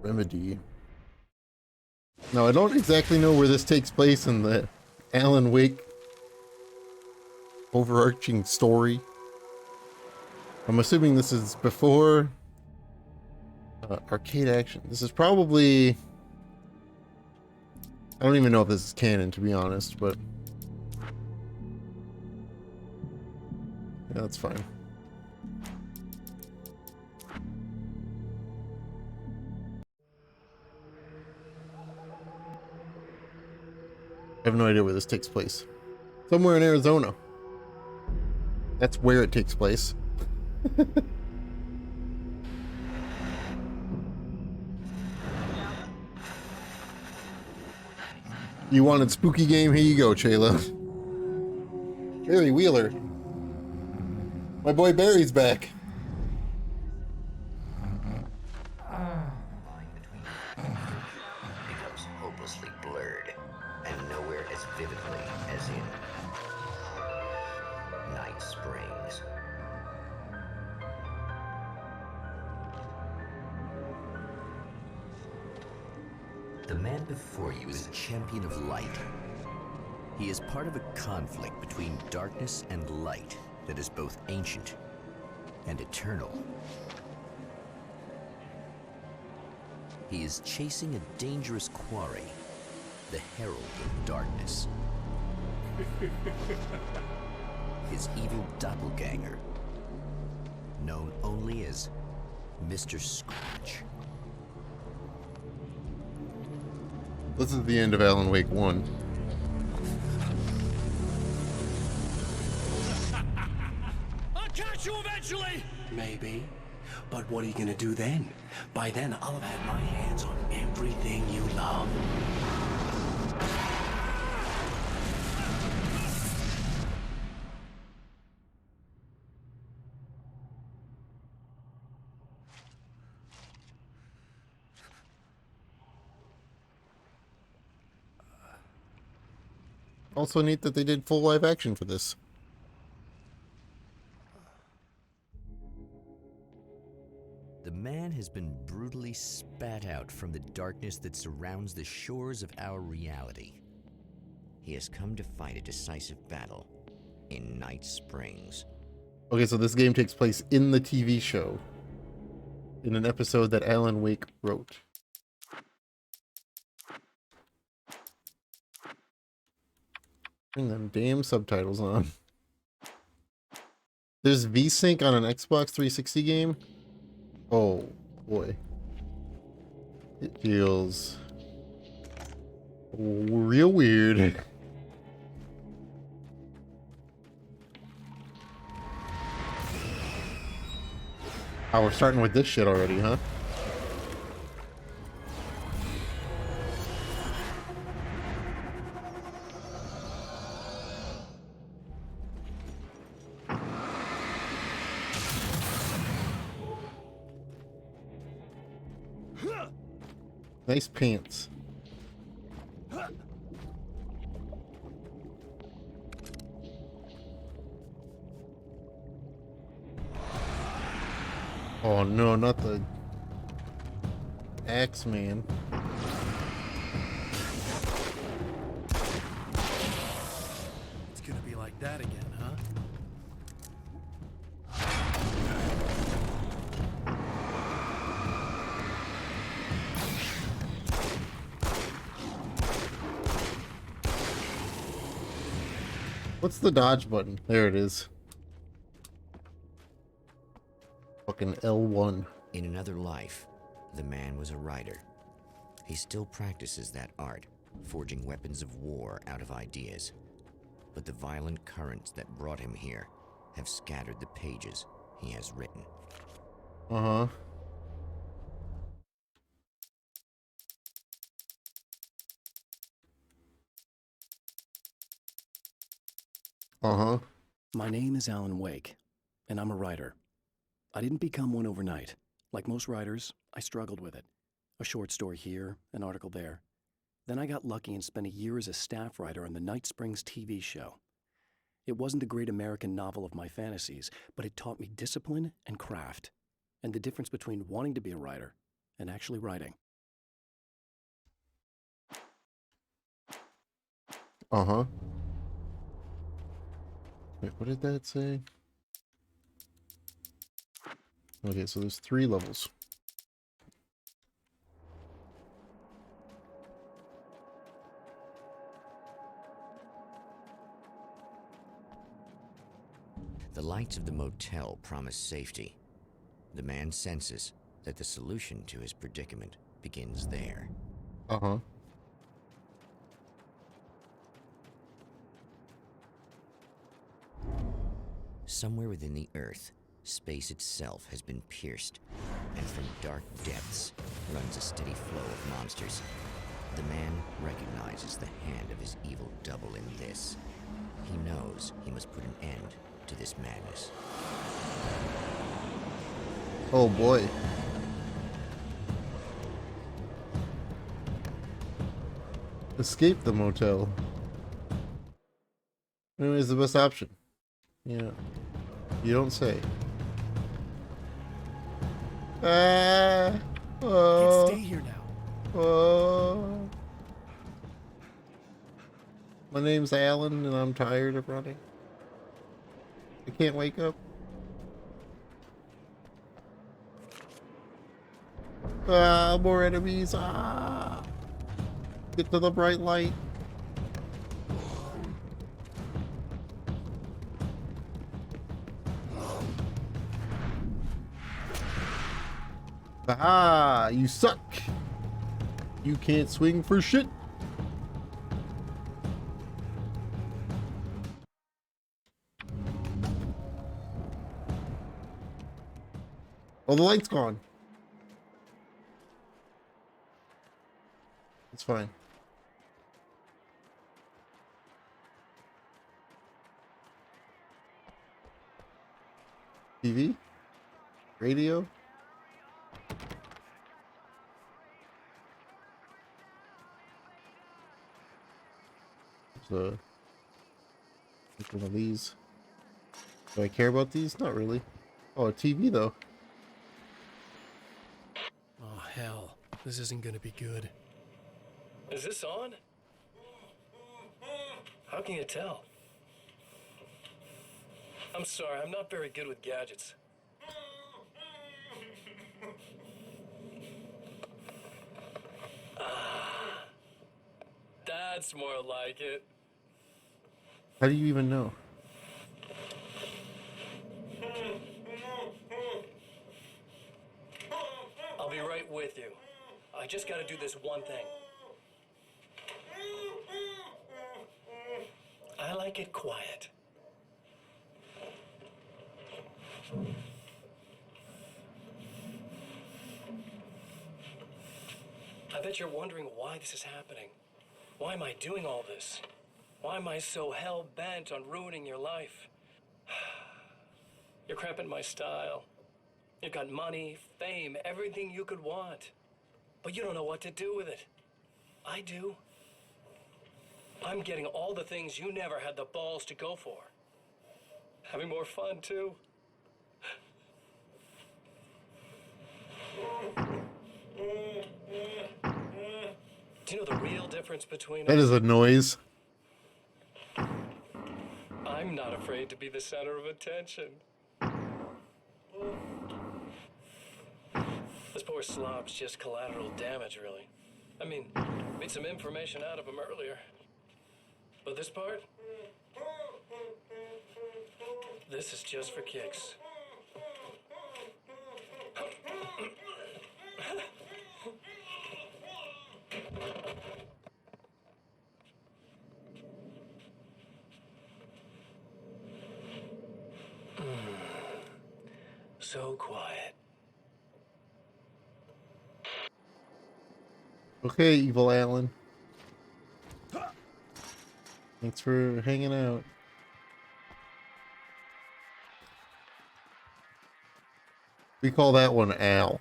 Remedy. Now, I don't exactly know where this takes place in the Alan Wake overarching story. I'm assuming this is before arcade action. This is probably... I don't even know if this is canon, to be honest, but... yeah, that's fine. I have no idea where this takes place. Somewhere in Arizona. That's where it takes place. You wanted spooky game? Here you go, Chayla. Barry Wheeler. My boy Barry's back. Line between becomes hopelessly blurred, and nowhere as vividly as in Night Springs. The man before you is a champion of light. He is part of a conflict between darkness and light that is both ancient and eternal. He is chasing a dangerous quarry, the Herald of Darkness. His evil doppelganger, known only as Mr. Scratch. This is the end of Alan Wake 1. I'll catch you eventually! Maybe. But what are you gonna do then? By then, I'll have had my hands on everything you love. Also neat that they did full live action for this. The man has been brutally spat out from the darkness that surrounds the shores of our reality. He has come to fight a decisive battle in Night Springs. Okay, so this game takes place in the TV show. In an episode that Alan Wake wrote. Turn them damn subtitles on. There's VSync on an Xbox 360 game? Oh, boy. It feels real weird. Oh, we're starting with this shit already, huh? Nice pants. Oh no, not the axe man. It's gonna be like that again, huh? What's the dodge button? There it is. Fucking L1. In another life, the man was a writer. He still practices that art, forging weapons of war out of ideas. But the violent currents that brought him here have scattered the pages he has written. Uh-huh. Uh-huh. My name is Alan Wake, and I'm a writer. I didn't become one overnight. Like most writers, I struggled with it. A short story here, an article there. Then I got lucky and spent a year as a staff writer on the Night Springs TV show. It wasn't the great American novel of my fantasies, but it taught me discipline and craft, and the difference between wanting to be a writer and actually writing. Uh-huh. Wait, what did that say? Okay, so there's 3 levels. The lights of the motel promise safety. The man senses that the solution to his predicament begins there. Uh-huh. Somewhere within the Earth, space itself has been pierced, and from dark depths runs a steady flow of monsters. The man recognizes the hand of his evil double in this. He knows he must put an end to this madness. Oh boy. Escape the motel. Is the best option. Yeah. You don't say. Can't stay here now. My name's Alan and I'm tired of running. I can't wake up. More enemies. Get to the bright light. Aha! You suck! You can't swing for shit! Oh, the light's gone. It's fine. TV? Radio? So, pick one of these. Do I care about these? Not really. Oh, a TV though. Oh, hell. This isn't gonna be good. Is this on? How can you tell? I'm sorry, I'm not very good with gadgets. That's more like it. How do you even know? I'll be right with you. I just gotta do this one thing. I like it quiet. I bet you're wondering why this is happening. Why am I doing all this? Why am I so hell-bent on ruining your life? You're cramping my style. You've got money, fame, everything you could want. But you don't know what to do with it. I do. I'm getting all the things you never had the balls to go for. Having more fun, too. Do you know the real difference between That us? is a noise. I'm not afraid to be the center of attention. This poor slob's just collateral damage, really. I mean, made some information out of him earlier. But this part? This is just for kicks. So quiet. Okay, evil Alan. Thanks for hanging out. We call that one Al.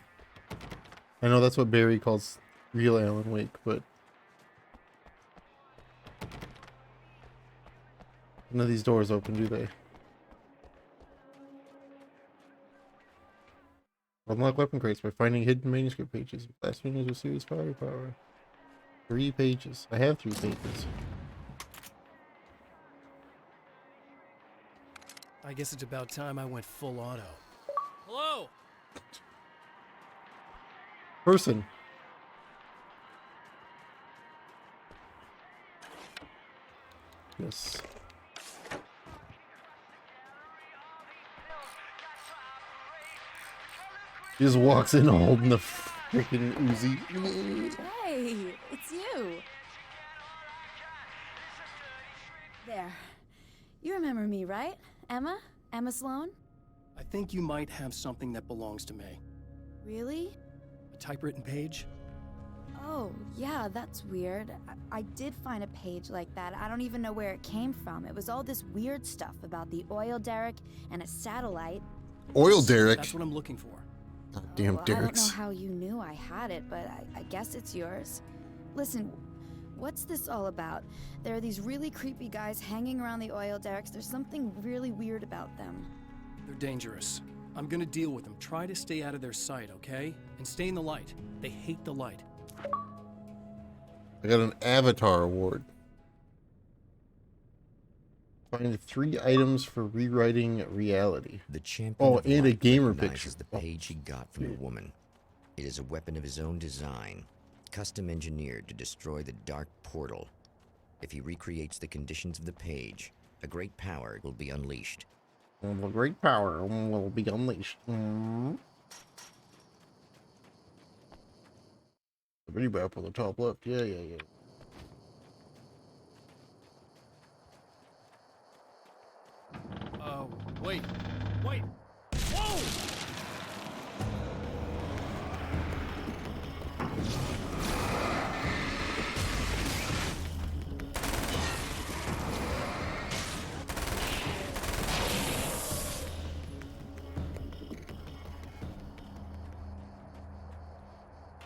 I know that's what Barry calls real Alan Wake, but none of these doors open, do they? Unlock weapon crates by finding hidden manuscript pages. Blasphemers with serious firepower. 3 pages. I have 3 pages. I guess it's about time I went full auto. Hello? Person. Yes. He just walks in holding the freaking Uzi. Hey, it's you. There. You remember me, right? Emma? Emma Sloan? I think you might have something that belongs to me. Really? A typewritten page? Oh, yeah, that's weird. I did find a page like that. I don't even know where it came from. It was all this weird stuff about the oil derrick and a satellite. Oil derrick. That's what I'm looking for. Damn Well, I don't know derricks. how you knew I had it, but I guess it's yours. Listen, what's this all about? There are these really creepy guys hanging around the oil derricks. There's something really weird about them. They're dangerous. I'm gonna deal with them. Try to stay out of their sight, okay? And stay in the light. They hate the light. I got an Avatar award. Find 3 items for rewriting reality. The champion Oh, of and a light gamer recognizes picture. the page he got from the woman. It is a weapon of his own design, custom engineered to destroy the dark portal. If he recreates the conditions of the page, a great power will be unleashed. The great power will be unleashed. The video map on the top left. Yeah. Wait. Whoa!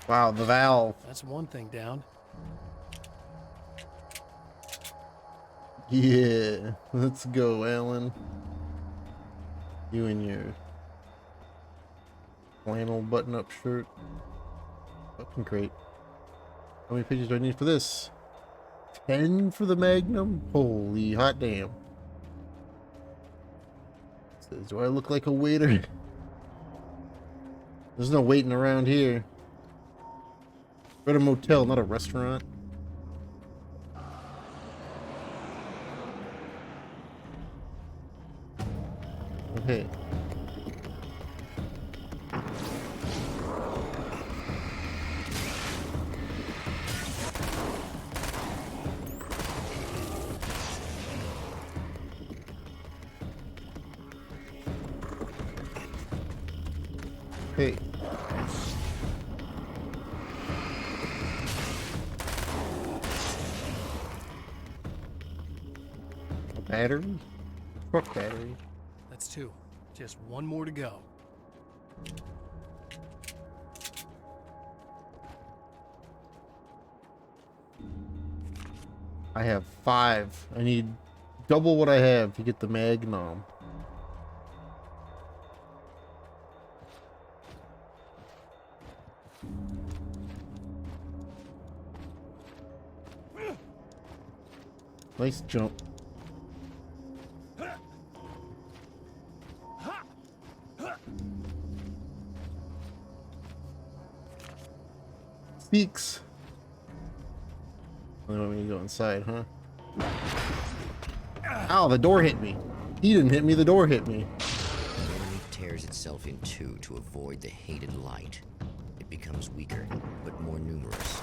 Wow, the valve. That's one thing down. Yeah, let's go, Alan. You and your flannel button-up shirt. Fucking great. How many pages do I need for this? 10 for the Magnum? Holy hot damn. Says, do I look like a waiter? There's no waiting around here. We're at a motel, not a restaurant. Okay. Hey. A battery? Truck battery. That's 2. Just one more to go. I have 5. I need double what I have to get the Magnum. Nice jump. Speaks. Only want me to go inside, huh? Ow, the door hit me. He didn't hit me, the door hit me. The enemy tears itself in two to avoid the hated light. It becomes weaker, but more numerous.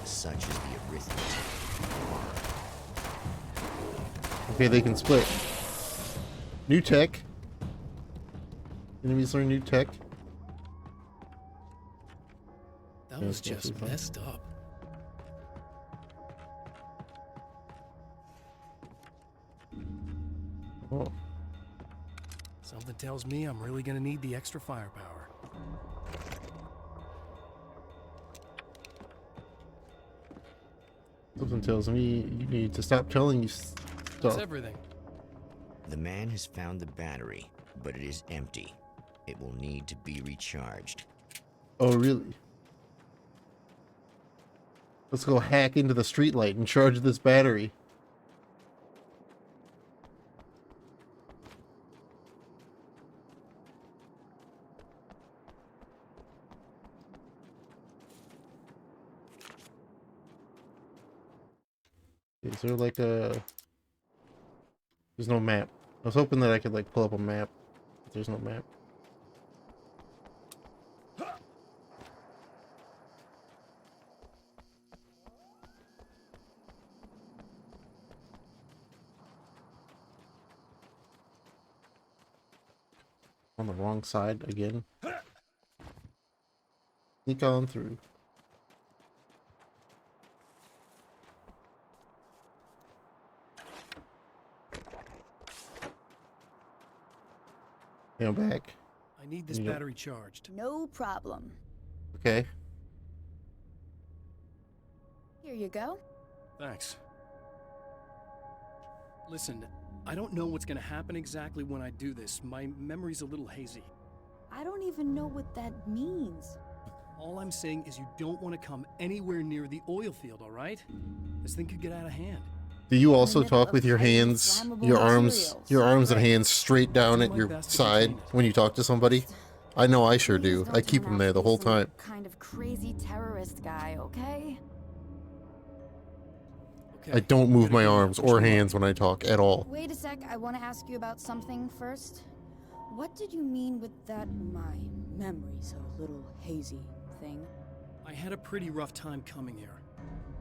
Such is the arithmetic. Okay, they can split. New tech. Enemies learn new tech. That Yeah, was it's mostly just fun. messed up. Oh, Something tells me I'm really gonna need the extra firepower. something tells me you need to stop telling you That's stuff. everything. The man has found the battery, but it is empty. It will need to be recharged. Oh, really? Let's go hack into the streetlight and charge this battery. Is there like a... There's no map. I was hoping that I could like pull up a map, but there's no map. On the wrong side again. Sneak on through. Yeah, I'm back. I need this Yep. battery charged. No problem. Okay. Here you go. Thanks. Listen, I don't know what's gonna happen exactly when I do this. My memory's a little hazy. I don't even know what that means. All I'm saying is you don't want to come anywhere near the oil field, all right? This thing could get out of hand. Do you also middle talk of with your highly hands, flammable your arms and Right. hands straight down Do at my your best to side contain it. when you talk to somebody? I know I sure Please do. don't I keep turn them out there to the be whole some time. Kind of crazy terrorist guy, okay? Okay. I don't move my Gotta go now. arms Push or them up. hands when I talk at all. Wait a sec, I want to ask you about something first. What did you mean with that my memory's a little hazy thing? I had a pretty rough time coming here.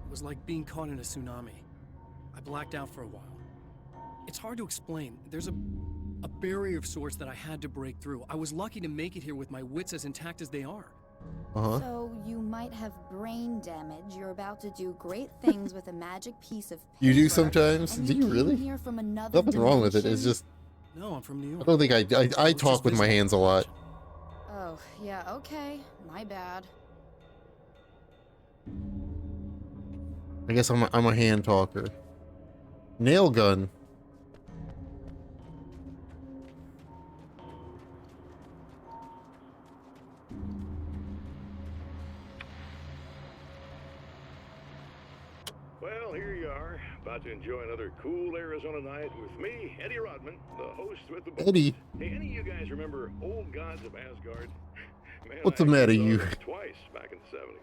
It was like being caught in a tsunami. I blacked out for a while. It's hard to explain. There's a barrier of sorts that I had to break through. I was lucky to make it here with my wits as intact as they are. Uh-huh. So you might have brain damage. You're about to do great things with a magic piece of paper. You do sometimes? and Do you came really? Here from another Nothing wrong with it. It's dimension? just No, I'm from New York. I don't think I Well, it's talk just with my visiting hands a lot. Oh, yeah, okay. My bad. I guess I'm a hand talker. Nail gun. Well, here you are, about to enjoy another cool Arizona night with me, Eddie Rodman, the host with the boys. Eddie, Hey, any of you guys remember Old Gods of Asgard? Man, What's I the matter, actually you? saw it twice back in the 70s.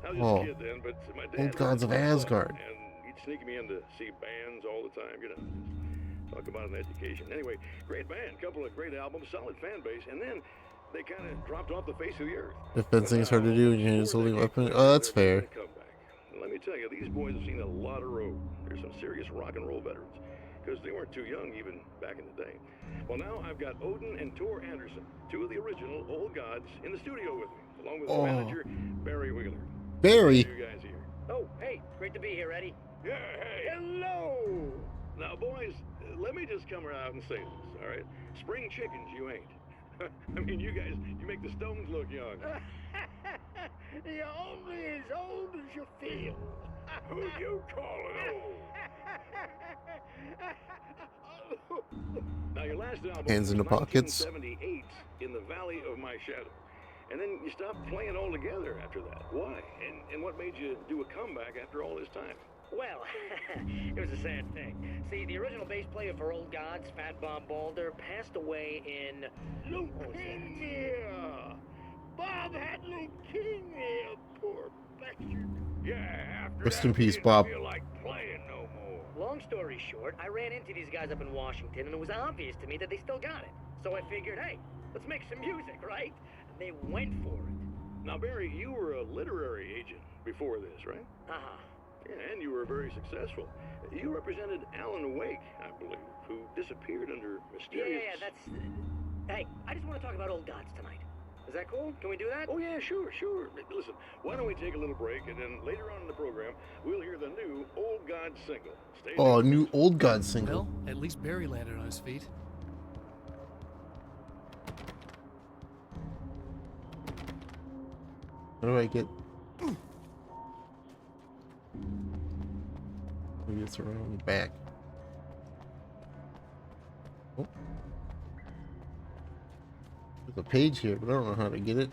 I was just Oh. a kid then, but my dad Old Gods of was a Asgard. and he'd sneak me in to see bands all the time, you know. Just talk about an education. Anyway, great band, couple of great albums, solid fan base, and then they kind of dropped off the face of the earth. if fencing is hard to do and your hand is holding a weapon, Decades oh, that's later, fair. they're making a comeback. And let me tell you, these boys have seen a lot of road. They're some serious rock and roll veterans, because they weren't too young even back in the day. Well, now I've got Odin and Tor Anderson, two of the original Old Gods, in the studio with me, along with Oh. the manager, Barry Wheeler. Barry, You guys here. Oh, hey, great to be here, Eddie. Yeah, hey, hello! Now, boys, let me just come out and say this, all right? Spring chickens, you ain't. I mean, you guys, you make the Stones look young. You're only as old as you feel. Who you calling old? Now, your last album Hands in was the pockets. 1978, In the Valley of My Shadow. And then you stopped playing altogether after that. Why? And what made you do a comeback after all this time? Well, it was a sad thing. See, the original bass player for Old Gods, Fat Bob Balder, passed away in... Leukemia! Bob had leukemia, poor bastard. Yeah, after Rest that, in peace, he didn't Bob. feel like playing no more. Long story short, I ran into these guys up in Washington, and it was obvious to me that they still got it. So I figured, hey, let's make some music, right? And they went for it. Now, Barry, you were a literary agent before this, right? Uh-huh. Yeah, and you were very successful. You represented Alan Wake, I believe, who disappeared under mysterious... Yeah, that's... Hey, I just want to talk about Old Gods tonight. Is that cool? Can we do that? Oh, yeah, sure. Listen, why don't we take a little break, and then later on in the program, we'll hear the new Old God single. Stay oh, tuned. new Old God single. Well, at least Barry landed on his feet. How do I get? Maybe it's around the back. Oh. There's a page here, but I don't know how to get it.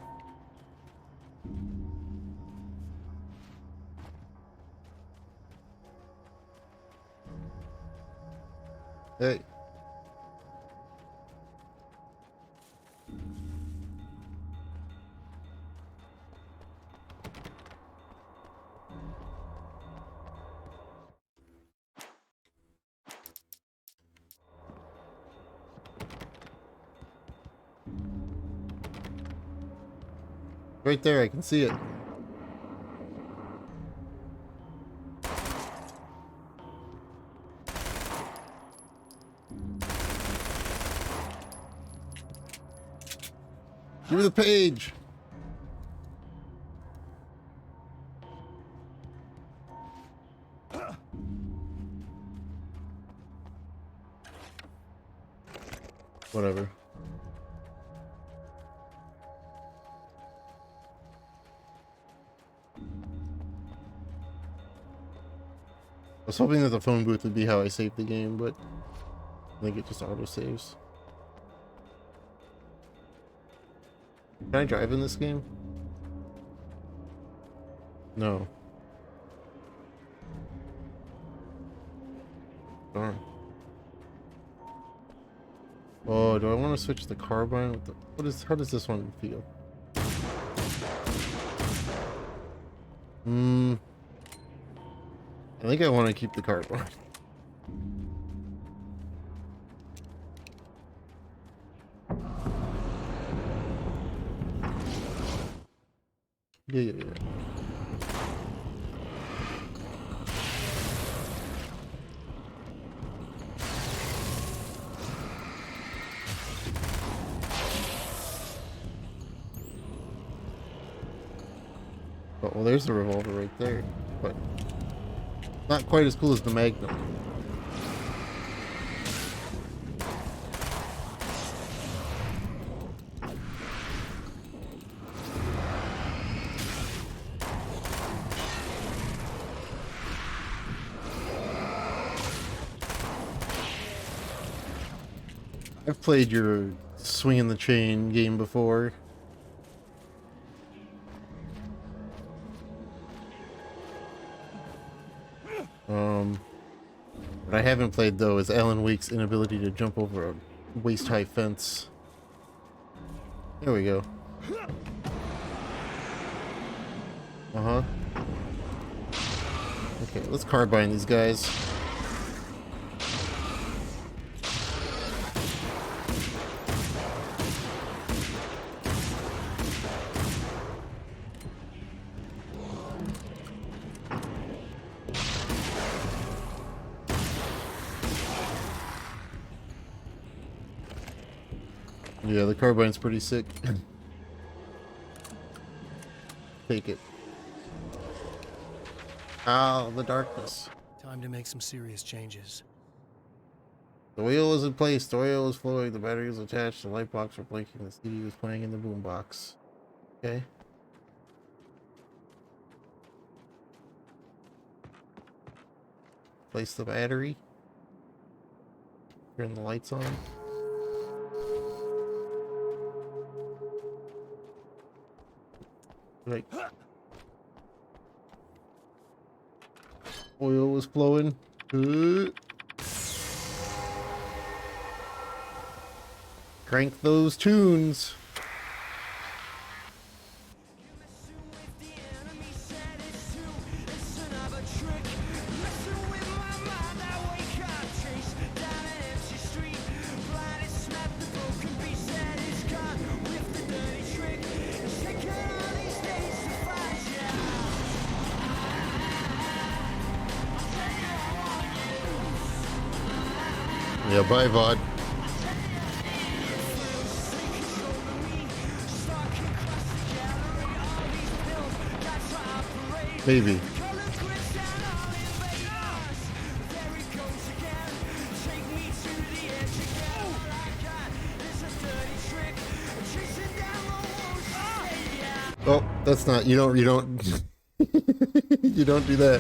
Hey. Right there, I can see it. Give me the page. Whatever. I was hoping that the phone booth would be how I saved the game, but I think it just auto saves. Can I drive in this game? No. Darn. Oh, do I want to switch the carbine with the... how does this one feel? I think I want to keep the carbine. Yeah. Oh, well, there's the revolver right there, but not quite as cool as the Magnum. I've played your swinging the chain game before. What I haven't played though is Alan Wake's inability to jump over a waist-high fence. There we go. Uh-huh. Okay, let's carbine these guys. Yeah, the carbine's pretty sick. Take it. Ah, the darkness. Time to make some serious changes. The wheel is in place, the oil is flowing, the battery is attached, the light box are blinking, the CD is playing in the boombox. Okay. Place the battery. Turn the lights on. Like, oil was flowing. Crank those tunes. Yeah, bye, VOD. Maybe. Oh, that's not, you don't, you don't do that.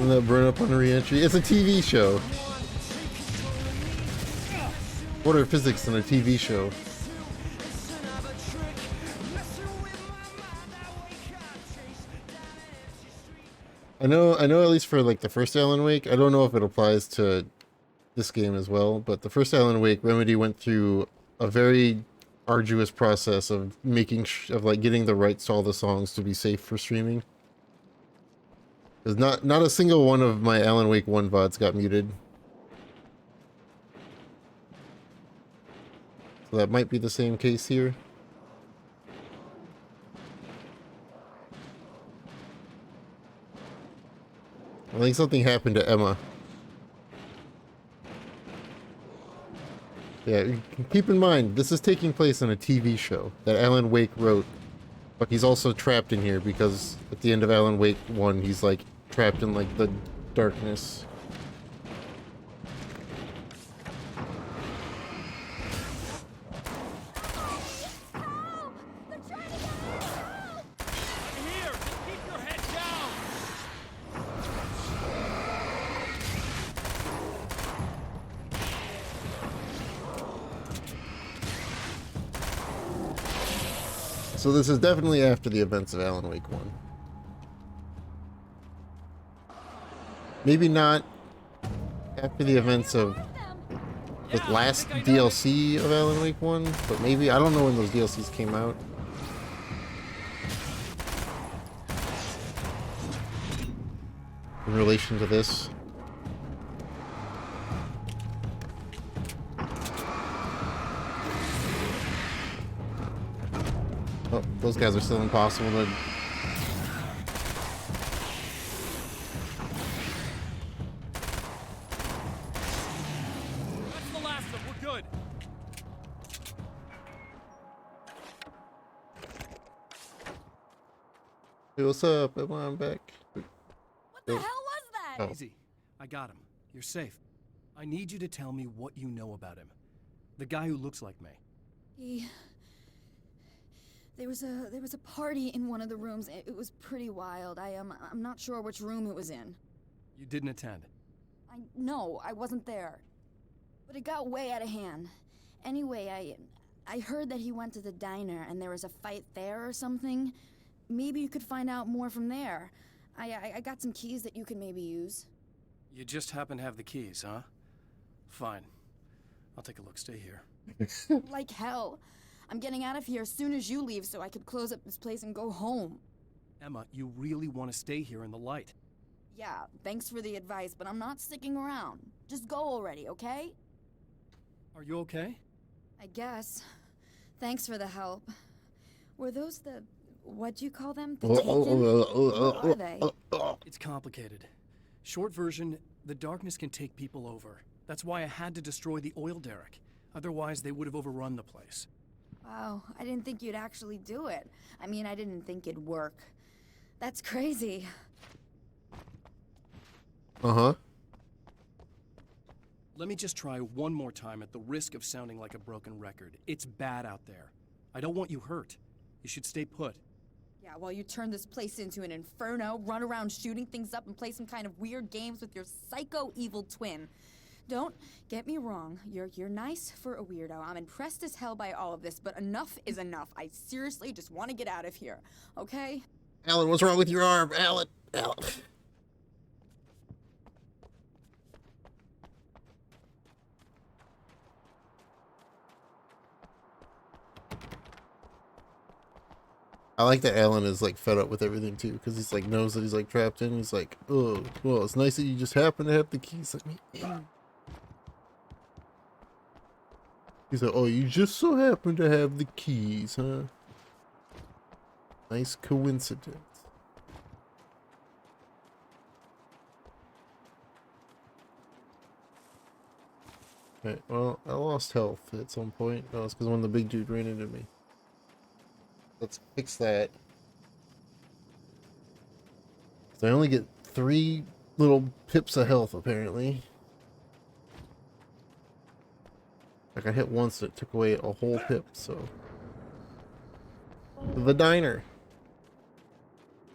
Doesn't that burn up on re-entry? It's a TV show. What are physics in a TV show? I know at least for like the first Alan Wake, I don't know if it applies to this game as well, but the first Alan Wake, Remedy went through a very arduous process of making like getting the rights to all the songs to be safe for streaming. Because not a single one of my Alan Wake 1 VODs got muted. So that might be the same case here. I think something happened to Emma. Yeah, keep in mind, this is taking place in a TV show that Alan Wake wrote. But he's also trapped in here because at the end of Alan Wake 1, he's like trapped in like the darkness. Here! Keep your head down! So this is definitely after the events of Alan Wake 1. Maybe not after the events of the last DLC of Alan Wake 1, but maybe, I don't know when those DLCs came out. In relation to this. Oh, those guys are still impossible to... That's the last of them. We're good. Hey, what's up? I'm back. What the hell was that? Oh. Easy. I got him. You're safe. I need you to tell me what you know about him. The guy who looks like me. There was a party in one of the rooms. It was pretty wild. I'm not sure which room it was in. You didn't attend. No, I wasn't there. But it got way out of hand. Anyway, I heard that he went to the diner and there was a fight there or something. Maybe you could find out more from there. I got some keys that you could maybe use. You just happen to have the keys, huh? Fine. I'll take a look. Stay here. Like hell. I'm getting out of here as soon as you leave so I could close up this place and go home. Emma, you really want to stay here in the light. Yeah, thanks for the advice, but I'm not sticking around. Just go already, okay? Are you okay? I guess. Thanks for the help. Were those the... what'd you call them? The Taken? What are they? It's complicated. Short version, the darkness can take people over. That's why I had to destroy the oil derrick. Otherwise, they would have overrun the place. Wow, I didn't think you'd actually do it. I mean, I didn't think it'd work. That's crazy. Uh-huh. Let me just try one more time at the risk of sounding like a broken record. It's bad out there. I don't want you hurt. You should stay put. Yeah, while you turn this place into an inferno, run around shooting things up and play some kind of weird games with your psycho evil twin. Don't get me wrong, you're nice for a weirdo. I'm impressed as hell by all of this, but enough is enough. I seriously just want to get out of here, okay? Alan, what's wrong with your arm? Alan! Alan! I like that Alan is like fed up with everything too, because he's like knows that he's like trapped in. He's like, oh, well, it's nice that you just happen to have the keys. Like, yeah. He's like, oh, you just so happen to have the keys, huh? Nice coincidence. Okay, well, I lost health at some point. No, it's because when the big dude ran into me. Let's fix that. So I only get 3 little pips of health, apparently. Like I hit once and it took away a whole pip, so. The diner.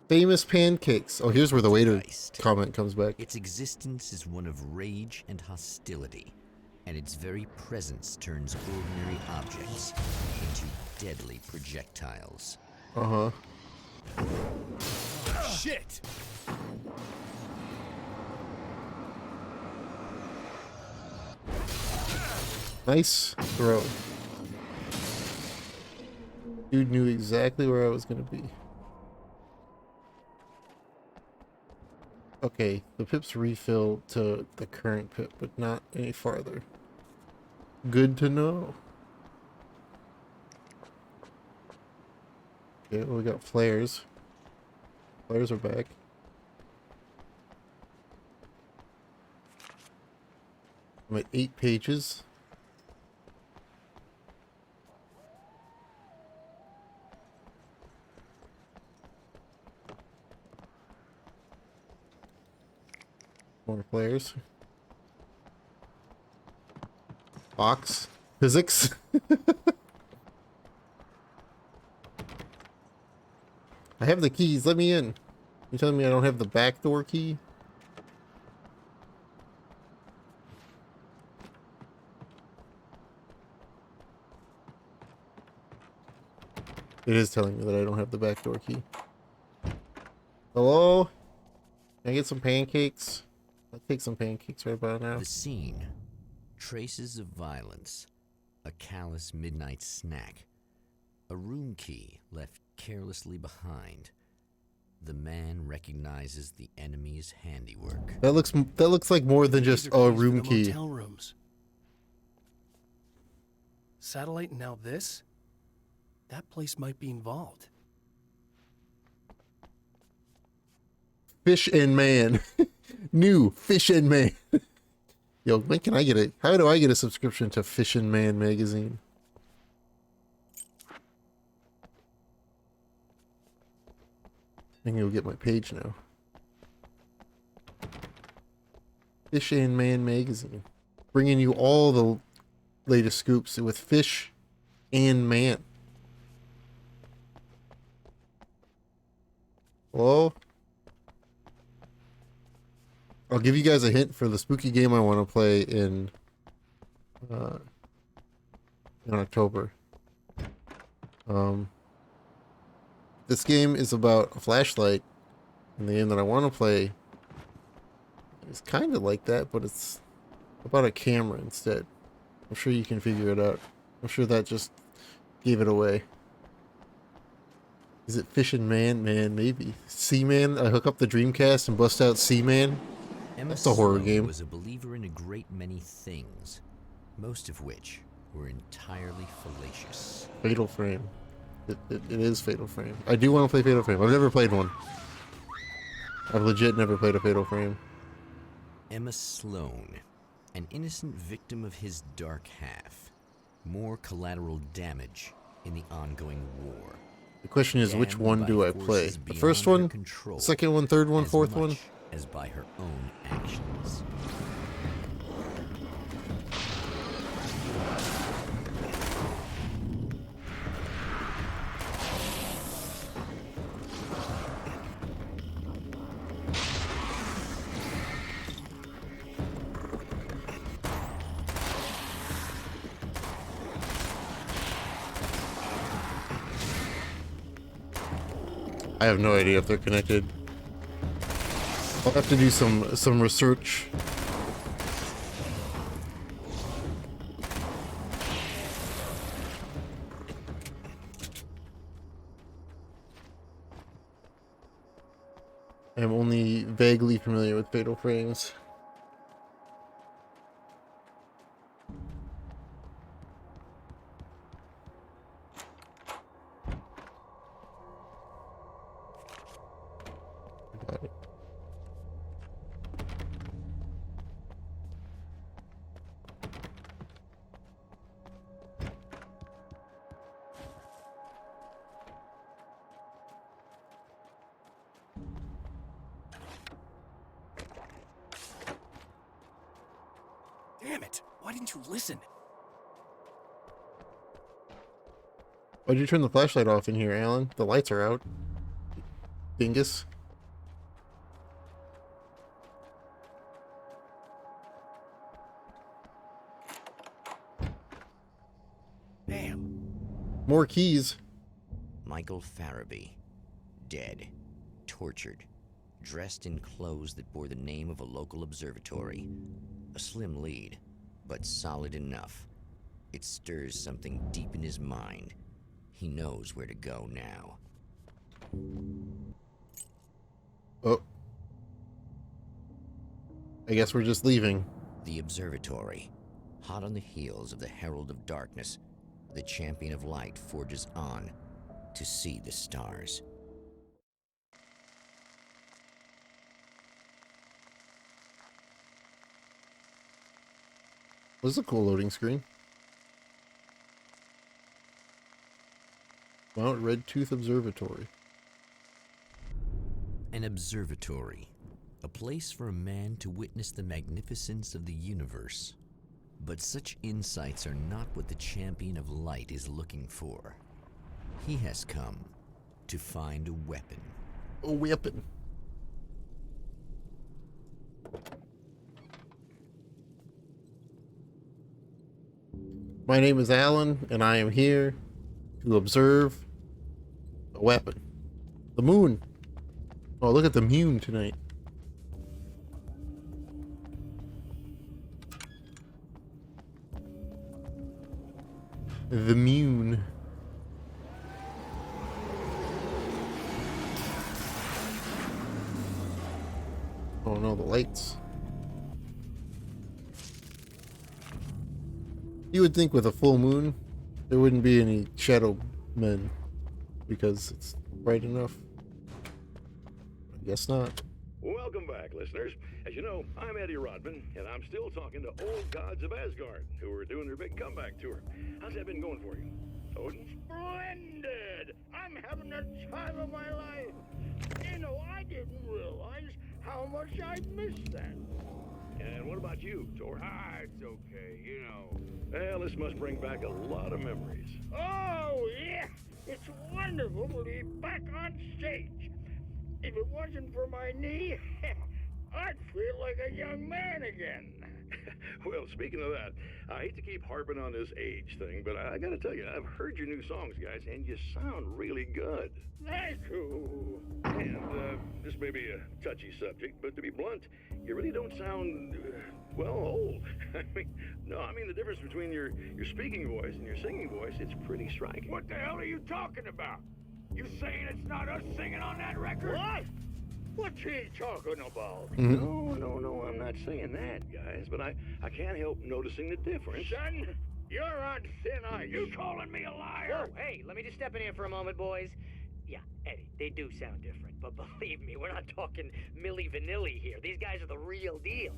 Famous pancakes. Oh, here's where the waiter Christ. comment comes back. Its existence is one of rage and hostility, and its very presence turns ordinary objects into deadly projectiles. Uh-huh. Shit! Nice throw. Dude knew exactly where I was gonna be. Okay, the pips refill to the current pip, but not any farther. Good to know. Okay, well, we got flares. Flares are back. I'm at 8 pages. More players. Box. Physics. I have the keys. Let me in. You telling me I don't have the back door key? It is telling me that I don't have the back door key. Hello? Can I get some pancakes? I'll take some pancakes right about now. The scene. Traces of violence. A callous midnight snack. A room key left carelessly behind. The man recognizes the enemy's handiwork. That looks like more than just These are a keys for room the key. motel rooms. Satellite and now this? That place might be involved. Fish and Man. New Fish and Man. Yo, when can I get it? How do I get a subscription to Fish and Man magazine? I think you'll get my page now. Fish and Man magazine. Bringing you all the latest scoops with Fish and Man. Hello? I'll give you guys a hint for the spooky game I want to play in October. This game is about a flashlight, and the game that I want to play is kind of like that, but it's about a camera instead. I'm sure you can figure it out. I'm sure that just gave it away. Is it Fish and Man? Man, maybe. Seaman? I hook up the Dreamcast and bust out Seaman? Emma That's a horror Sloan game. was a believer in a great many things, most of which were entirely fallacious. Fatal Frame. It is Fatal Frame. I do want to play Fatal Frame. I've never played one. I've legit never played a Fatal Frame. Emma Sloan, an innocent victim of his dark half. More collateral damage in the ongoing war. The question is, which Damned one by do I play? forces The first beyond her one? control, Second one? Third one? as Fourth much one? as by her own actions. I have no idea if they're connected. I'll have to do some research. I'm only vaguely familiar with Fatal Frames. Got it. Damn it! Why didn't you listen? Why'd you turn the flashlight off in here, Alan? The lights are out. Dingus. Damn. More keys. Michael Farabee, dead, tortured, dressed in clothes that bore the name of a local observatory. A slim lead, but solid enough. It stirs something deep in his mind. He knows where to go now. Oh. I guess we're just leaving. The observatory, hot on the heels of the Herald of Darkness, the champion of light forges on, to see the stars. This is a cool loading screen. Mount Red Tooth Observatory. An observatory, a place for a man to witness the magnificence of the universe. But such insights are not what the champion of light is looking for. He has come to find a weapon. A weapon. My name is Alan, and I am here to observe a weapon. The moon. Oh, look at the moon tonight. The moon. Oh no, the lights. You would think with a full moon, there wouldn't be any shadow men because it's bright enough. I guess not. Welcome back, listeners. As you know, I'm Eddie Rodman, and I'm still talking to old gods of Asgard, who are doing their big comeback tour. How's that been going for you, Odin? Splendid! I'm having the time of my life. You know, I didn't realize how much I'd missed that. And what about you, Thor? It's okay, you know. Well, this must bring back a lot of memories. Oh, yeah! It's wonderful to be back on stage. If it wasn't for my knee, I'd feel like a young man again. Well, speaking of that, I hate to keep harping on this age thing, but I gotta tell you, I've heard your new songs, guys, and you sound really good. Thank you. And this may be a touchy subject, but to be blunt, you really don't sound, well, old. I mean the difference between your speaking voice and your singing voice, it's pretty striking. What the hell are you talking about? You saying it's not us singing on that record? What? What's he talking about? No, I'm not saying that, guys, but I can't help noticing the difference. Son, you're on thin ice. You calling me a liar? Whoa, hey, let me just step in here for a moment, boys. Yeah, Eddie, they do sound different, but believe me, we're not talking Milli Vanilli here. These guys are the real deal.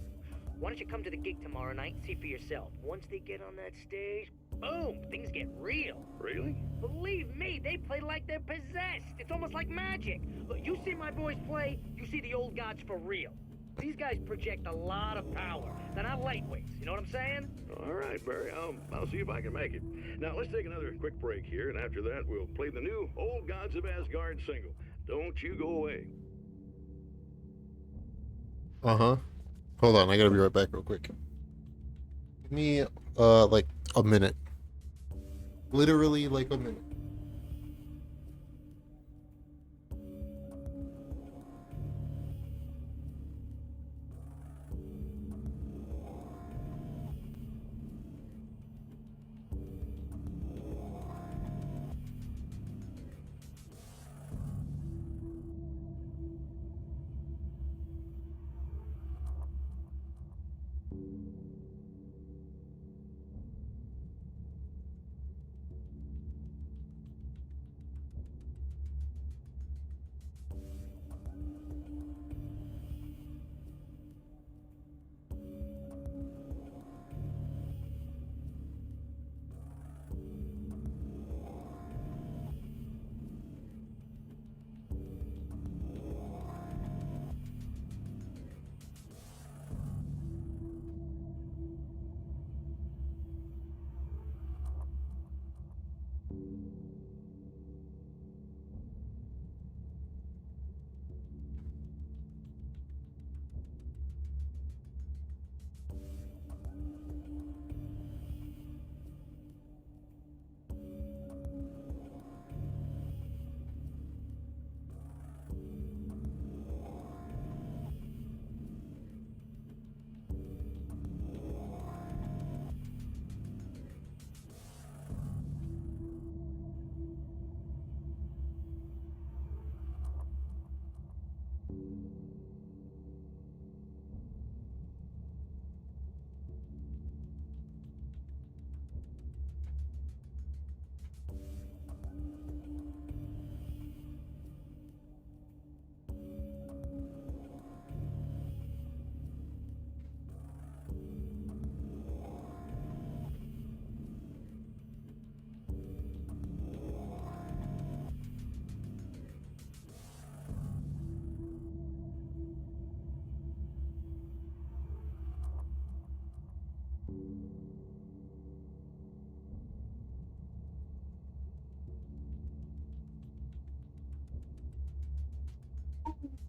Why don't you come to the gig tomorrow night and see for yourself? Once they get on that stage, boom, things get real. Really? Believe me, they play like they're possessed. It's almost like magic. Look, you see my boys play, you see the old gods for real. These guys project a lot of power. They're not lightweights, you know what I'm saying? All right, Barry, I'll see if I can make it. Now, let's take another quick break here, and after that, we'll play the new Old Gods of Asgard single. Don't you go away. Uh-huh. Hold on, I gotta be right back real quick. Give me, like, a minute. Literally, like, a minute.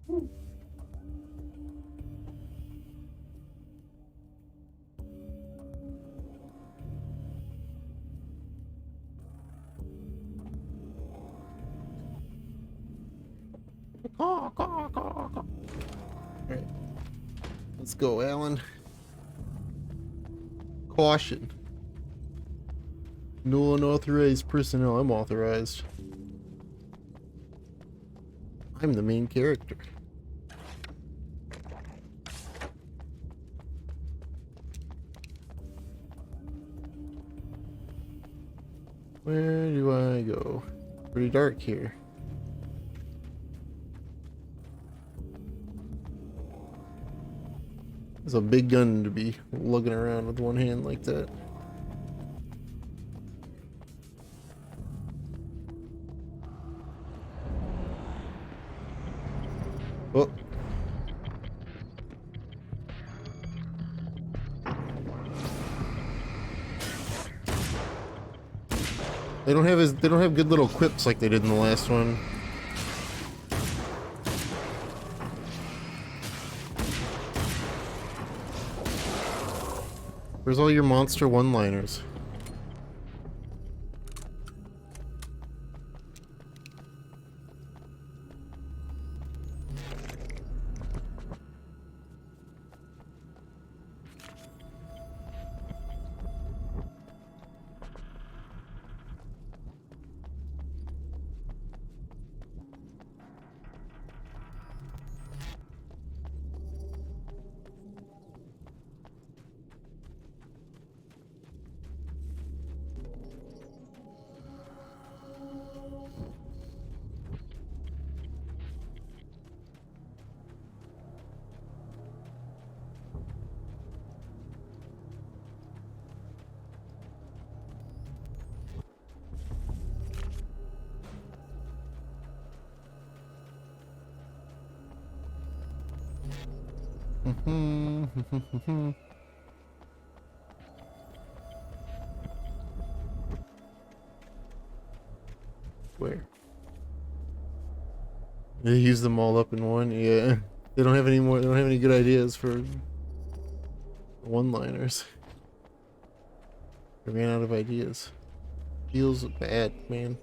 Alright. Let's go, Alan. Caution. No unauthorized personnel. I'm authorized. I'm the main character. Where do I go? Pretty dark here. It's a big gun to be lugging around with one hand like that. Oh. They don't have good little quips like they did in the last one. Where's all your monster one-liners? Where? They use them all up in one. Yeah, they don't have any more. They don't have any good ideas for one-liners. They ran out of ideas. Feels bad, man.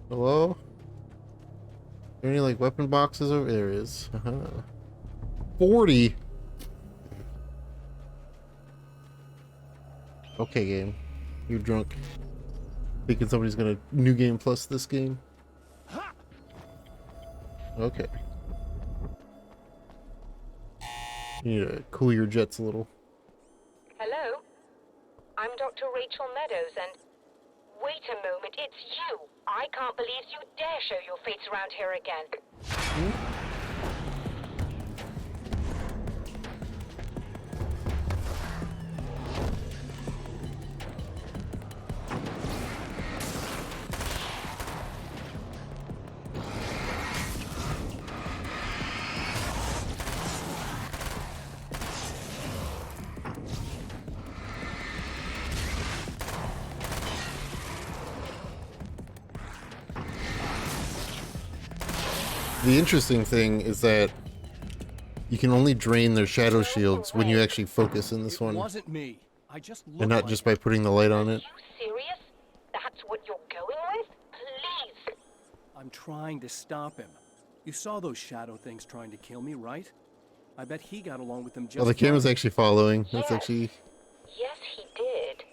Hello? Are there any like weapon boxes over there? Is 40. Okay, game. You're drunk. Thinking somebody's gonna new game plus this game. Okay. You need to cool your jets a little. Hello? I'm Dr. Rachel Meadows, and... Wait a moment, it's you! I can't believe you dare show your face around here again. The interesting thing is that you can only drain their shadow shields when you actually focus in this one. It wasn't me. I just looked And not like just by putting the light on Are it. you serious? That's what you're going with? Please! I'm trying to stop him. You saw those shadow things trying to kill me, right? I bet he got along with them just Oh, the camera's fine. actually following. That's Yes. actually... Yes, he did.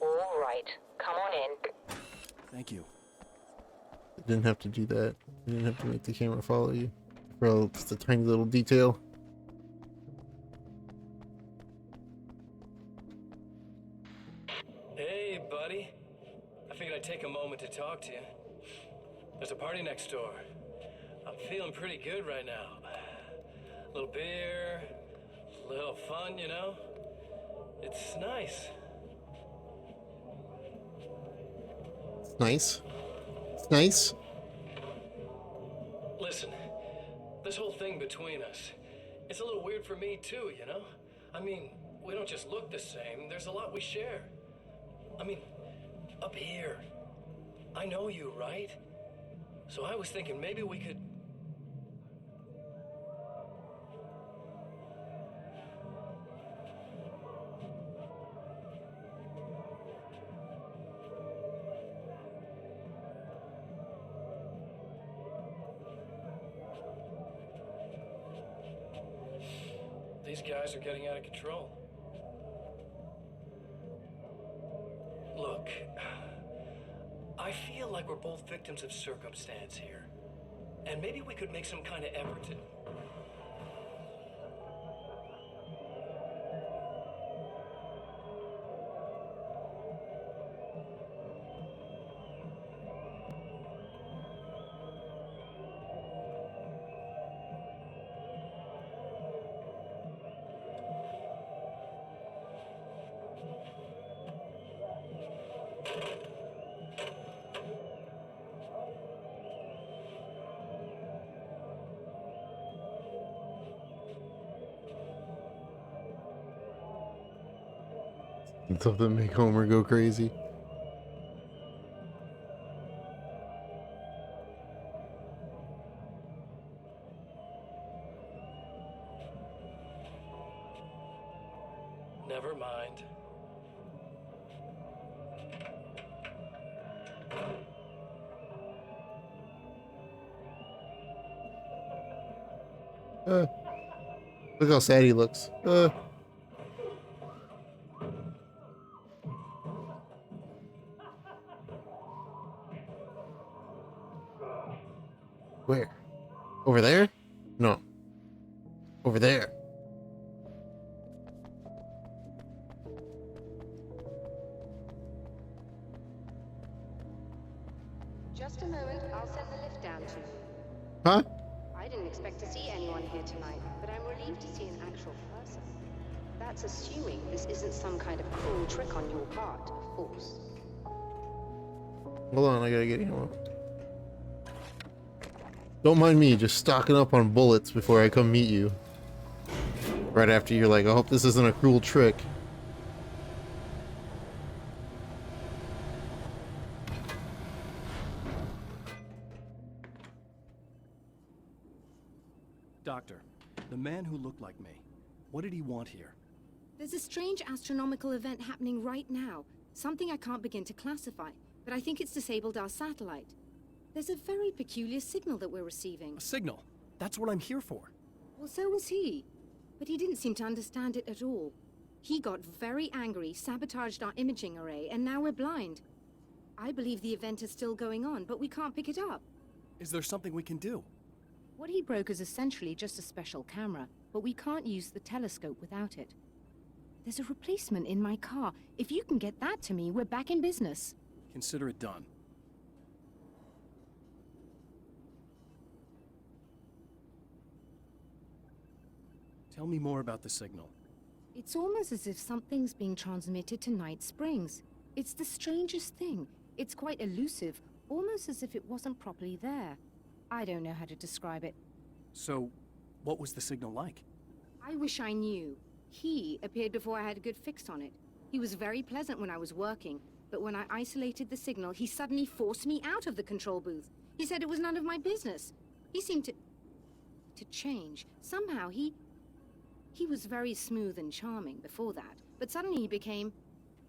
All right, come on in. Thank you. Didn't have to do that. You didn't have to make the camera follow you. For just a tiny little detail. Hey, buddy. I figured I'd take a moment to talk to you. There's a party next door. I'm feeling pretty good right now. A little beer, a little fun, you know? It's nice. It's nice. It's nice. Listen, this whole thing between us, it's a little weird for me too, you know? I mean, we don't just look the same. There's a lot we share. I mean, up here. I know you, right? So I was thinking maybe we could... These guys are getting out of control. Look, I feel like we're both victims of circumstance here. And maybe we could make some kind of effort to... Something make Homer go crazy. Never mind. Look how sad he looks. Where? Over there? No. Over there. Just a moment, I'll send the lift down to you. Huh? I didn't expect to see anyone here tonight, but I'm relieved to see an actual person. That's assuming this isn't some kind of cruel trick on your part, of course. Hold on, I gotta get him. Don't mind me just stocking up on bullets before I come meet you. Right after you're like, I hope this isn't a cruel trick. Doctor, the man who looked like me, what did he want here? There's a strange astronomical event happening right now. Something I can't begin to classify, but I think it's disabled our satellite. There's a very peculiar signal that we're receiving. A signal? That's what I'm here for. Well, so was he. But he didn't seem to understand it at all. He got very angry, sabotaged our imaging array, and now we're blind. I believe the event is still going on, but we can't pick it up. Is there something we can do? What he broke is essentially just a special camera, but we can't use the telescope without it. There's a replacement in my car. If you can get that to me, we're back in business. Consider it done. Tell me more about the signal. It's almost as if something's being transmitted to Night Springs. It's the strangest thing. It's quite elusive, almost as if it wasn't properly there. I don't know how to describe it. So, what was the signal like? I wish I knew. He appeared before I had a good fix on it. He was very pleasant when I was working, but when I isolated the signal, he suddenly forced me out of the control booth. He said it was none of my business. He seemed to change. Somehow he was very smooth and charming before that, but suddenly he became...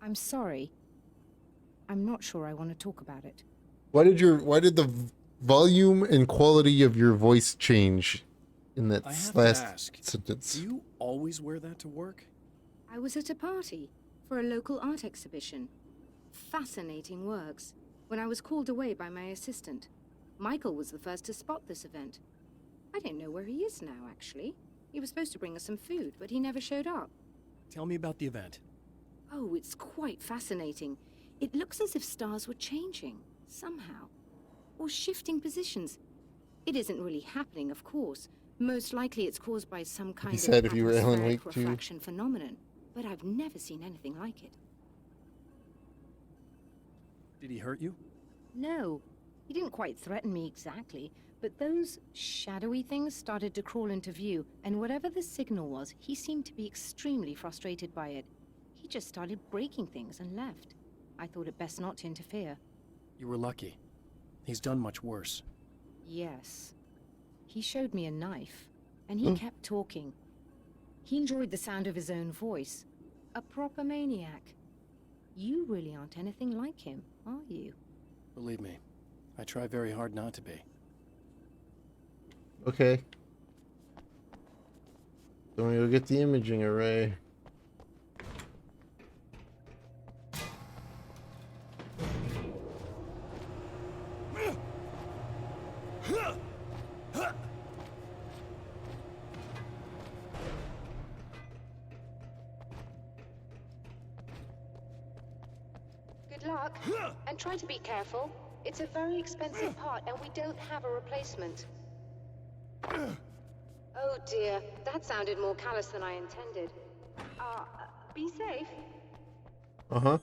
I'm sorry. I'm not sure I want to talk about it. Why did the volume and quality of your voice change in that last sentence? Do you always wear that to work? I was at a party for a local art exhibition. Fascinating works. When I was called away by my assistant. Michael was the first to spot this event. I don't know where he is now, actually. He was supposed to bring us some food, but he never showed up. Tell me about the event. Oh, it's quite fascinating. It looks as if stars were changing, somehow. Or shifting positions. It isn't really happening, of course. Most likely it's caused by some kind of said if you were Alan atmospheric Wake too. refraction phenomenon. But I've never seen anything like it. Did he hurt you? No. He didn't quite threaten me exactly, but But those shadowy things started to crawl into view, and whatever the signal was, he seemed to be extremely frustrated by it. He just started breaking things and left. I thought it best not to interfere. You were lucky. He's done much worse. Yes. He showed me a knife, and he kept talking. He enjoyed the sound of his own voice. A proper maniac. You really aren't anything like him, are you? Believe me, I try very hard not to be. Okay. Don't go get the imaging array. Good luck, and try to be careful. It's a very expensive part, and we don't have a replacement. Oh dear, that sounded more callous than I intended. Be safe. Uh-huh.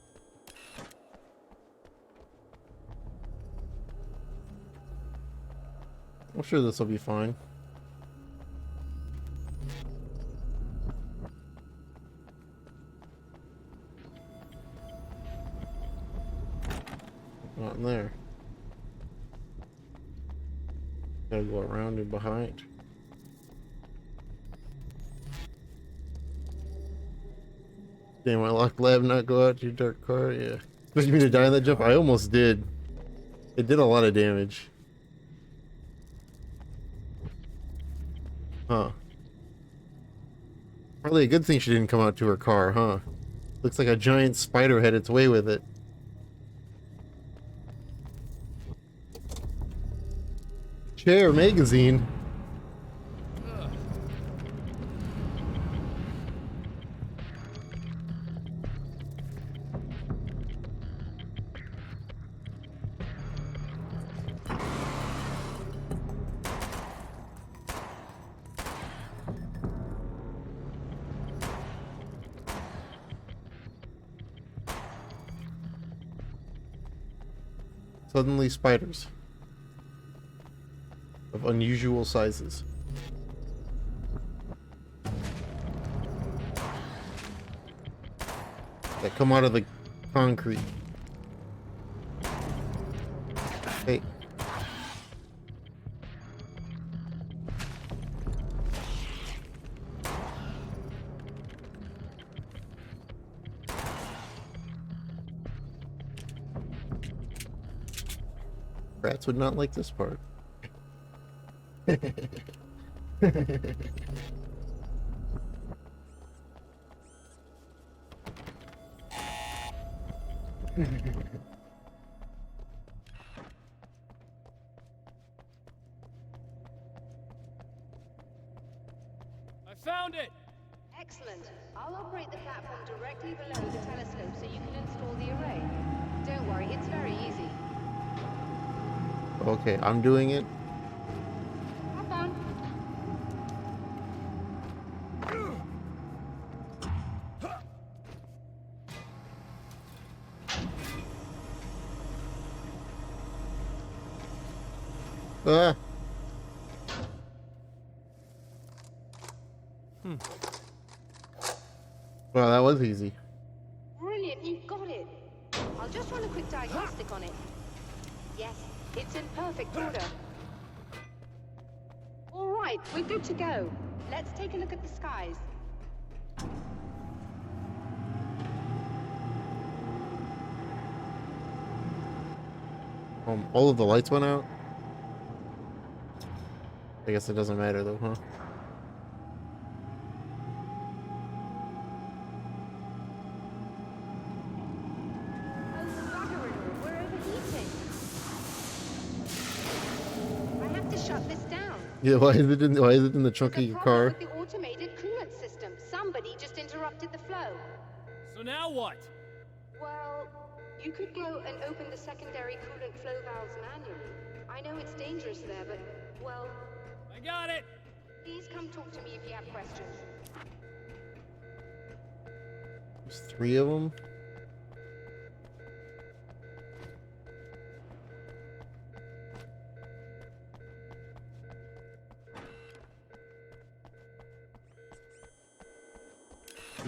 I'm sure this will be fine. Not in there. Gotta go around and behind. Damn, my locked lab not go out to your dark car? Yeah. Expect me to die in that jump? I almost did. It did a lot of damage. Huh. Probably a good thing she didn't come out to her car, huh? Looks like a giant spider had its way with it. Chair magazine. Suddenly spiders of unusual sizes. That come out of the concrete. Hey. Rats would not like this part. I found it! Excellent. I'll operate the platform directly below the telescope so you can install the array. Don't worry, it's very easy. Okay, I'm doing it. Have fun. Ah. Well, that was easy. Brilliant, you got it. I'll just run a quick diagnostic on it. Yes, it's in perfect order. All right, we're good to go. Let's take a look at the skies. All of the lights went out? I guess it doesn't matter though, huh? Oh, bugger it all, we're overheating. I have to shut this down. Yeah, why is it in the trunk of There's a your problem car? with the automated coolant system. Somebody just interrupted the flow. So now what? Well, you could go and open the secondary coolant flow valves manually. I know it's dangerous there, but, well, I got it! please come talk to me if you have questions. There's 3 of them.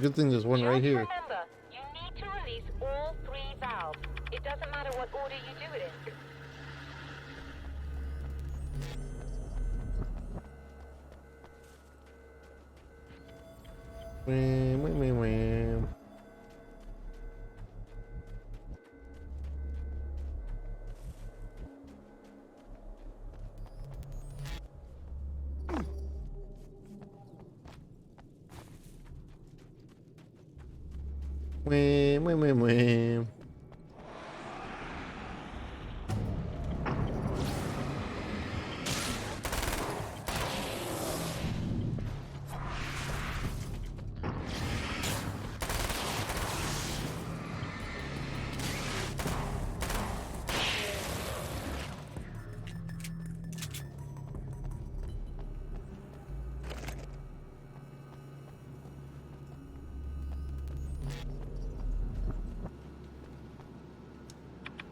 Good thing there's one right Just here. remember, you need to release all 3 valves. It doesn't matter what order you do it in. Wham, wham, wham, wham. Wham, wham, wham, wham.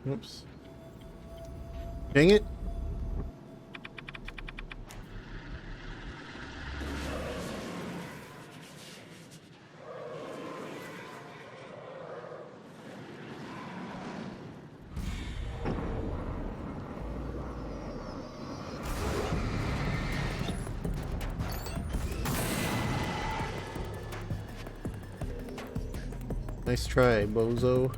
Oops. Dang it. Nice try, bozo.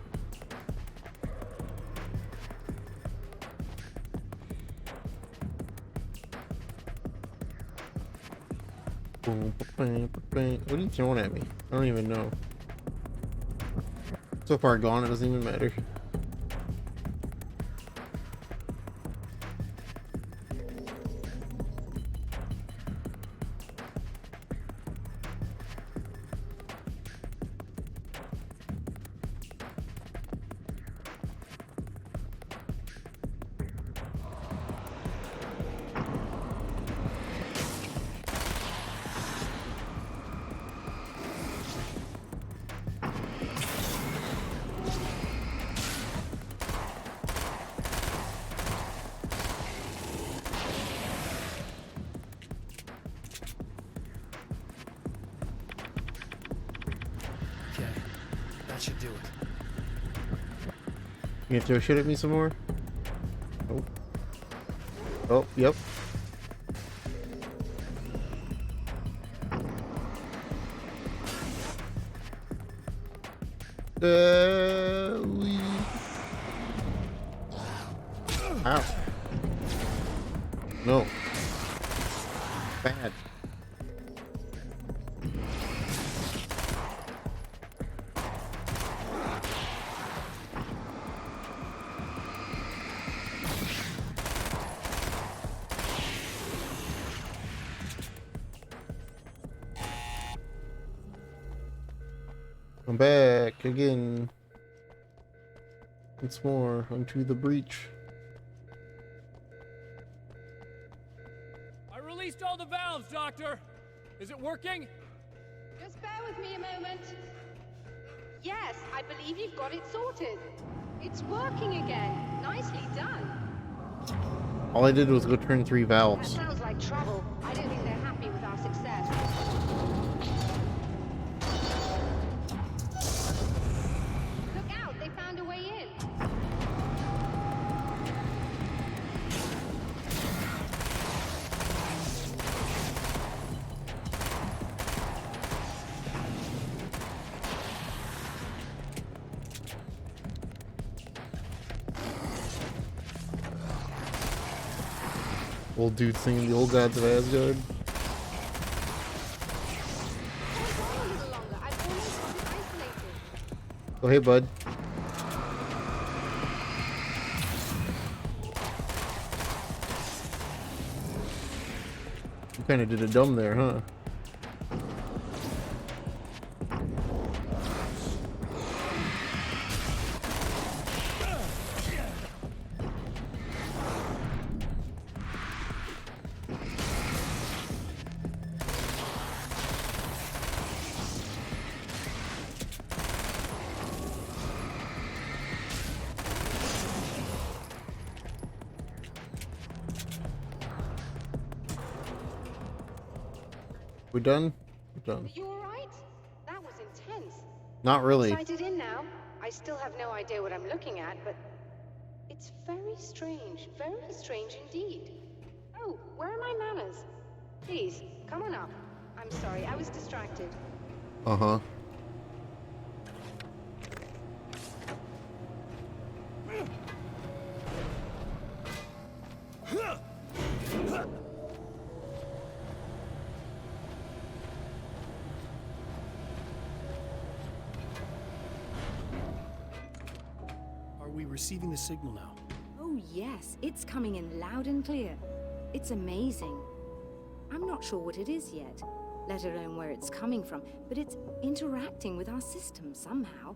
What are you throwing at me? I don't even know. So far gone, it doesn't even matter. Okay, that should do it. You gonna throw shit at me some more? Oh. Oh, yep. Ow. No. Bad. I'm back again. Once more onto the breach. I released all the valves, Doctor. Is it working? Just bear with me a moment. Yes, I believe you've got it sorted. It's working again. Nicely done. All I did was go turn 3 That valves. sounds like trouble. I don't think they're happy with our success. Look out, they found a way in. Old dude singing the old gods of Asgard. Hold on a little longer. I've almost got it isolated. Oh, hey, bud. You kind of did a dumb there, huh? We done? We're done. Are you alright? That was intense. Not really. Sighted in now. I still have no idea what I'm looking at, but it's very strange indeed. Oh, where are my manners? Please, come on up. I'm sorry, I was distracted. Uh-huh. Are we receiving the signal now? Oh, yes, it's coming in loud and clear. It's amazing. I'm not sure what it is yet, let alone where it's coming from, but it's interacting with our system somehow.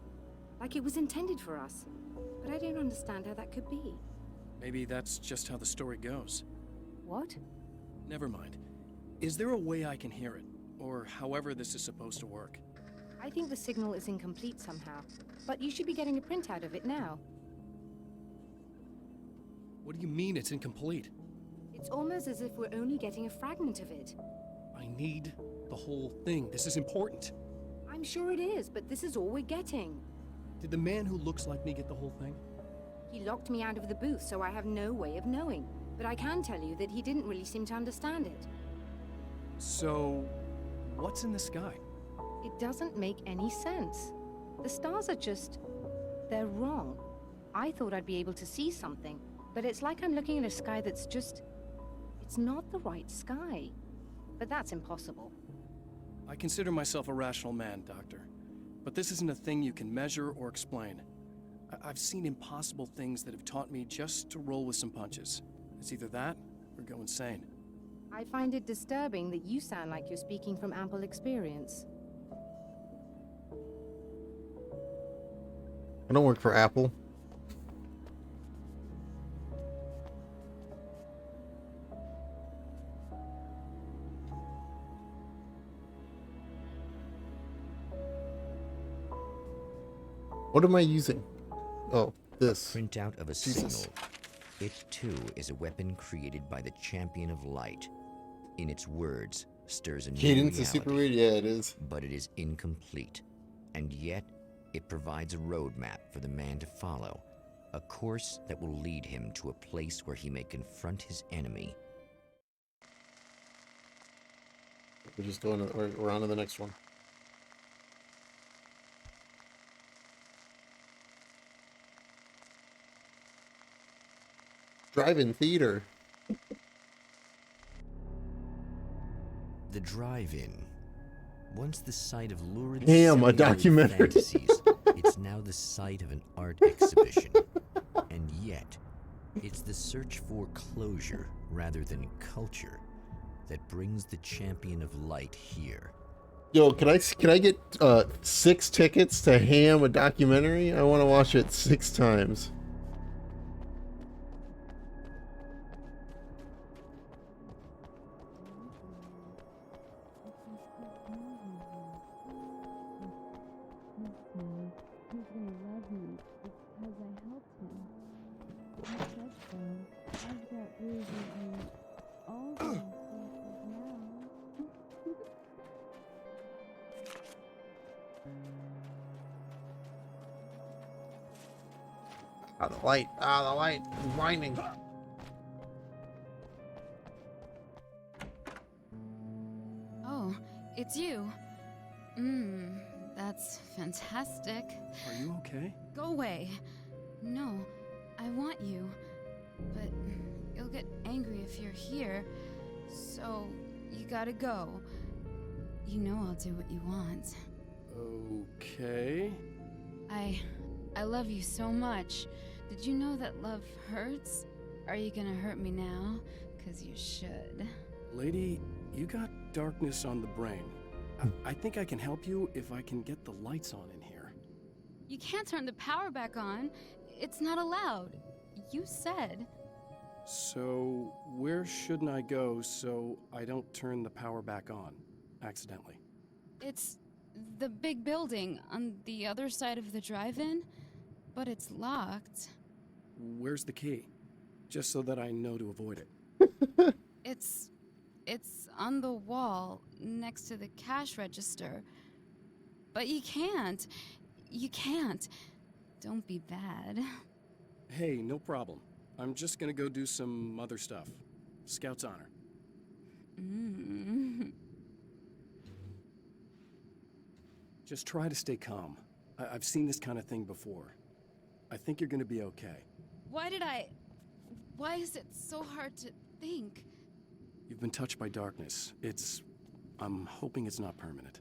Like it was intended for us. But I don't understand how that could be. Maybe that's just how the story goes. What? Never mind. Is there a way I can hear it? Or however this is supposed to work? I think the signal is incomplete somehow, but you should be getting a printout of it now. What do you mean it's incomplete? It's almost as if we're only getting a fragment of it. I need the whole thing. This is important. I'm sure it is, but this is all we're getting. Did the man who looks like me get the whole thing? He locked me out of the booth, so I have no way of knowing. But I can tell you that he didn't really seem to understand it. So, what's in the sky? It doesn't make any sense. The stars are just... they're wrong. I thought I'd be able to see something, but it's like I'm looking at a sky that's just... it's not the right sky. But that's impossible. I consider myself a rational man, Doctor. But this isn't a thing you can measure or explain. I've seen impossible things that have taught me just to roll with some punches. It's either that, or go insane. I find it disturbing that you sound like you're speaking from ample experience. I don't work for Apple. What am I using? Oh, this. Printout of a Jesus. signal. It, too, is a weapon created by the Champion of Light. In its words, stirs a new Cadence is super weird. reality. Yeah, it is. But it is incomplete. And yet, it provides a roadmap for the man to follow. A course that will lead him to a place where he may confront his enemy. We're just going we're on to the next one. Drive-in theater. The drive-in. Once the site of lurid Damn, a cellular documentary. fantasies, it's now the site of an art exhibition. And yet, it's the search for closure rather than culture that brings the Champion of Light here. Yo, can I get 6 tickets to Ham, a documentary? I want to watch it 6 times. Ah, the light. Ah, the light. It's blinding. Oh, it's you. That's fantastic. Are you okay? Go away. No, I want you. But you'll get angry if you're here. So, you gotta go. You know I'll do what you want. Okay. I love you so much. Did you know that love hurts? Are you gonna hurt me now? 'Cause you should. Lady, you got darkness on the brain. I think I can help you if I can get the lights on in here. You can't turn the power back on. It's not allowed. You said. So, where shouldn't I go so I don't turn the power back on accidentally? It's the big building on the other side of the drive-in, but it's locked. Where's the key? Just so that I know to avoid it. It's on the wall next to the cash register. But you can't. You can't. Don't be bad. Hey, no problem. I'm just gonna go do some other stuff. Scout's honor. Just try to stay calm. I've seen this kind of thing before. I think you're gonna be okay. Why is it so hard to think? You've been touched by darkness. I'm hoping it's not permanent.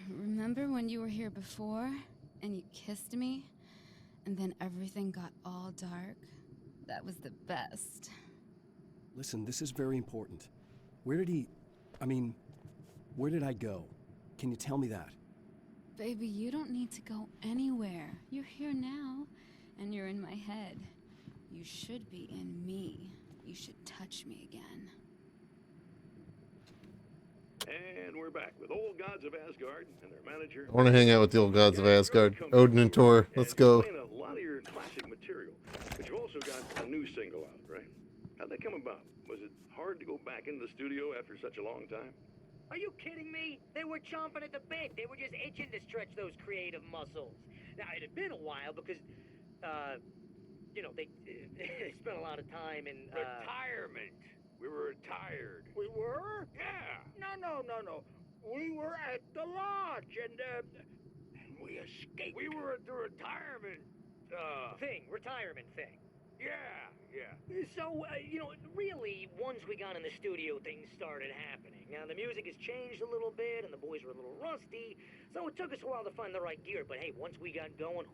Remember when you were here before and you kissed me and then everything got all dark? That was the best. Listen, this is very important. Where did I go? Can you tell me that? Baby, you don't need to go anywhere. You're here now, and you're in my head. You should be in me. You should touch me again. And we're back with Old Gods of Asgard and their manager. I want to hang out with the old gods of Asgard. Odin and Thor. Let's go. Playing a lot of your classic material, but you've also got a new single out, right? How'd that come about? Was it hard to go back into the studio after such a long time? Are you kidding me? They were chomping at the bit. They were just itching to stretch those creative muscles. Now, it had been a while because, they spent a lot of time in, Retirement. We were retired. We were? Yeah. No. We were at the lodge, and we escaped. We were at the retirement retirement thing. Yeah. So, really, once we got in the studio, things started happening. Now, the music has changed a little bit, and the boys were a little rusty, so it took us a while to find the right gear. But hey, once we got going,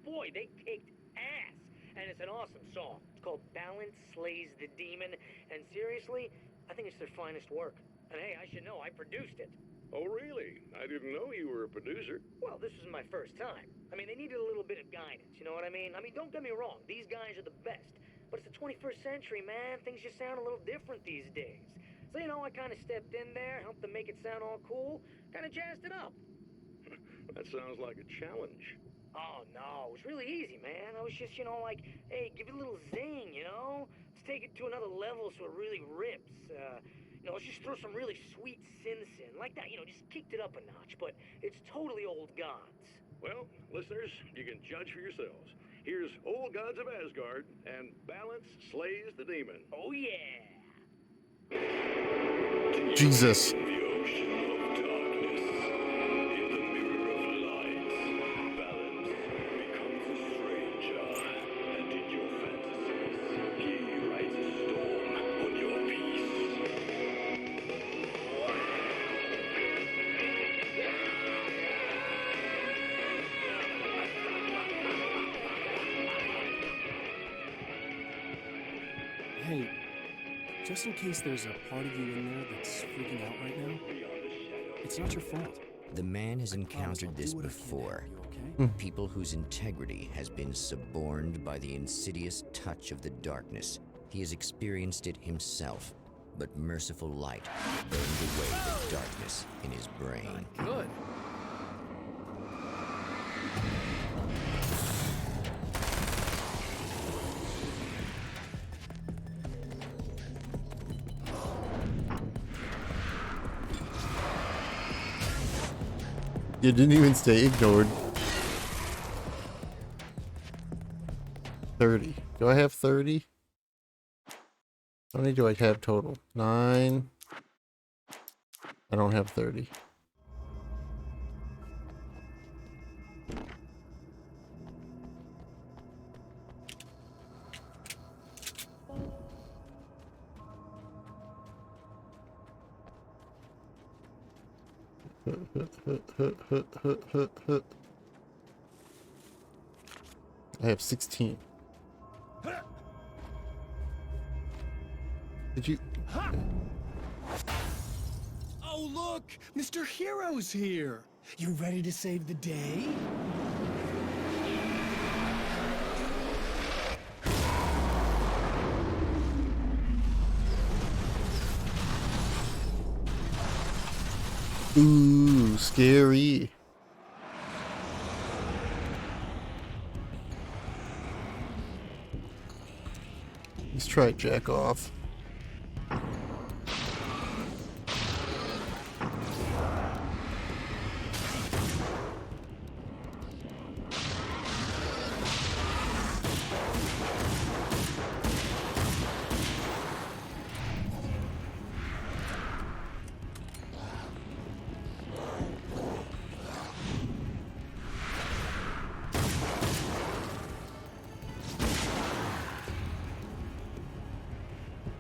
boy, they kicked ass. And it's an awesome song. It's called Balance Slays the Demon, and seriously, I think it's their finest work. And hey, I should know, I produced it. Oh, really? I didn't know you were a producer. Well, this was my first time. I mean, they needed a little bit of guidance, you know what I mean? Don't get me wrong, these guys are the best. But it's the 21st century, man. Things just sound a little different these days. So, I kind of stepped in there, helped them make it sound all cool, kind of jazzed it up. That sounds like a challenge. Oh, no, it was really easy, man. I was just, hey, give it a little zing, Let's take it to another level so it really rips. Let's just throw some really sweet synths in. Like that, just kicked it up a notch. But it's totally Old Gods. Well, listeners, you can judge for yourselves. Here's Old Gods of Asgard and Balance Slays the Demon. Oh, yeah. Jesus. Hey, just in case there's a part of you in there that's freaking out right now, it's not your fault. The man has encountered this before. People whose integrity has been suborned by the insidious touch of the darkness. He has experienced it himself, but merciful light burned away the darkness in his brain. Good. You didn't even stay ignored. 30. Do I have 30? How many do I have total? 9. I don't have 30. I have 16. Did you? Oh, look! Mr. Hero's here! You ready to save the day? Ooh, scary. Let's try jack off.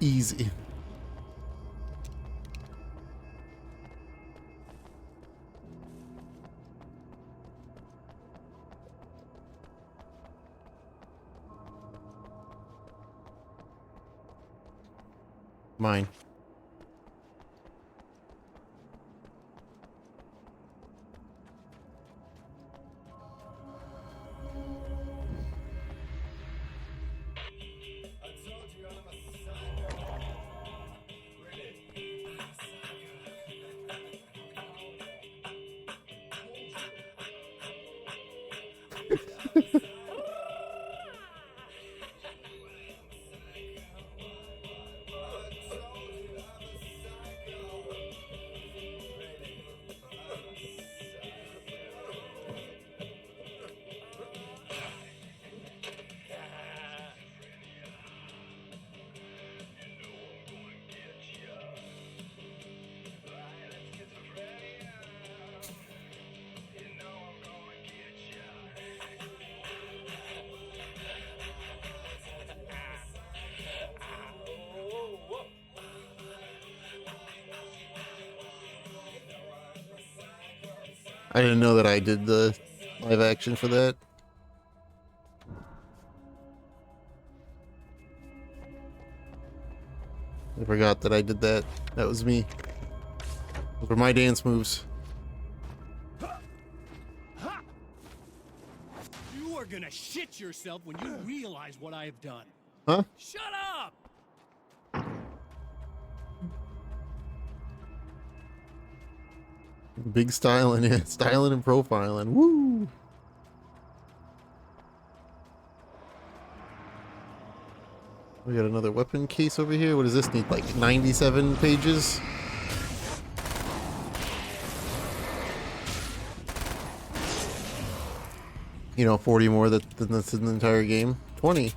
Easy. Mine. I didn't know that I did the live action for that. I forgot that I did that. That was me. Those were my dance moves. You are gonna shit yourself when you realize what I have done. Huh? Shut up! Big styling, yeah. Styling and profiling. Woo! We got another weapon case over here. What does this need? Like 97 pages? You know, 40 more than that's in the entire game. 20.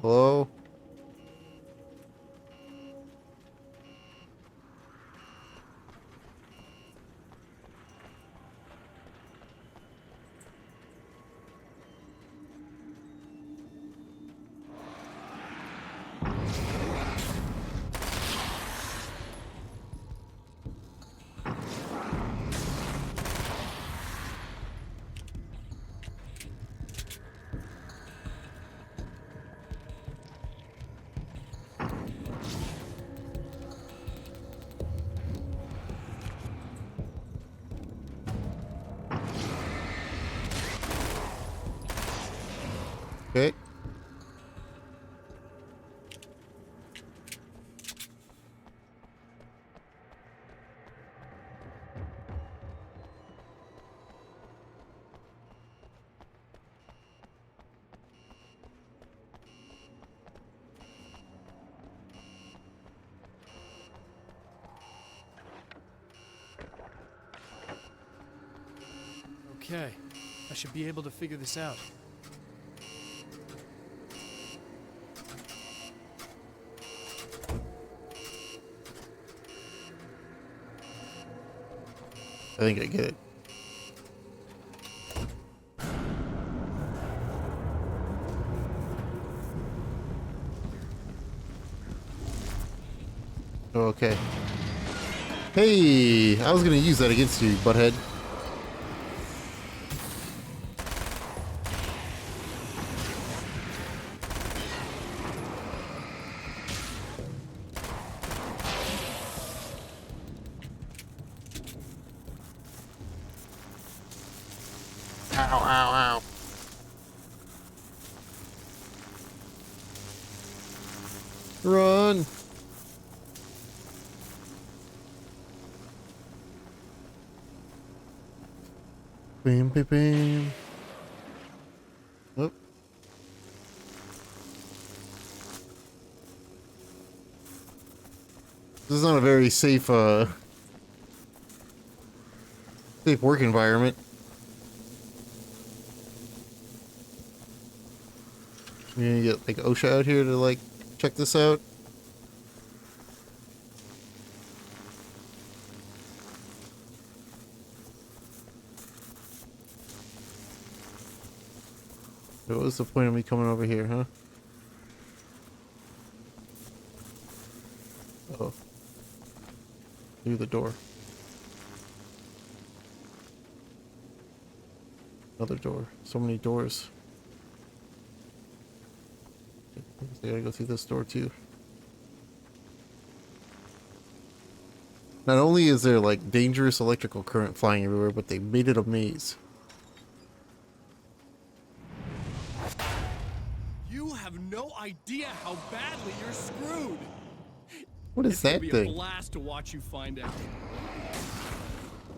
Hello? Okay. Okay, I should be able to figure this out. I think I get it. Okay. Hey, I was gonna use that against you, butthead. Ow, ow, ow. Run! Bam, bam, bam. Oh. This is not a very safe safe work environment. You're gonna get like OSHA out here to like check this out. What was the point of me coming over here, huh? Oh. Through the door. Another door. So many doors. I gotta go through this door too. Not only is there like dangerous electrical current flying everywhere, but they made it a maze. You have no idea how badly you're screwed. What is that It's gonna be thing? a blast to watch you find out.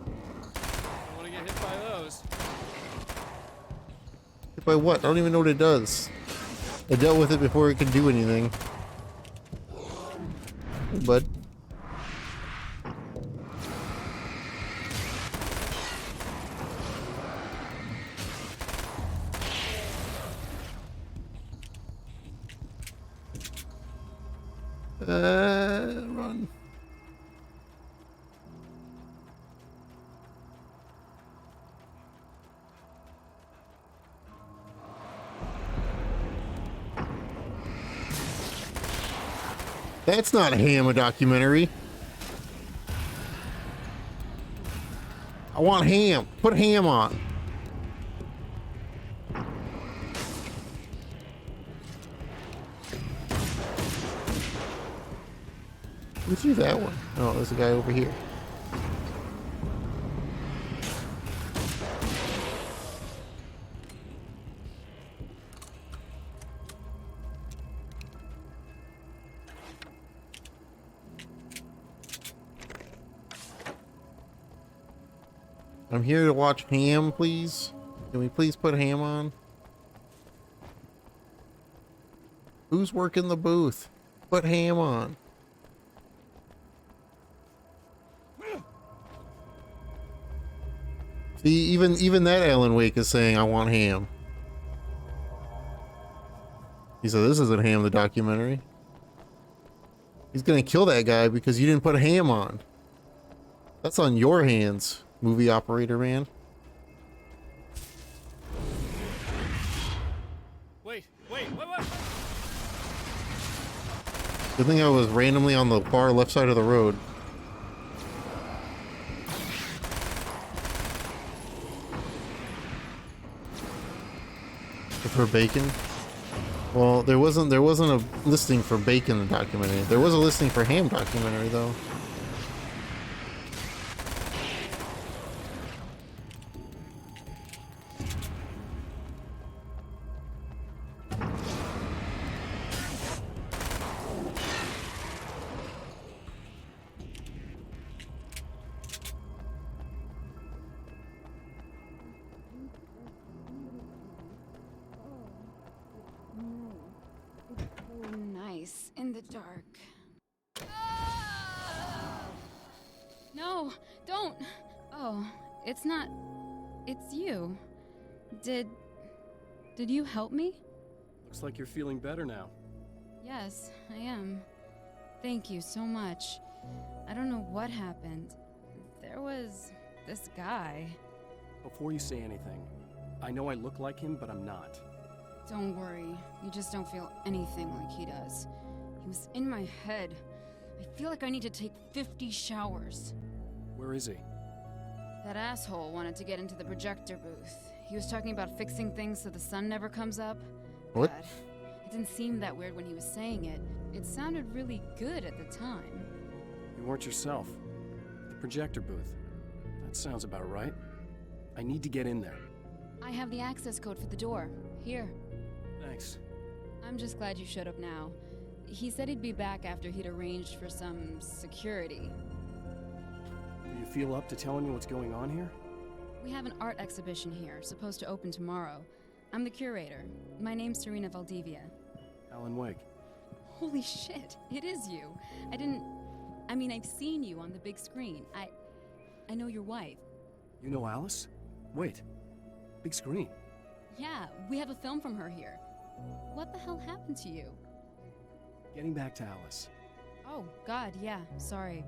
Don't want to get hit by those. Hit by what? I don't even know what it does. I dealt with it before it could do anything. Hey, bud. Run. That's not Ham, a documentary. I want Ham. Put Ham on. Who threw that one? Oh, there's a guy over here. I'm here to watch Ham, please. Can we please put Ham on? Who's working the booth? Put Ham on. See, even that Alan Wake is saying, I want Ham. He said, this isn't Ham, the documentary. He's gonna kill that guy because you didn't put Ham on. That's on your hands, movie operator man. Wait. Good thing I was randomly on the far left side of the road. For bacon? Well, there wasn't a listing for bacon documentary. There was a listing for Ham documentary though. Nice in the dark. No, don't. Oh, it's not. It's you. Did you help me? Looks like you're feeling better now. Yes, I am. Thank you so much. I don't know what happened. There was this guy. Before you say anything, I know I look like him, but I'm not. Don't worry. You just don't feel anything like he does. He was in my head. I feel like I need to take 50 showers. Where is he? That asshole wanted to get into the projector booth. He was talking about fixing things so the sun never comes up. What? God, it didn't seem that weird when he was saying it. It sounded really good at the time. You weren't yourself. The projector booth. That sounds about right. I need to get in there. I have the access code for the door. Here. Thanks. I'm just glad you showed up now. He said he'd be back after he'd arranged for some security. Do you feel up to telling me what's going on here? We have an art exhibition here, supposed to open tomorrow. I'm the curator. My name's Serena Valdivia. Alan Wake. Holy shit, it is you. I didn't... I mean, I've seen you on the big screen. I know your wife. You know Alice? Wait. Big screen. Yeah, we have a film from her here. What the hell happened to you? Getting back to Alice. Oh, God, yeah, sorry.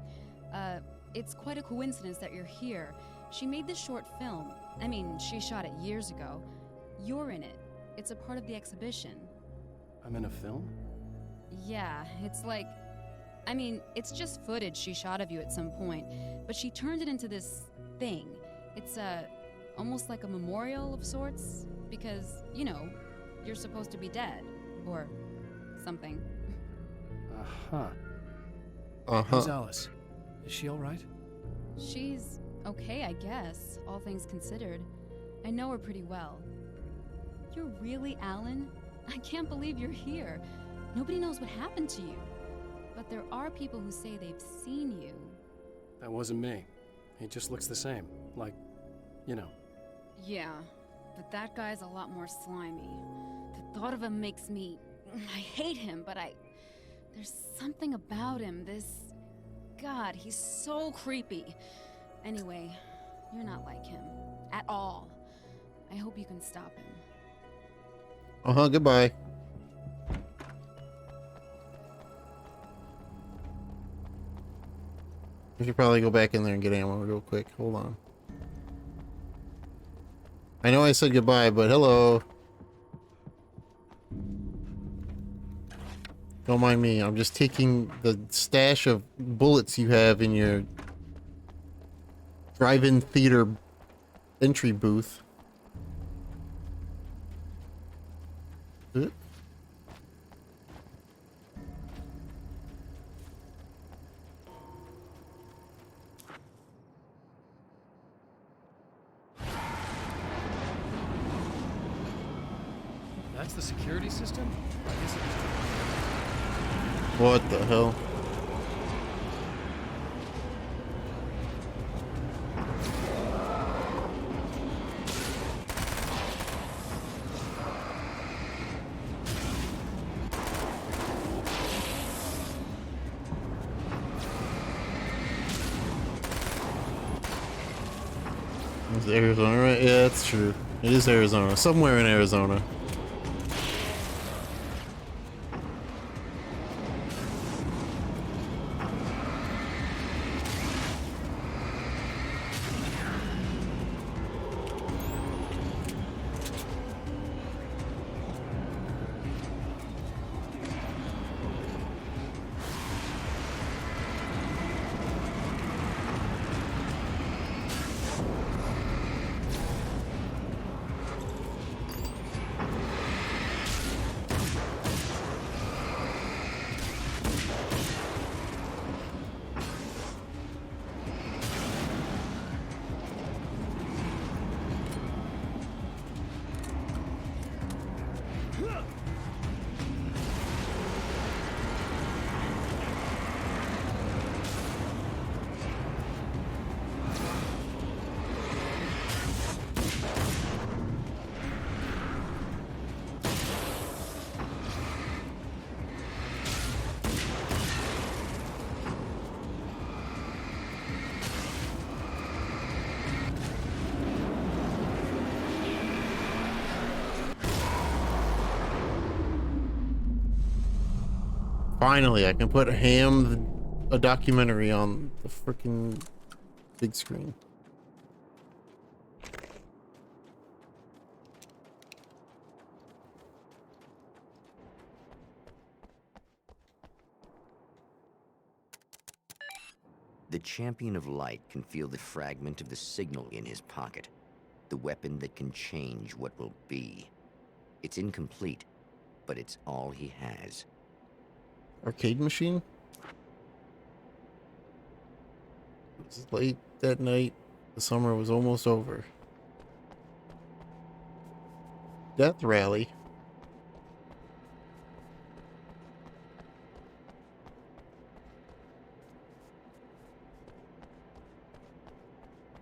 It's quite a coincidence that you're here. She made this short film. I mean, she shot it years ago. You're in it. It's a part of the exhibition. I'm in a film? Yeah, it's like... I mean, it's just footage she shot of you at some point, but she turned it into this thing. It's, almost like a memorial of sorts, because, you know, you're supposed to be dead. Or something. Uh-huh. Uh-huh. How's Alice? Is she alright? She's okay, I guess, all things considered. I know her pretty well. You're really Alan? I can't believe you're here. Nobody knows what happened to you. But there are people who say they've seen you. That wasn't me. He just looks the same. Like, you know. Yeah, but that guy's a lot more slimy. The thought of him makes me... I hate him, but there's something about him, this... God, he's so creepy. Anyway, you're not like him. At all. I hope you can stop him. Uh-huh, goodbye. We should probably go back in there and get ammo real quick. Hold on. I know I said goodbye, but hello. Don't mind me. I'm just taking the stash of bullets you have in your drive-in theater entry booth. That's the security system? I guess it What the hell? It's Arizona, right? Yeah, that's true. It is Arizona. Somewhere in Arizona. Finally, I can put a documentary on the freaking big screen. The Champion of Light can feel the fragment of the signal in his pocket. The weapon that can change what will be. It's incomplete, but it's all he has. Arcade machine? It was late that night. The summer was almost over. Death Rally.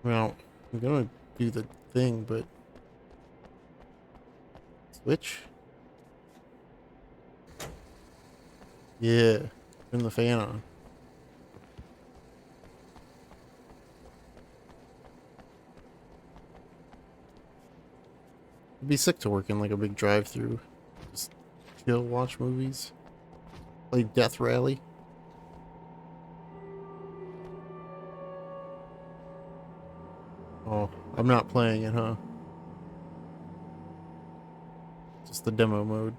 Well, I'm gonna do the thing, but... Switch? Yeah, turn the fan on. It'd be sick to work in like a big drive-through. Just chill, watch movies, play Death Rally. Oh, I'm not playing it, huh? Just the demo mode.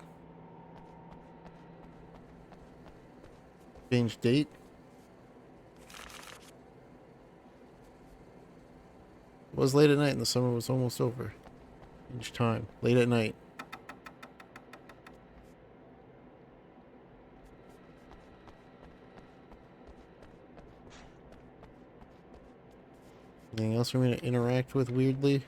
Change date. It was late at night and the summer was almost over. Change time. Late at night. Anything else for me to interact with weirdly?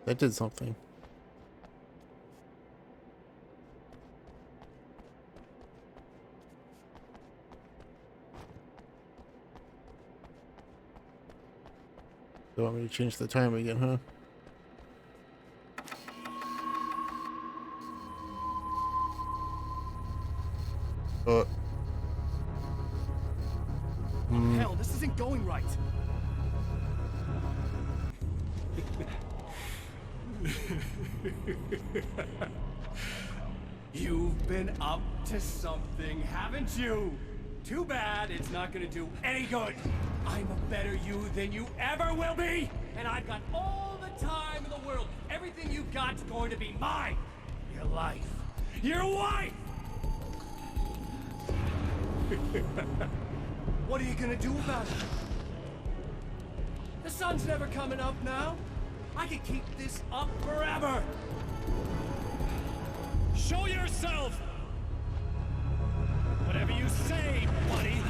That did something. You want me to change the time again, huh? Hell, this isn't going right. You've been up to something, haven't you? Too bad it's not gonna do any good. I'm a better you than you ever will be, and I've got all the time in the world. Everything you've got's going to be mine. Your life. Your wife! What are you gonna do about it? The sun's never coming up now. I can keep this up forever. Show yourself! Whatever you say, buddy.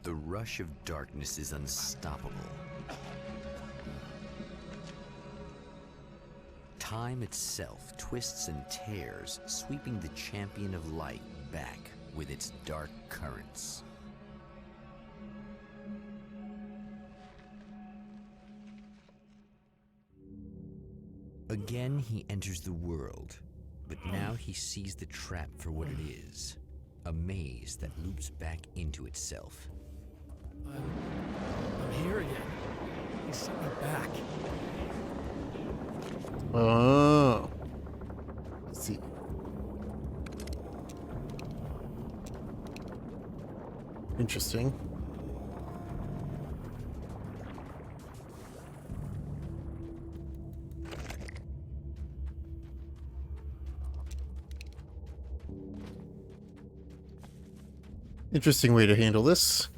The rush of darkness is unstoppable. Time itself twists and tears, sweeping the champion of light back with its dark currents. Again, he enters the world, but now he sees the trap for what it is, a maze that loops back into itself. I'm here again. He sent me back. Oh. Let's see. Interesting. Interesting way to handle this.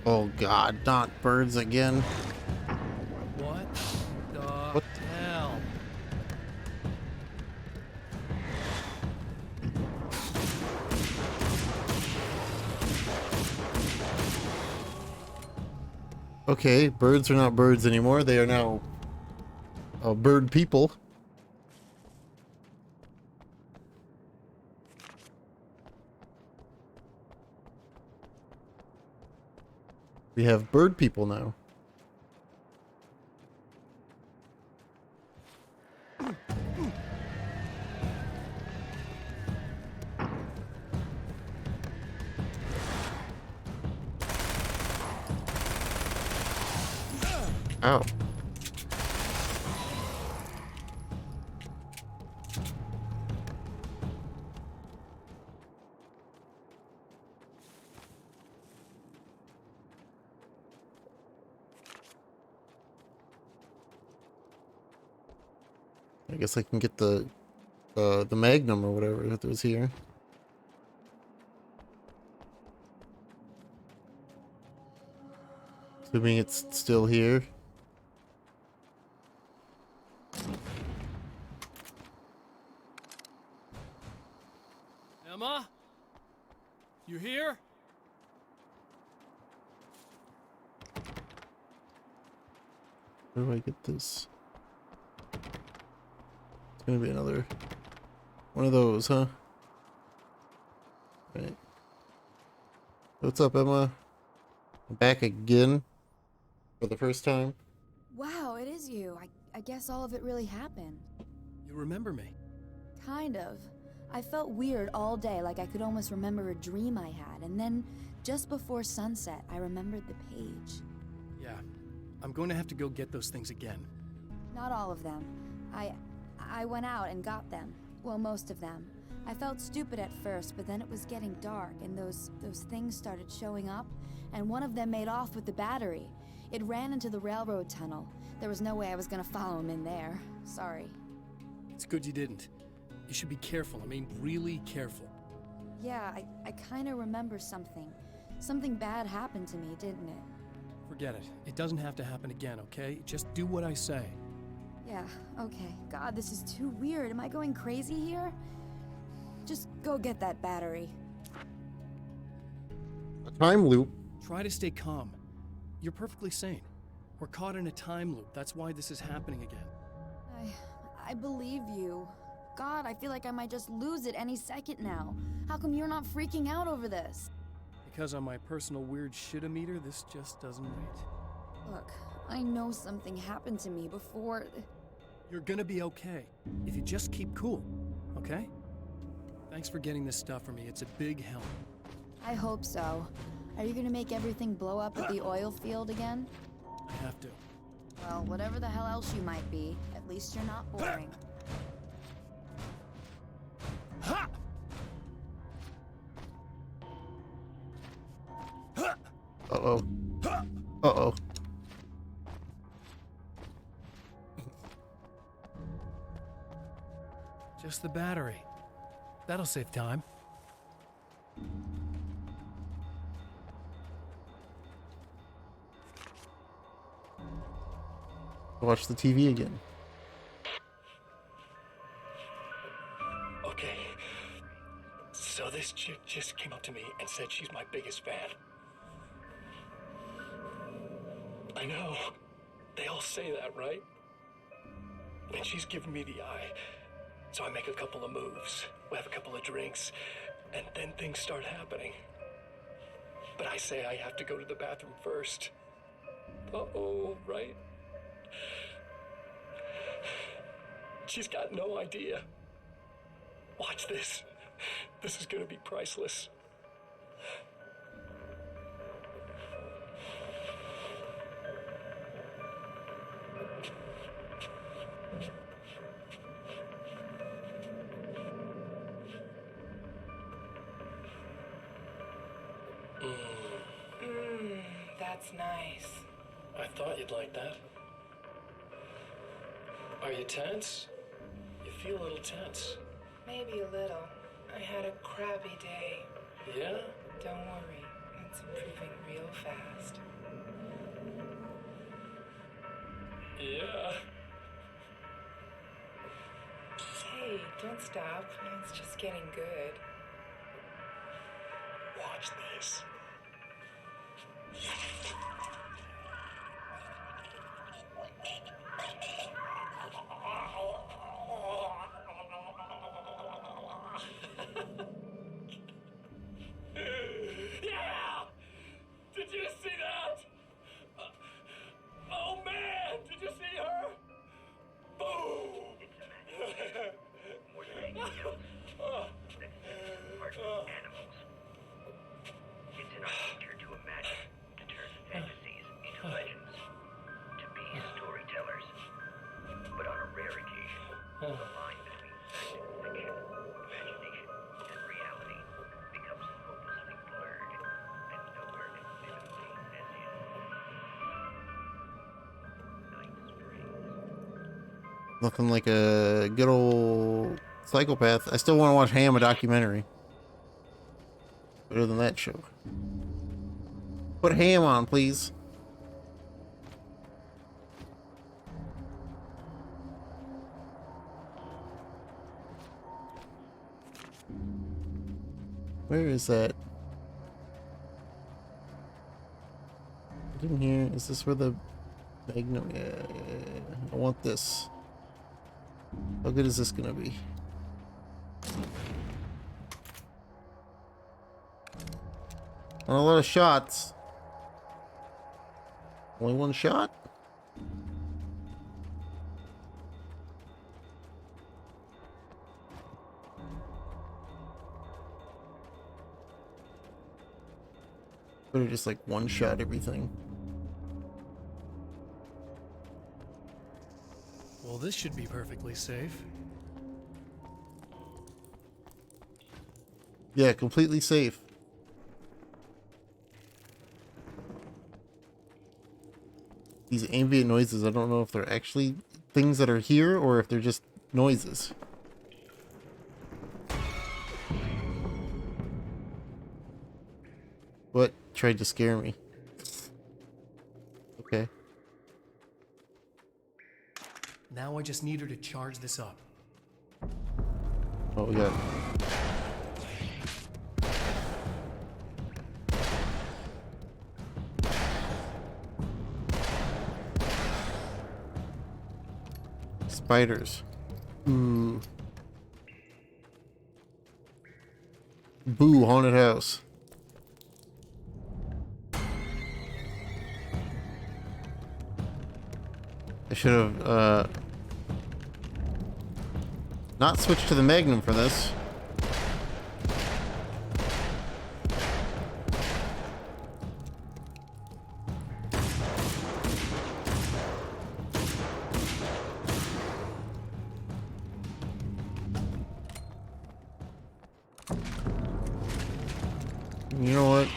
Oh god, not birds again. What the What? hell? Okay, birds are not birds anymore. They are now bird people. We have bird people now. Ow. I guess I can get the Magnum or whatever that was here. Assuming it's still here. Emma? You here? Where do I get this? It's gonna be another one of those, huh? Right. What's up, Emma? I'm back again for the first time. Wow, it is you. I guess all of it really happened. You remember me? Kind of. I felt weird all day, like I could almost remember a dream I had, and then just before sunset, I remembered the page. Yeah. I'm going to have to go get those things again. Not all of them. I went out and got them. Well, most of them. I felt stupid at first, but then it was getting dark, and those things started showing up, and one of them made off with the battery. It ran into the railroad tunnel. There was no way I was gonna follow him in there. Sorry. It's good you didn't. You should be careful. I mean, really careful. Yeah, I kinda remember something. Something bad happened to me, didn't it? Forget it. It doesn't have to happen again, okay? Just do what I say. Yeah, okay. God, this is too weird. Am I going crazy here? Just go get that battery. A time loop. Try to stay calm. You're perfectly sane. We're caught in a time loop. That's why this is happening again. I believe you. God, I feel like I might just lose it any second now. How come you're not freaking out over this? Because on my personal weird shit-o-meter, this just doesn't rate. Look, I know something happened to me before... You're gonna be okay, if you just keep cool, okay? Thanks for getting this stuff for me. It's a big help. I hope so. Are you gonna make everything blow up at the oil field again? I have to. Well, whatever the hell else you might be, at least you're not boring. Ha! Uh-oh. Uh-oh. Just the battery. That'll save time. Watch the TV again. Okay. So this chick just came up to me and said she's my biggest fan. I know. They all say that, right? And she's giving me the eye. So I make a couple of moves. We have a couple of drinks. And then things start happening. But I say I have to go to the bathroom first. Uh-oh, right? She's got no idea. Watch this. This is gonna be priceless. That's nice. I thought you'd like that. Are you tense? You feel a little tense. Maybe a little. I had a crappy day. Yeah? Don't worry. It's improving real fast. Yeah. Hey, don't stop. It's just getting good. Watch this. Yeah! Did you see that? Oh man, did you see her? Boom! More than anything else, that humans are animals. It's in our nature to imagine, to turn fantasies into legends, to be storytellers. But on a rare occasion, the line between fact and fiction, imagination and reality becomes hopelessly blurred, and nowhere convincingly as in Night Springs. Nothing like a good old psychopath. I still want to watch Ham, a documentary. Better than that show. Put Ham on, please. Where is that in here? Is this where the Magnum? Yeah. I want this. How good is this gonna be? Not a lot of shots. Only one shot? Better just like one shot everything. Well, this should be perfectly safe. Yeah, completely safe. These ambient noises, I don't know if they're actually things that are here or if they're just noises. What tried to scare me? Okay. Now I just need her to charge this up. Oh, yeah. Spiders. Ooh. Boo, haunted house. I should have, not switched to the Magnum for this. You know what?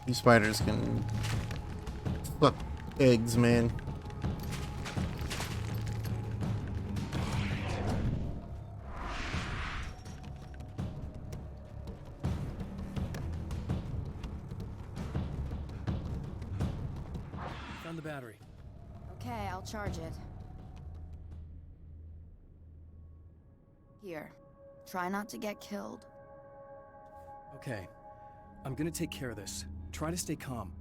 These spiders can suck eggs, man. Found the battery. Okay, I'll charge it. Here. Try not to get killed. Okay. I'm gonna take care of this. Try to stay calm.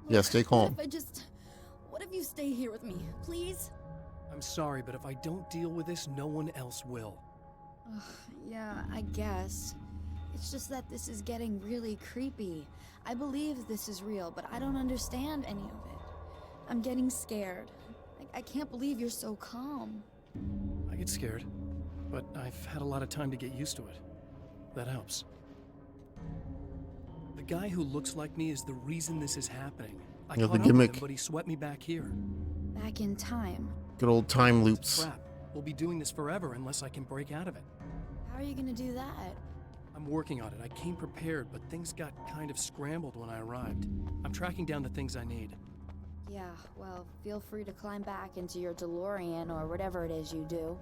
Yeah, stay calm. What if you stay here with me, please? I'm sorry, but if I don't deal with this, no one else will. Ugh, yeah, I guess. It's just that this is getting really creepy. I believe this is real, but I don't understand any of it. I'm getting scared. I can't believe you're so calm. I get scared, but I've had a lot of time to get used to it. That helps. The guy who looks like me is the reason this is happening. I Yeah, caught the up with gimmick. him, but he swept me back here. Back in time. Good old time loops. Crap. We'll be doing this forever unless I can break out of it. How are you gonna do that? I'm working on it. I came prepared, but things got kind of scrambled when I arrived. I'm tracking down the things I need. Yeah, well, feel free to climb back into your DeLorean or whatever it is you do.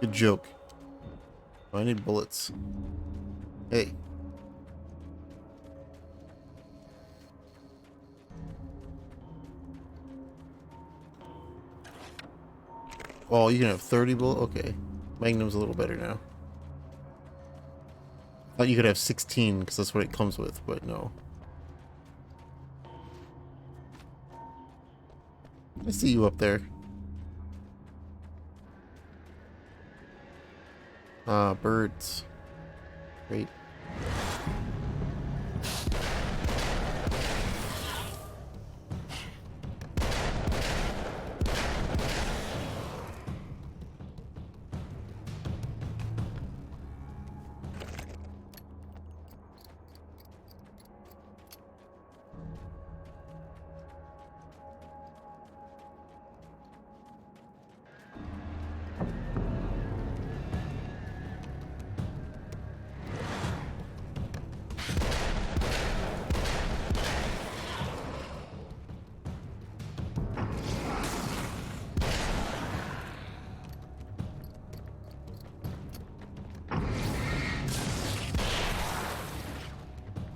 Good joke. I need bullets. Hey. Oh, you can have 30 bullets? Okay. Magnum's a little better now. Thought you could have 16 because that's what it comes with, but no. I see you up there. Ah, birds. Great.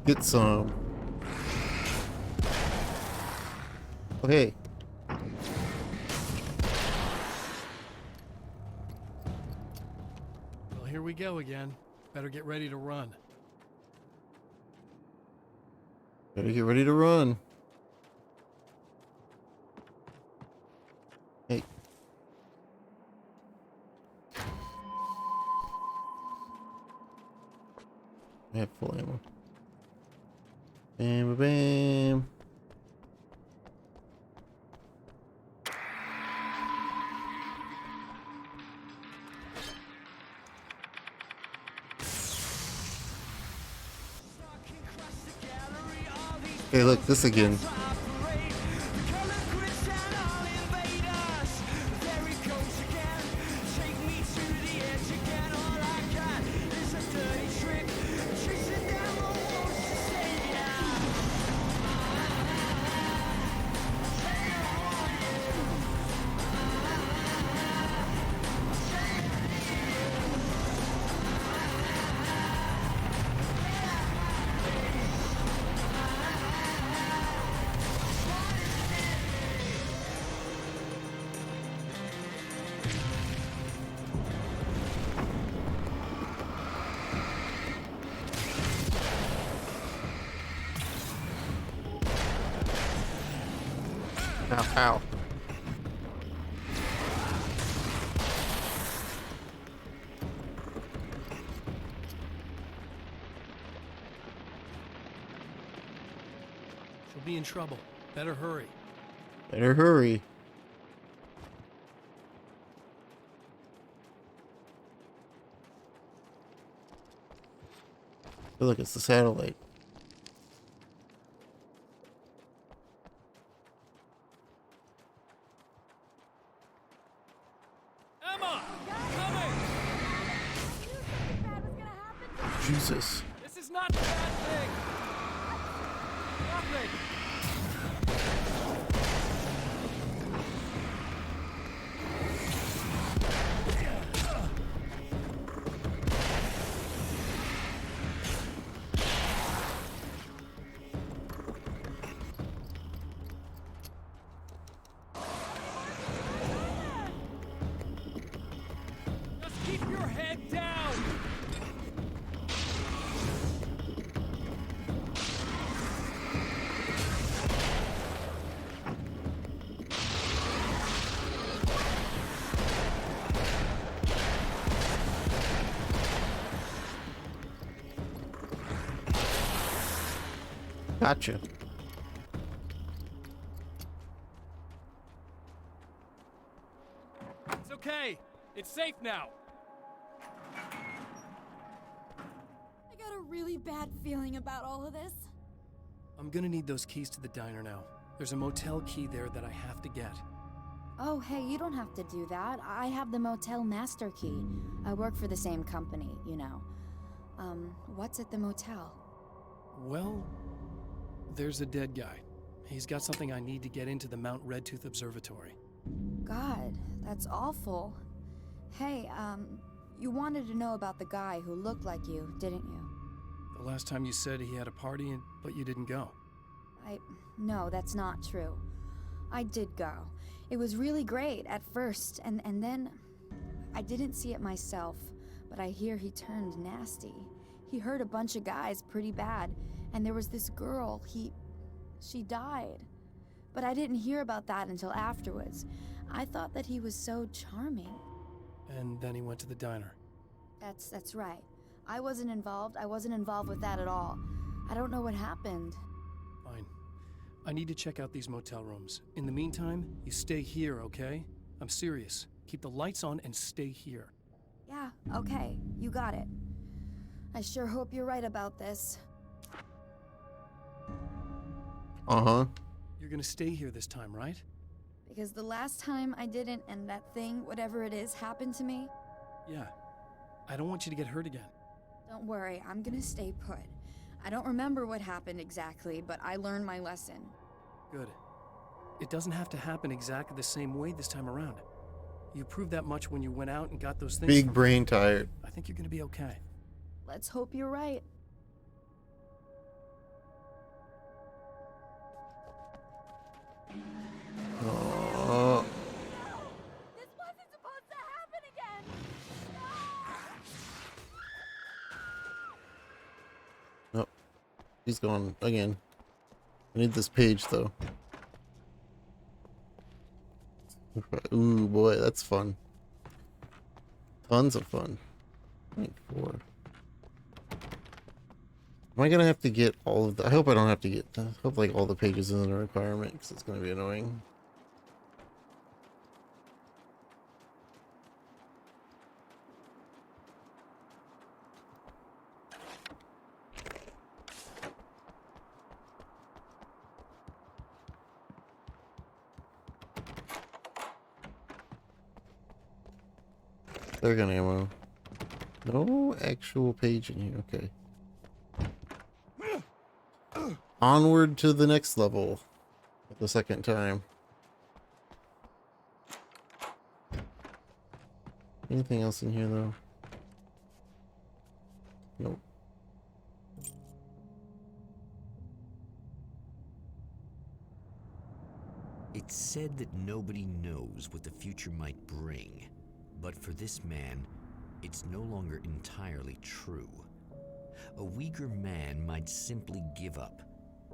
Get some. Okay. Well, here we go again. Better get ready to run. Better get ready to run. Hey. I have full ammo. Bam, bam. Hey, look, this again. Ow, ow. She'll be in trouble. Better hurry. Better hurry. Oh, look, it's the satellite. Emma! Coming! Jesus. This is not a bad thing! Nothing! Just keep your head down! Gotcha. It's okay. It's safe now. I got a really bad feeling about all of this. I'm gonna need those keys to the diner now. There's a motel key there that I have to get. Oh, hey, you don't have to do that. I have the motel master key. I work for the same company, you know. What's at the motel? Well, there's a dead guy. He's got something I need to get into the Mount Redtooth Observatory. God, that's awful. Hey, you wanted to know about the guy who looked like you, didn't you? The last time you said he had a party, but you didn't go. No, that's not true. I did go. It was really great at first, and then I didn't see it myself, but I hear he turned nasty. He hurt a bunch of guys pretty bad, and there was this girl, she died. But I didn't hear about that until afterwards. I thought that he was so charming. And then he went to the diner. That's right. I wasn't involved. I wasn't involved with that at all. I don't know what happened. Fine. I need to check out these motel rooms. In the meantime, you stay here, okay? I'm serious. Keep the lights on and stay here. Yeah, okay. You got it. I sure hope you're right about this. Uh-huh. You're gonna stay here this time, right? Because the last time I didn't, and that thing, whatever it is, happened to me. Yeah. I don't want you to get hurt again. Don't worry, I'm gonna stay put. I don't remember what happened exactly, but I learned my lesson. Good. It doesn't have to happen exactly the same way this time around. You proved that much when you went out and got those things. Big brain tired. I think you're gonna be okay. Let's hope you're right. Oh, he's gone again. I need this page though. Ooh boy, that's fun. Tons of fun. 0.4. Am I gonna have to get all of the? I hope I don't have to get. I hope like all the pages isn't a requirement because it's gonna be annoying. They're gonna ammo. No actual page in here. Okay. Onward to the next level. The second time. Anything else in here though? Nope. It's said that nobody knows what the future might bring, but for this man, it's no longer entirely true. A weaker man might simply give up,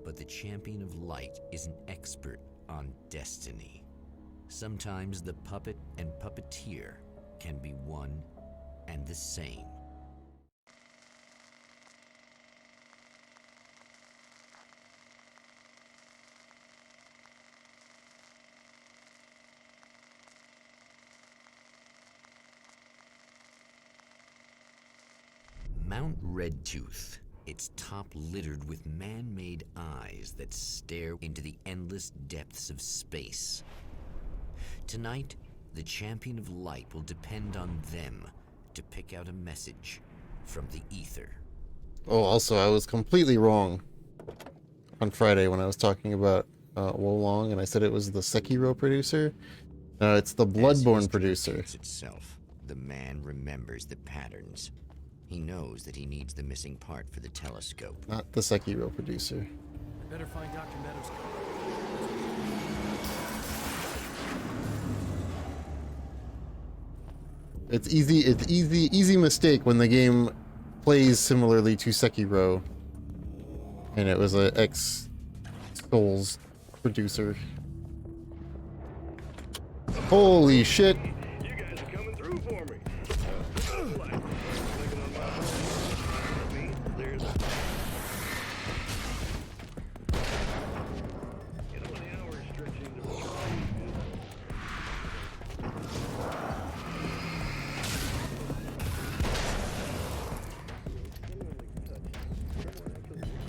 but the champion of light is an expert on destiny. Sometimes the puppet and puppeteer can be one and the same. Mount Redtooth, its top littered with man-made eyes that stare into the endless depths of space. Tonight, the champion of light will depend on them to pick out a message from the ether. Oh, also, I was completely wrong on Friday when I was talking about Wolong, and I said it was the Sekiro producer. No, it's the Bloodborne producer. Itself, the man remembers the patterns. He knows that he needs the missing part for the telescope. Not the Sekiro producer. I better find Dr. Meadows. It's easy mistake when the game plays similarly to Sekiro. And it was a ex-Souls producer. Holy shit! You guys are coming through for me.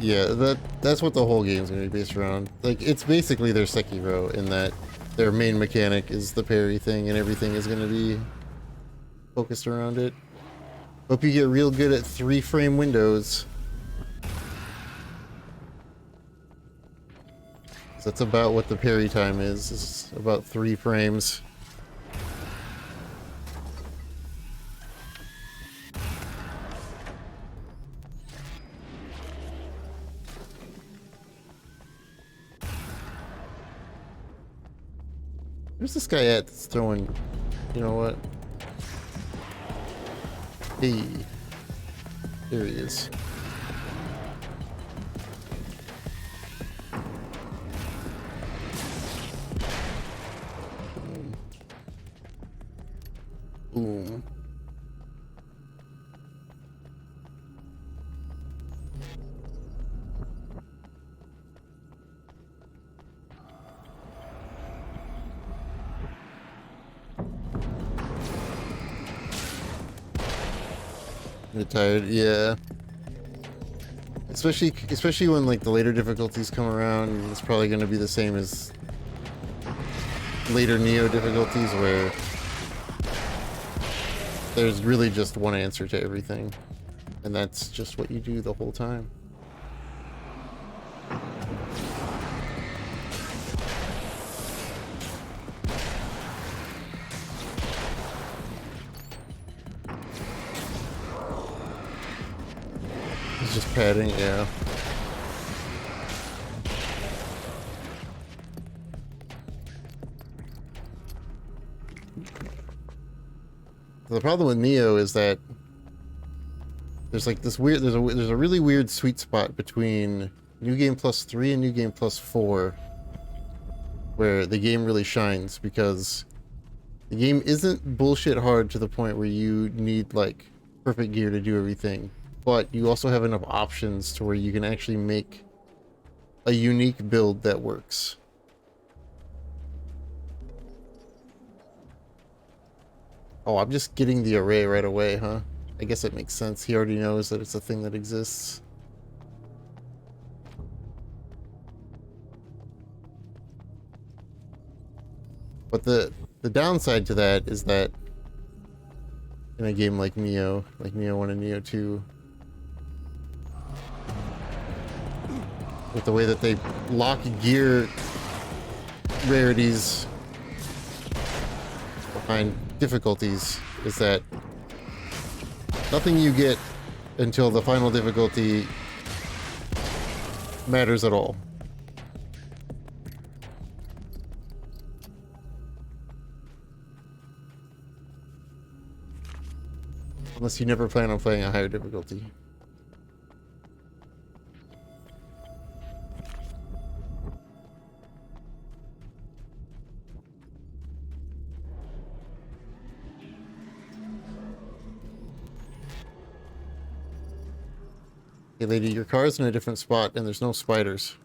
Yeah, that's what the whole game's gonna be based around. Like, it's basically their Sekiro in that their main mechanic is the parry thing and everything is gonna be focused around it. Hope you get real good at 3-frame windows. That's about what the parry time is. It's about 3 frames. Where's this guy at that's throwing... You know what? Hey. There he is. Boom. You're tired, yeah. Especially when like the later difficulties come around, it's probably going to be the same as later Neo difficulties where there's really just one answer to everything, and that's just what you do the whole time. It's just padding, yeah. The problem with Neo is that there's like this weird, there's a really weird sweet spot between New Game Plus 3 and New Game Plus 4 where the game really shines, because the game isn't bullshit hard to the point where you need like perfect gear to do everything, but you also have enough options to where you can actually make a unique build that works. Oh, I'm just getting the array right away, huh? I guess it makes sense. He already knows that it's a thing that exists. But the downside to that is that in a game like Neo 1 and Neo 2, with the way that they lock gear rarities behind difficulties, is that nothing you get until the final difficulty matters at all. Unless you never plan on playing a higher difficulty. Hey lady, your car's in a different spot and there's no spiders.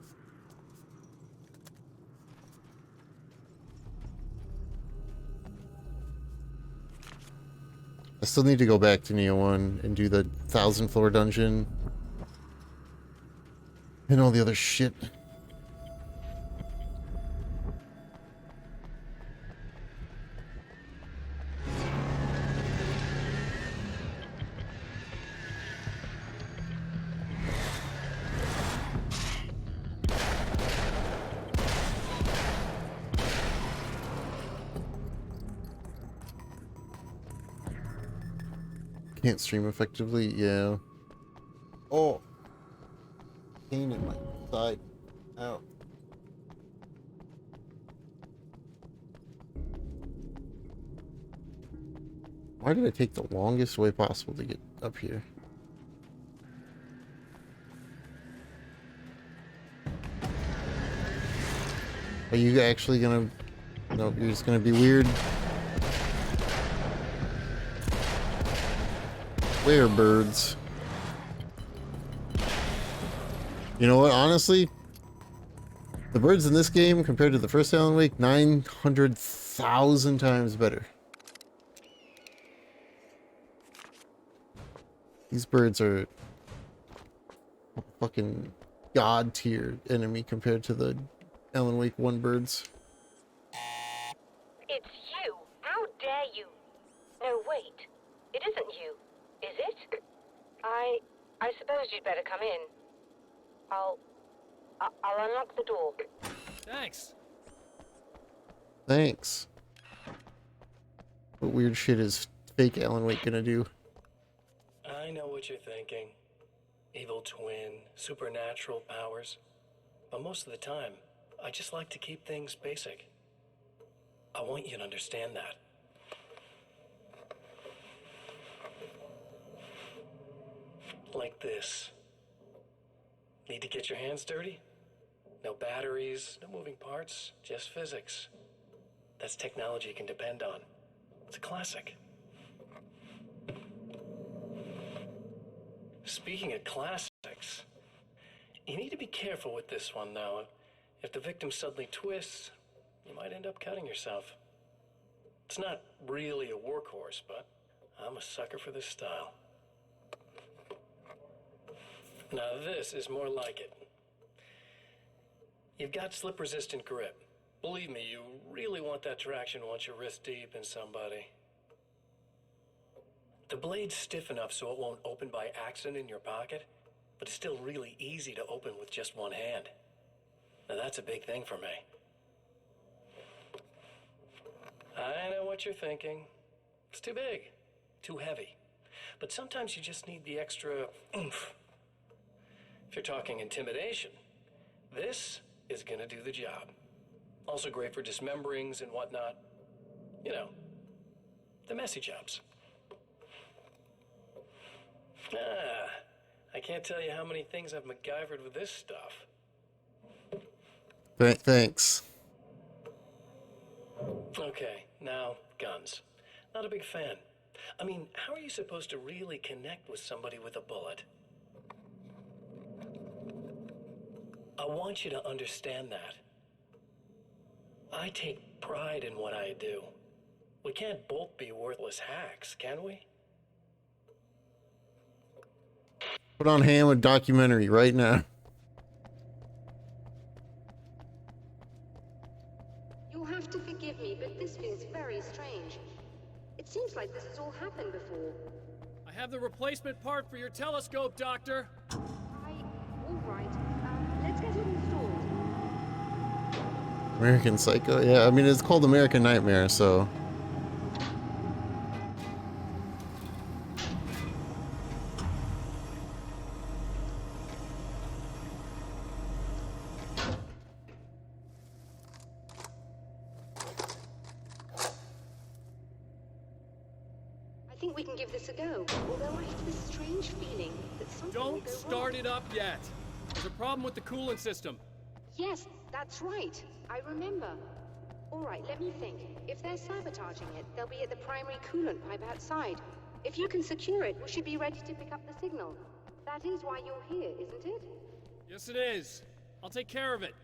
I still need to go back to Neo 1 and do the 1,000 floor dungeon and all the other shit. Can't stream effectively, yeah. Oh, pain in my side. Ow. Why did I take the longest way possible to get up here? Are you actually gonna... Nope, you're just gonna be weird. Where birds? You know what, honestly? The birds in this game compared to the first Alan Wake, 900,000 times better. These birds are a fucking god tier enemy compared to the Alan Wake 1 birds. It's you! How dare you! No, wait. It isn't you. Is it? I suppose you'd better come in. I'll unlock the door. Thanks. Thanks. What weird shit is fake Alan Wake gonna do? I know what you're thinking. Evil twin, supernatural powers. But most of the time, I just like to keep things basic. I want you to understand that. Like this. Need to get your hands dirty? No batteries, no moving parts, just physics. That's technology you can depend on. It's a classic. Speaking of classics, you need to be careful with this one, though. If the victim suddenly twists, you might end up cutting yourself. It's not really a workhorse, but I'm a sucker for this style. Now this is more like it. You've got slip-resistant grip. Believe me, you really want that traction once you're wrist deep in somebody. The blade's stiff enough so it won't open by accident in your pocket, but it's still really easy to open with just one hand. Now that's a big thing for me. I know what you're thinking. It's too big, too heavy. But sometimes you just need the extra oomph. If you're talking intimidation, this is gonna do the job. Also great for dismemberings and whatnot. You know, the messy jobs. I can't tell you how many things I've MacGyvered with this stuff. Thanks. Okay, now, guns. Not a big fan. I mean, how are you supposed to really connect with somebody with a bullet? I want you to understand that. I take pride in what I do. We can't both be worthless hacks, can we? Put on Ham a documentary right now. You'll have to forgive me, but this feels very strange. It seems like this has all happened before. I have the replacement part for your telescope, Doctor. All right. Let's get it installed. American Psycho? Yeah, I mean, it's called American Nightmare, so... I think we can give this a go, although I have this strange feeling that something will Don't go start wrong. it up yet. There's a problem with the coolant system. Yes, that's right. I remember. All right, let me think. If they're sabotaging it, they'll be at the primary coolant pipe outside. If you can secure it, we should be ready to pick up the signal. That is why you're here, isn't it? Yes, it is. I'll take care of it.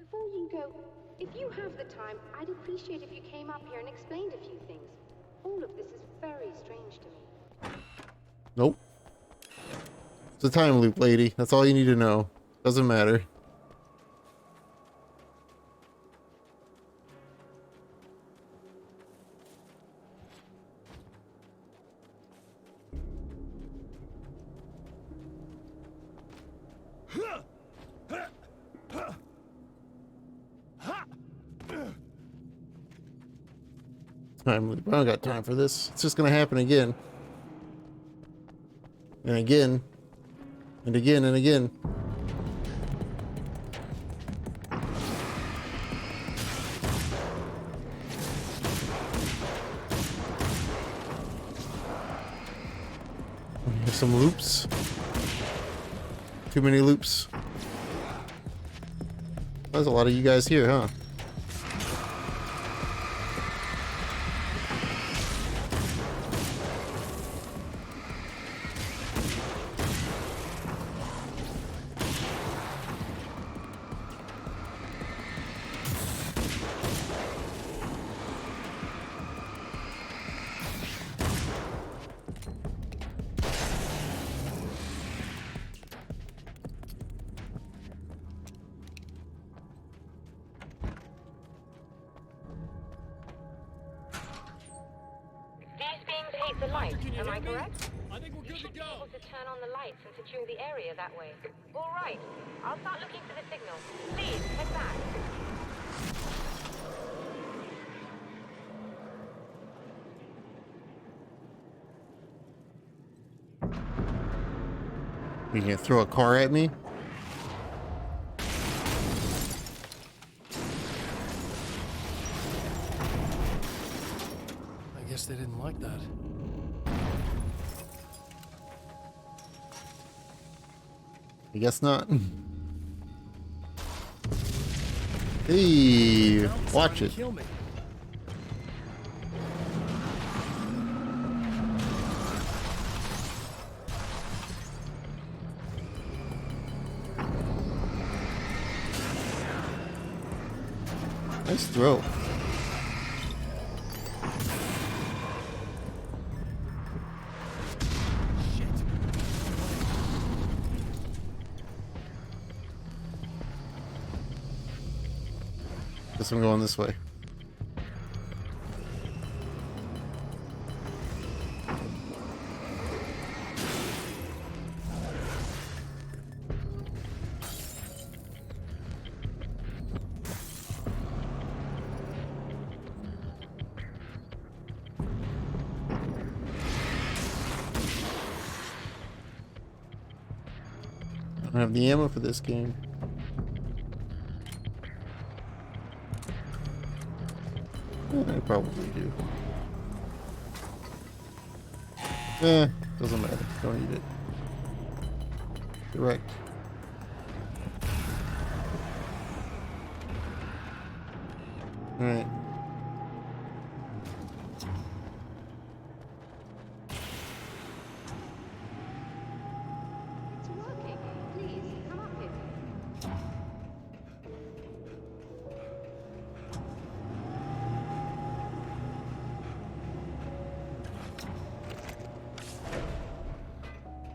Before you go, if you have the time, I'd appreciate if you came up here and explained a few things. All of this is very strange to me. Nope. It's a time loop, lady. That's all you need to know. Doesn't matter. Time loop. I don't got time for this. It's just gonna happen again. And again. And again and again. Here's some loops. Too many loops. There's a lot of you guys here, huh? The lights, am I correct? I think we're good to go. Able to turn on the lights and secure the area that way. All right, I'll start looking for the signal. Please, head back. You gonna throw a car at me? I guess they didn't like that. I guess not. Hey, watch it. Kill me. Nice throw. Guess I'm going this way. I don't have the ammo for this game. I probably do. Doesn't matter. Don't need it. Direct. Alright. It's working. Please, come up here.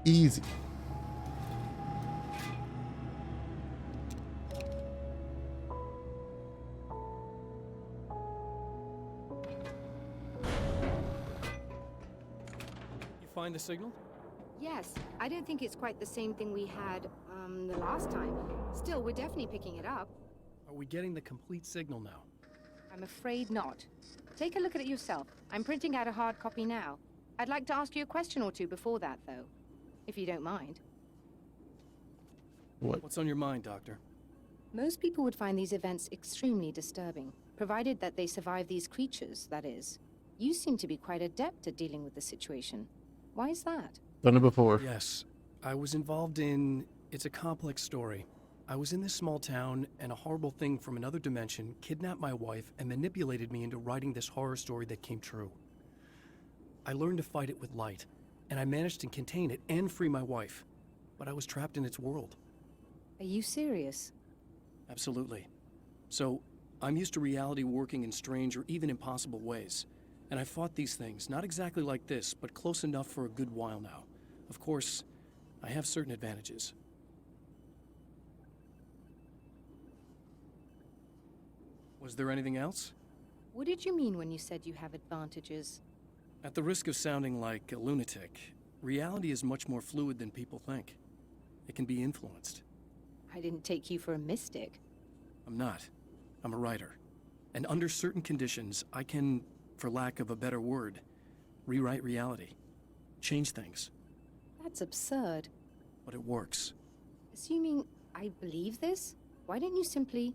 Easy. You find the signal? Yes, I don't think it's quite the same thing we had, the last time. Still, we're definitely picking it up. Are we getting the complete signal now? I'm afraid not. Take a look at it yourself. I'm printing out a hard copy now. I'd like to ask you a question or two before that, though, if you don't mind. What's on your mind, Doctor? Most people would find these events extremely disturbing, provided that they survive these creatures, that is. You seem to be quite adept at dealing with the situation. Why is that? Done it before. Yes. I was involved in... It's a complex story. I was in this small town, and a horrible thing from another dimension kidnapped my wife and manipulated me into writing this horror story that came true. I learned to fight it with light, and I managed to contain it and free my wife. But I was trapped in its world. Are you serious? Absolutely. So, I'm used to reality working in strange or even impossible ways. And I fought these things, not exactly like this, but close enough for a good while now. Of course, I have certain advantages. Was there anything else? What did you mean when you said you have advantages? At the risk of sounding like a lunatic, reality is much more fluid than people think. It can be influenced. I didn't take you for a mystic. I'm not. I'm a writer. And under certain conditions, I can, for lack of a better word, rewrite reality. Change things. That's absurd. But it works. Assuming I believe this, why don't you simply,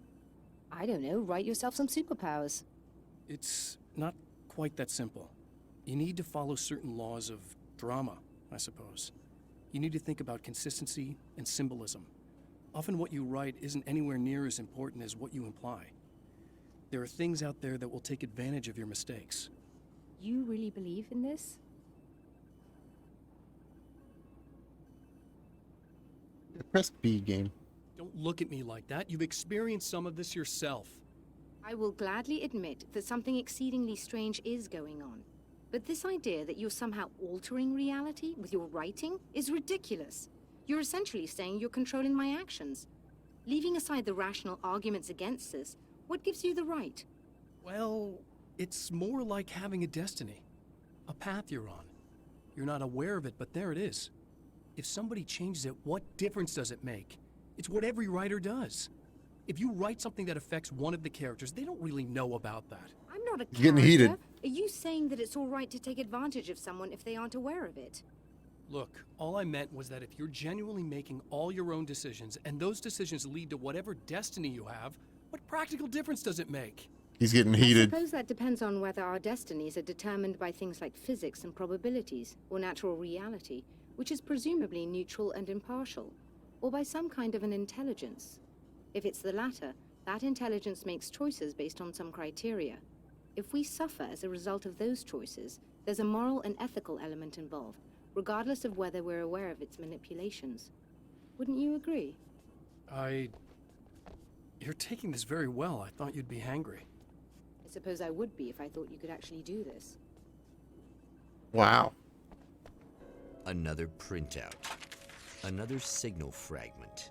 I don't know, write yourself some superpowers? It's not quite that simple. You need to follow certain laws of drama, I suppose. You need to think about consistency and symbolism. Often what you write isn't anywhere near as important as what you imply. There are things out there that will take advantage of your mistakes. You really believe in this? Press B game. Don't look at me like that. You've experienced some of this yourself. I will gladly admit that something exceedingly strange is going on. But this idea that you're somehow altering reality with your writing is ridiculous. You're essentially saying you're controlling my actions. Leaving aside the rational arguments against this, what gives you the right? Well, it's more like having a destiny. A path you're on. You're not aware of it, but there it is. If somebody changes it, what difference does it make? It's what every writer does. If you write something that affects one of the characters, they don't really know about that. I'm not a character. Getting heated. Are you saying that it's all right to take advantage of someone if they aren't aware of it? Look, all I meant was that if you're genuinely making all your own decisions, and those decisions lead to whatever destiny you have, what practical difference does it make? He's getting I heated. suppose that depends on whether our destinies are determined by things like physics and probabilities, or natural reality, which is presumably neutral and impartial, or by some kind of an intelligence. If it's the latter, that intelligence makes choices based on some criteria. If we suffer as a result of those choices, there's a moral and ethical element involved, regardless of whether we're aware of its manipulations. Wouldn't you agree? You're taking this very well. I thought you'd be hangry. I suppose I would be if I thought you could actually do this. Wow. Another printout. Another signal fragment.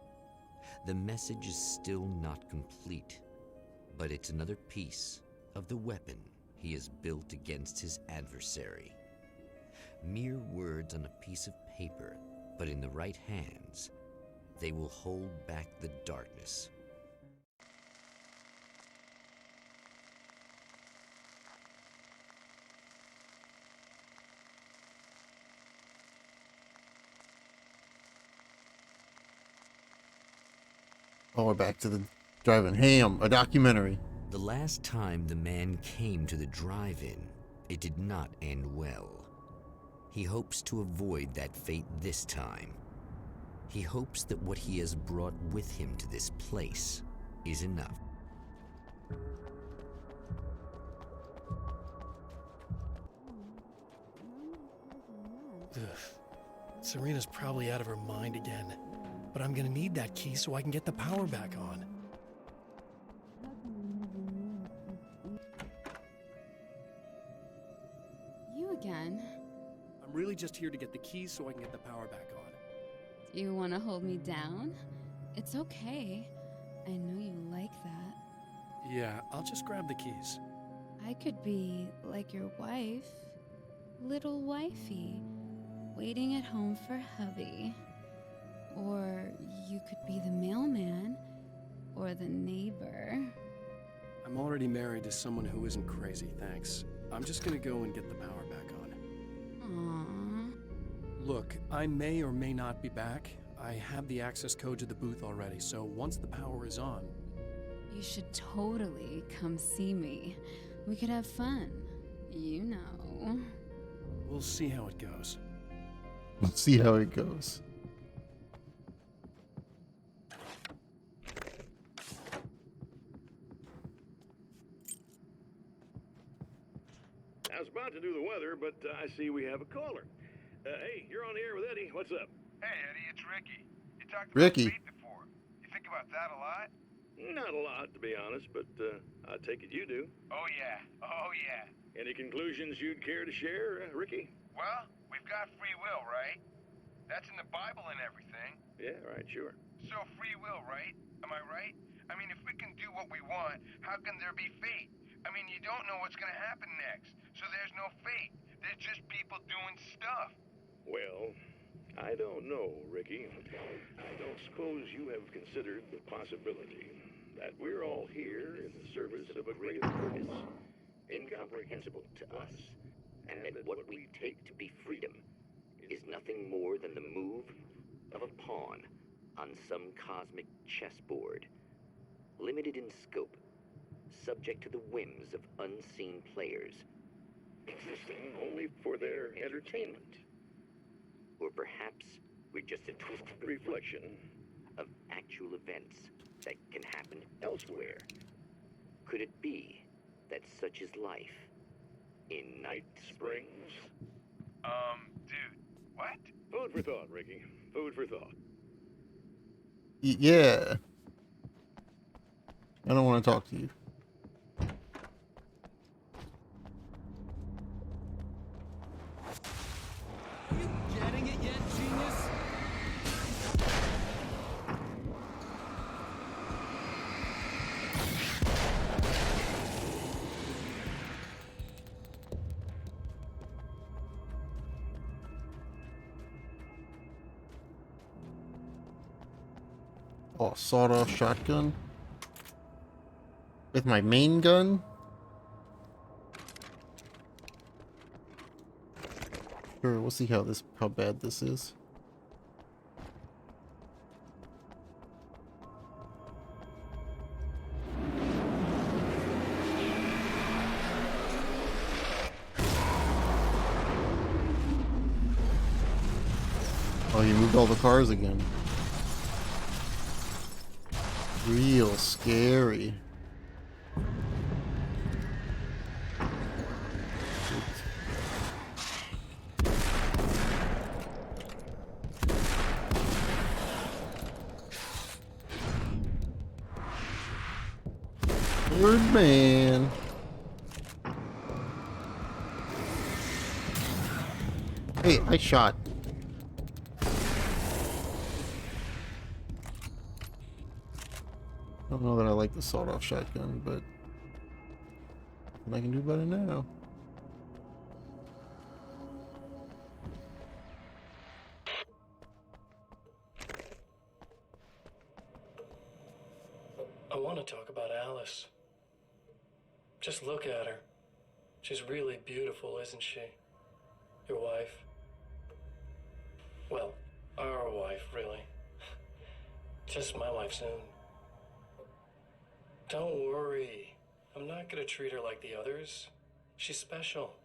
The message is still not complete, but it's another piece of the weapon he has built against his adversary. Mere words on a piece of paper, but in the right hands, they will hold back the darkness. Oh, we're back to the driving ham, a documentary. The last time the man came to the drive-in, it did not end well. He hopes to avoid that fate this time. He hopes that what he has brought with him to this place is enough. Ugh. Serena's probably out of her mind again. But I'm gonna need that key so I can get the power back on. You again? I'm really just here to get the keys so I can get the power back on. Do you want to hold me down? It's okay. I know you like that. Yeah, I'll just grab the keys. I could be like your wife, little wifey, waiting at home for hubby. Or you could be the mailman, or the neighbor. I'm already married to someone who isn't crazy, thanks. I'm just gonna go and get the power back on. Aww. Look, I may or may not be back. I have the access code to the booth already, so once the power is on... You should totally come see me. We could have fun. You know. We'll see how it goes. We'll see how it goes. I was about to do the weather, but I see we have a caller. Hey, you're on the air with Eddie. What's up? Hey, Eddie, it's Ricky. You talked Ricky. about fate before. You think about that a lot? Not a lot, to be honest, but I take it you do. Oh, yeah. Oh, yeah. Any conclusions you'd care to share, Ricky? Well, we've got free will, right? That's in the Bible and everything. Yeah, right, sure. So free will, right? Am I right? I mean, if we can do what we want, how can there be fate? I mean, you don't know what's going to happen next, so there's no fate. There's just people doing stuff. Well, I don't know, Ricky. I don't suppose you have considered the possibility that we're all here in the service of a greater purpose, incomprehensible to us, And that what we take to be freedom is nothing more than the move of a pawn on some cosmic chessboard, limited in scope, subject to the whims of unseen players, existing only for their entertainment. Or perhaps we're just a twisted reflection of actual events that can happen elsewhere. Could it be that such is life in Night Springs? Dude, what? Food for thought, Ricky. Food for thought. Yeah. I don't want to talk to you. Are you getting it yet, genius? Oh, sawed-off shotgun. With my main gun? Sure, we'll see how bad this is. Oh, you moved all the cars again. Real scary. Birdman. Hey, I shot. I don't know that I like the sawed-off shotgun, but what I can do about it now. I want to talk about Alice. Just look at her. She's really beautiful, isn't she? Your wife. Well, our wife, really. Just my wife soon. Don't worry. I'm not gonna treat her like the others. She's special.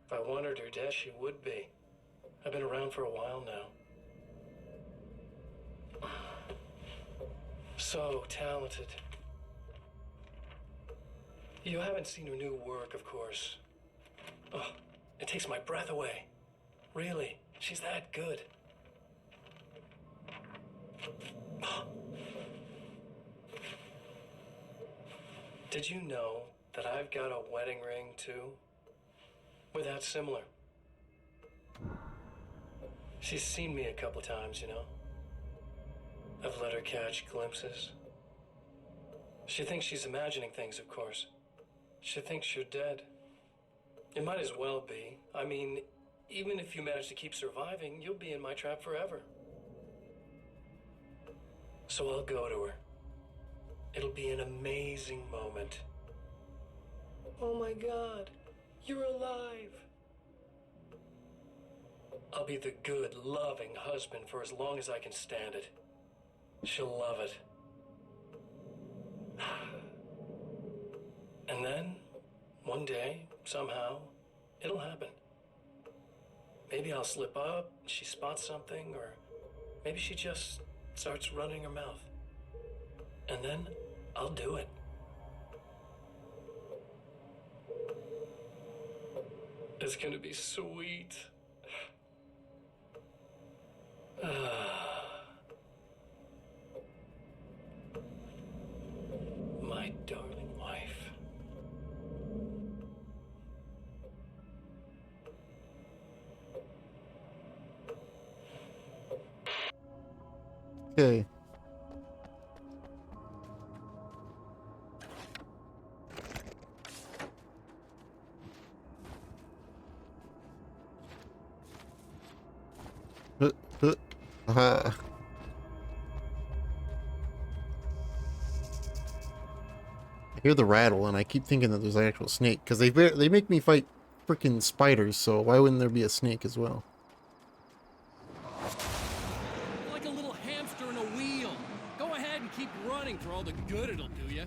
If I wanted her dead, she would be. I've been around for a while now. So talented. You haven't seen her new work, of course. Oh, it takes my breath away. Really, she's that good. Did you know that I've got a wedding ring, too? We're that similar. She's seen me a couple times, you know. I've let her catch glimpses. She thinks she's imagining things, of course. She thinks you're dead. It might as well be. I mean, even if you manage to keep surviving, you'll be in my trap forever. So I'll go to her. It'll be an amazing moment. Oh my God, you're alive. I'll be the good, loving husband for as long as I can stand it. She'll love it. And then, one day, somehow, it'll happen. Maybe I'll slip up, she spots something, or maybe she just starts running her mouth. And then, I'll do it. It's gonna be sweet. My darling wife. Okay. I hear the rattle, and I keep thinking that there's an actual snake because they make me fight freaking spiders. So why wouldn't there be a snake as well? Like a little hamster in a wheel. Go ahead and keep running for all the good it'll do you.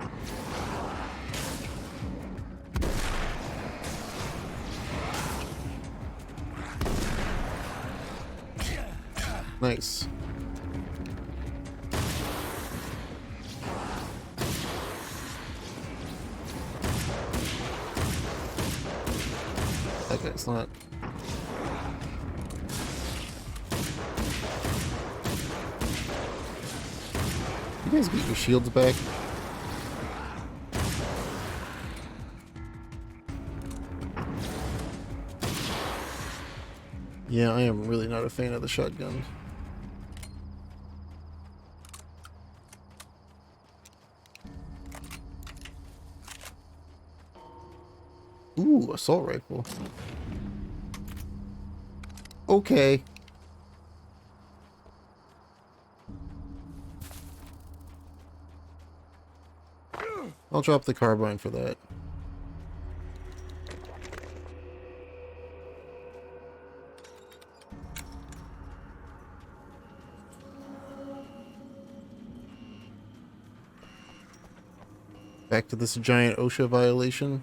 Nice. Okay, it's not. You guys get your shields back. Yeah, I am really not a fan of the shotgun. Ooh, assault rifle. Okay. I'll drop the carbine for that. Back to this giant OSHA violation.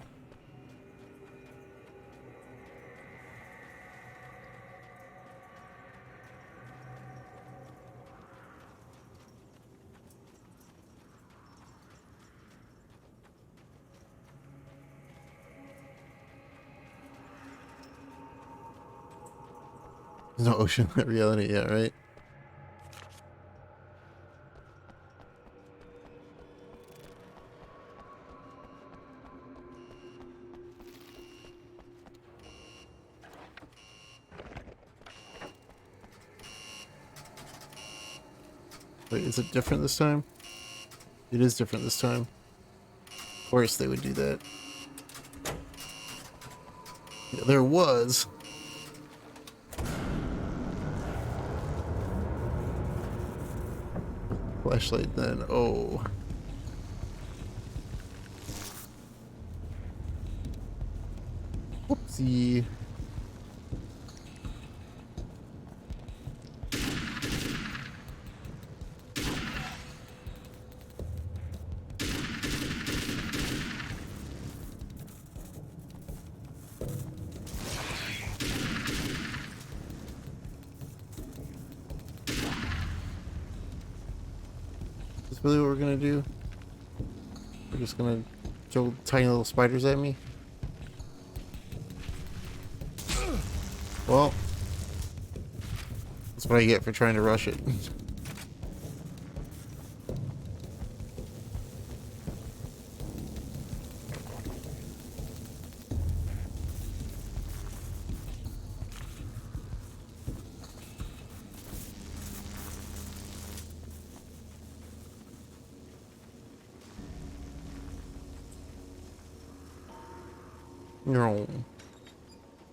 There's no ocean in reality yet, right? Wait, is it different this time? It is different this time. Of course they would do that. Yeah, there was. Flashlight then. Oh. Whoopsie. Is this really what we're gonna do? We're just gonna throw tiny little spiders at me? Well, that's what I get for trying to rush it. No.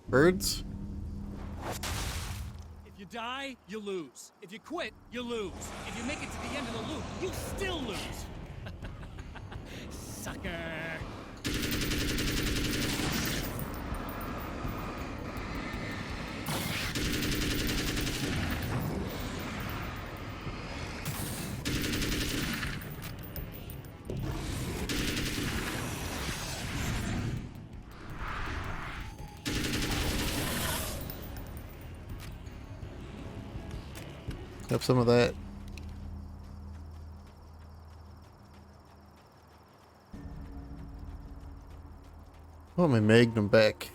Birds? If you die, you lose. If you quit, you lose. If you make it to the end of the loop, you still lose. Sucker. Have some of that. I want my Magnum back.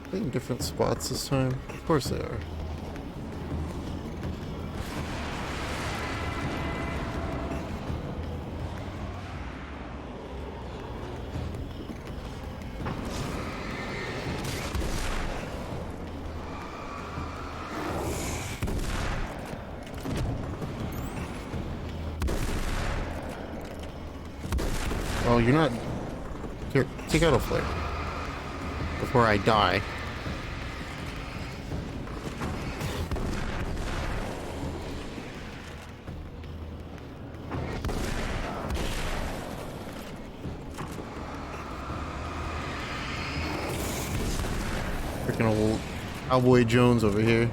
Are they in different spots this time? Of course they are. Oh, you're not... Here, take out a flare. Before I die. Freaking old Cowboy Jones over here.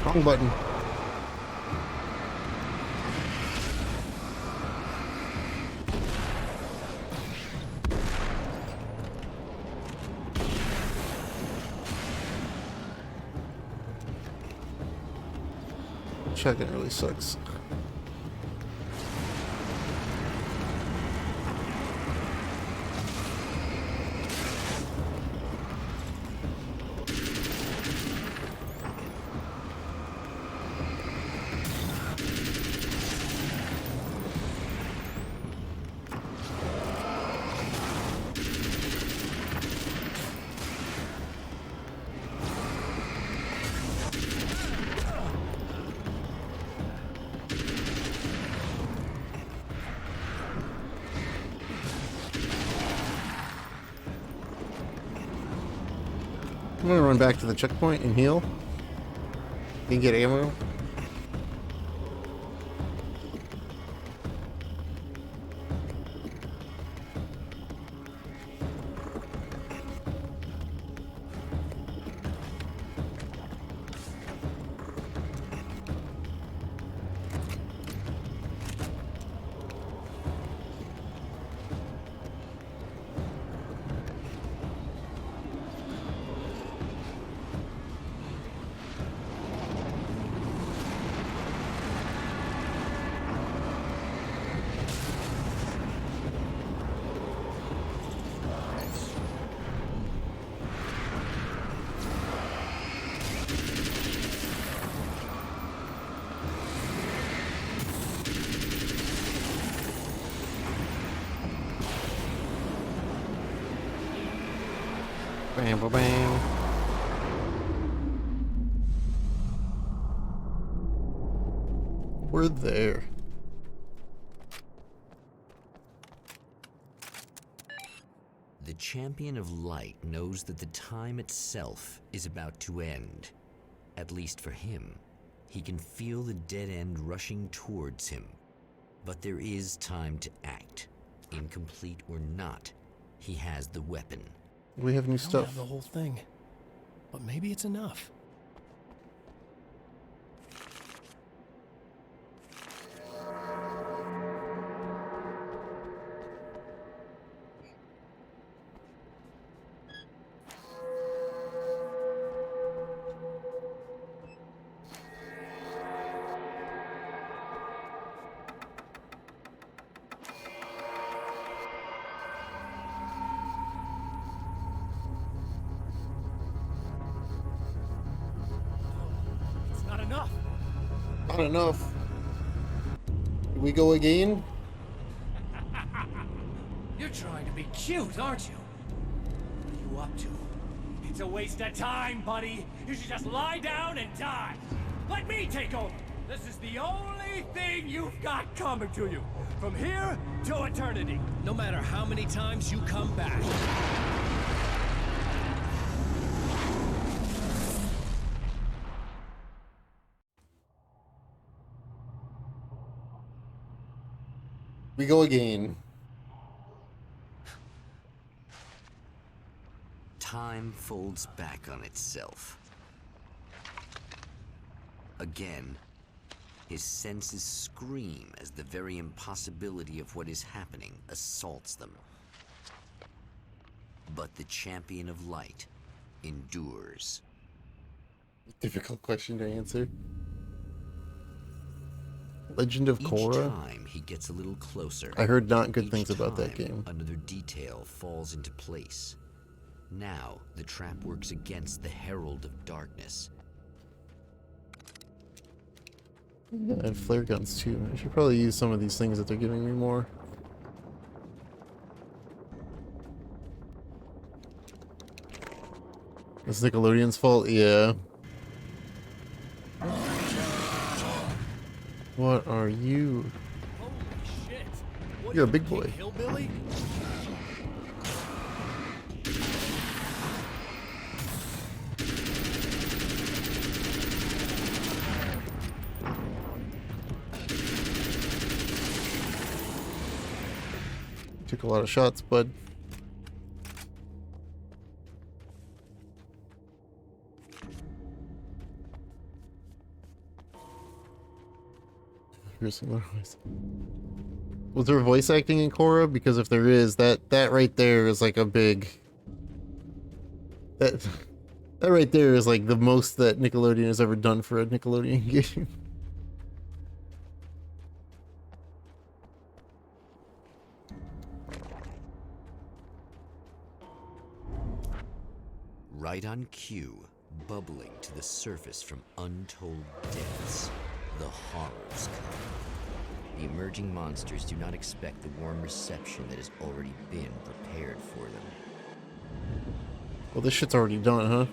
Wrong button. Shotgun really sucks. I'm gonna run back to the checkpoint and heal. You can get ammo. Bam, bam, bam. We're there. The Champion of Light knows that the time itself is about to end. At least for him. He can feel the dead end rushing towards him. But there is time to act. Incomplete or not, he has the weapon. We have new I don't stuff. have the whole thing, but maybe it's enough. It's not enough. Not enough. Do we go again? You're trying to be cute, aren't you? What are you up to? It's a waste of time, buddy. You should just lie down and die. Let me take over. This is the only thing you've got coming to you. From here to eternity. No matter how many times you come back. We go again. Time folds back on itself. Again, his senses scream as the very impossibility of what is happening assaults them. But the Champion of Light endures. Difficult question to answer. Legend of Each Korra? time he gets a little closer. I heard not good each things about that time game. Another detail falls into place. Now the trap works against the Herald of Darkness. I have flare guns too. I should probably use some of these things that they're giving me more. It's Nickelodeon's fault? Yeah. What are you? Holy shit. What You're a are you, big boy. King Hillbilly? Took a lot of shots, bud. Was there voice acting in Korra? Because if there is, that right there is like a big... That right there is like the most that Nickelodeon has ever done for a Nickelodeon game. Right on cue, bubbling to the surface from untold depths, the horrors come. The emerging monsters do not expect the warm reception that has already been prepared for them. Well, this shit's already done, huh?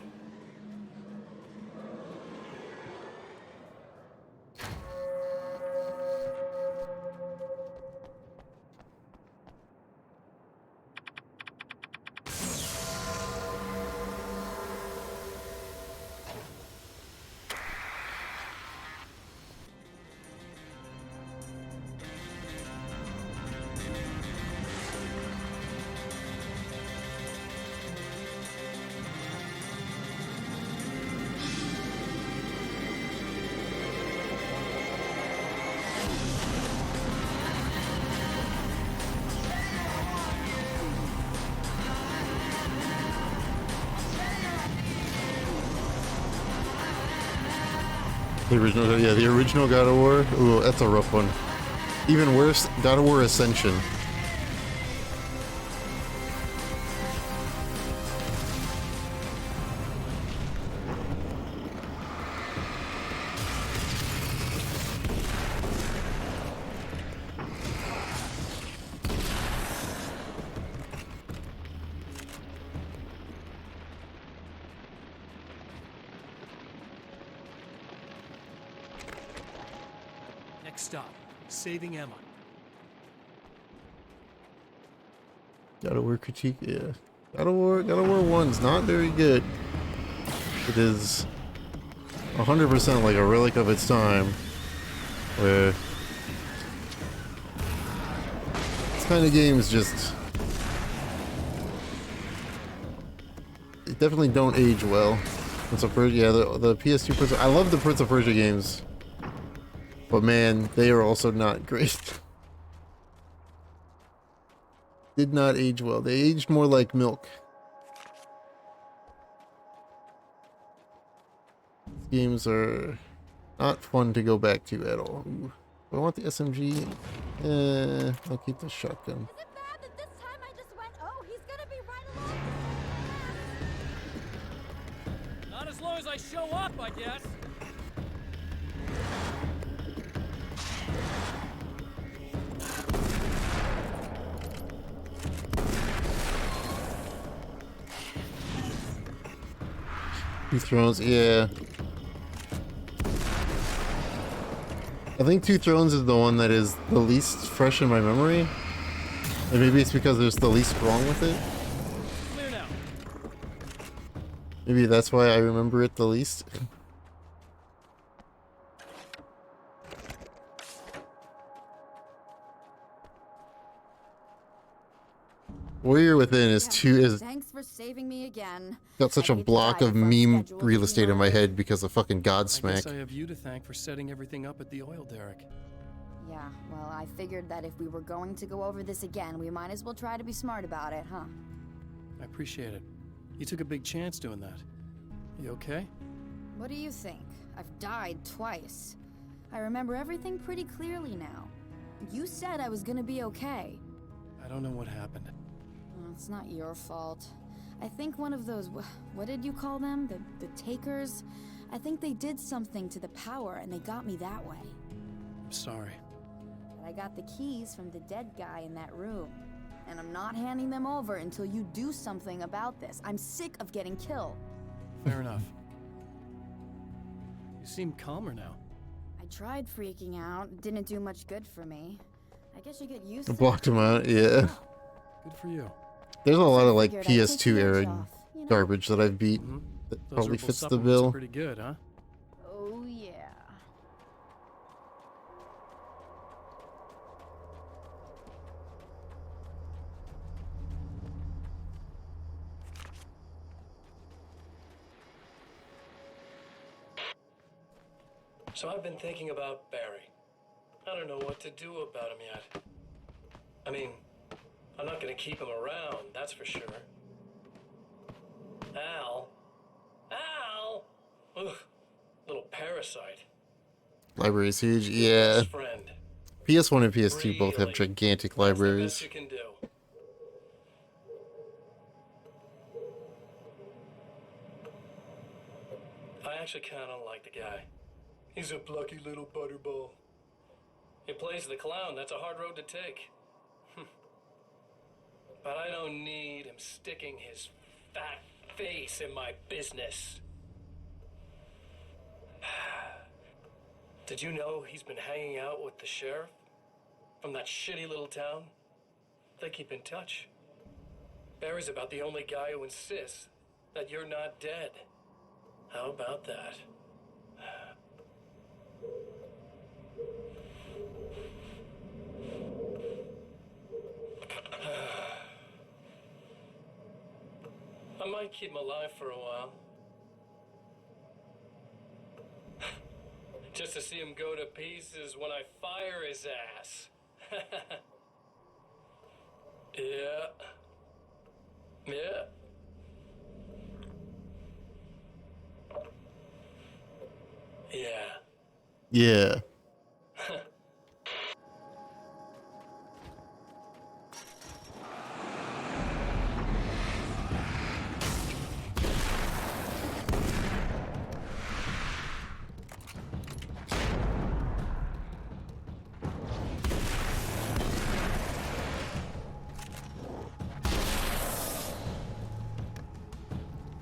The original, yeah, the original God of War. Ooh, that's a rough one. Even worse, God of War Ascension. Next stop, saving Emma. God of War critique, yeah. God of War 1's not very good. It is 100% like a relic of its time, where this kind of games just they definitely don't age well. Prince of Persia, yeah, the PS2 Prince. I love the Prince of Persia games, but man, they are also not great. Did not age well. They aged more like milk. These games are not fun to go back to at all. Ooh. Do I want the SMG? I'll keep the shotgun. Not as long as I show up, I guess. Two Thrones, yeah. I think Two Thrones is the one that is the least fresh in my memory. And maybe it's because there's the least wrong with it. Clear now. Maybe that's why I remember it the least. Warrior Within is Thanks for saving me again. got such a block of meme real estate in my head because of fucking I Godsmack. guess I have you to thank for setting everything up at the oil derrick. Yeah, well, I figured that if we were going to go over this again, we might as well try to be smart about it, huh? I appreciate it. You took a big chance doing that. You okay? What do you think? I've died twice. I remember everything pretty clearly now. You said I was gonna be okay. I don't know what happened. Well, it's not your fault. I think one of those, what did you call them? The takers? I think they did something to the power and they got me that way. I'm sorry. But I got the keys from the dead guy in that room. And I'm not handing them over until you do something about this. I'm sick of getting killed. Fair enough. You seem calmer now. I tried freaking out. It didn't do much good for me. I guess you get used to I blocked him out, yeah. Good for you. There's a lot of like Figured I'd take PS2 the edge era off, you know? garbage that I've beat that Those probably herbal fits the supplements are bill. pretty good, huh? Oh, yeah. So I've been thinking about Barry. I don't know what to do about him yet. I mean, I'm not gonna keep him around, that's for sure. Al? Ugh, little parasite. Library is huge, yeah. Best friend. PS1 and PS2 both have gigantic Best libraries. you can do. I actually kind of like the guy. He's a plucky little butterball. He plays the clown. That's a hard road to take. But I don't need him sticking his fat face in my business. Did you know he's been hanging out with the sheriff from that shitty little town? They keep in touch. Barry's about the only guy who insists that you're not dead. How about that? I might keep him alive for a while. Just to see him go to pieces when I fire his ass. Yeah. Yeah. Yeah. Yeah.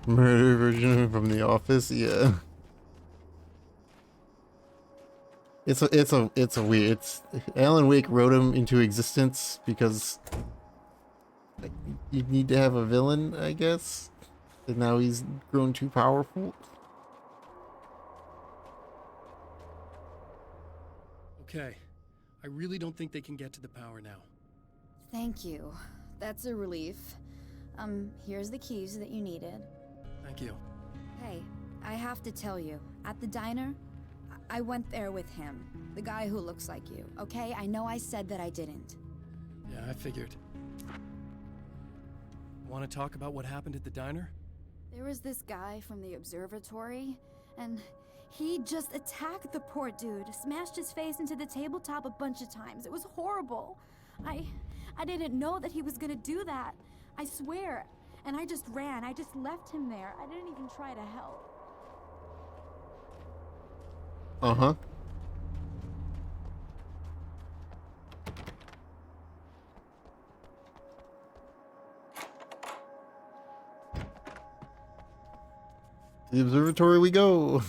Murder version from The Office, yeah. It's a weird. Alan Wake wrote him into existence because you need to have a villain, I guess. And now he's grown too powerful. Okay. I really don't think they can get to the power now. Thank you. That's a relief. Here's the keys that you needed. Thank you. Hey, I have to tell you, at the diner, I went there with him. The guy who looks like you, okay? I know I said that I didn't. Yeah, I figured. Want to talk about what happened at the diner? There was this guy from the observatory, and he just attacked the poor dude, smashed his face into the tabletop a bunch of times. It was horrible. I didn't know that he was gonna do that. I swear. And I just ran. I just left him there. I didn't even try to help. Uh-huh. The observatory we go.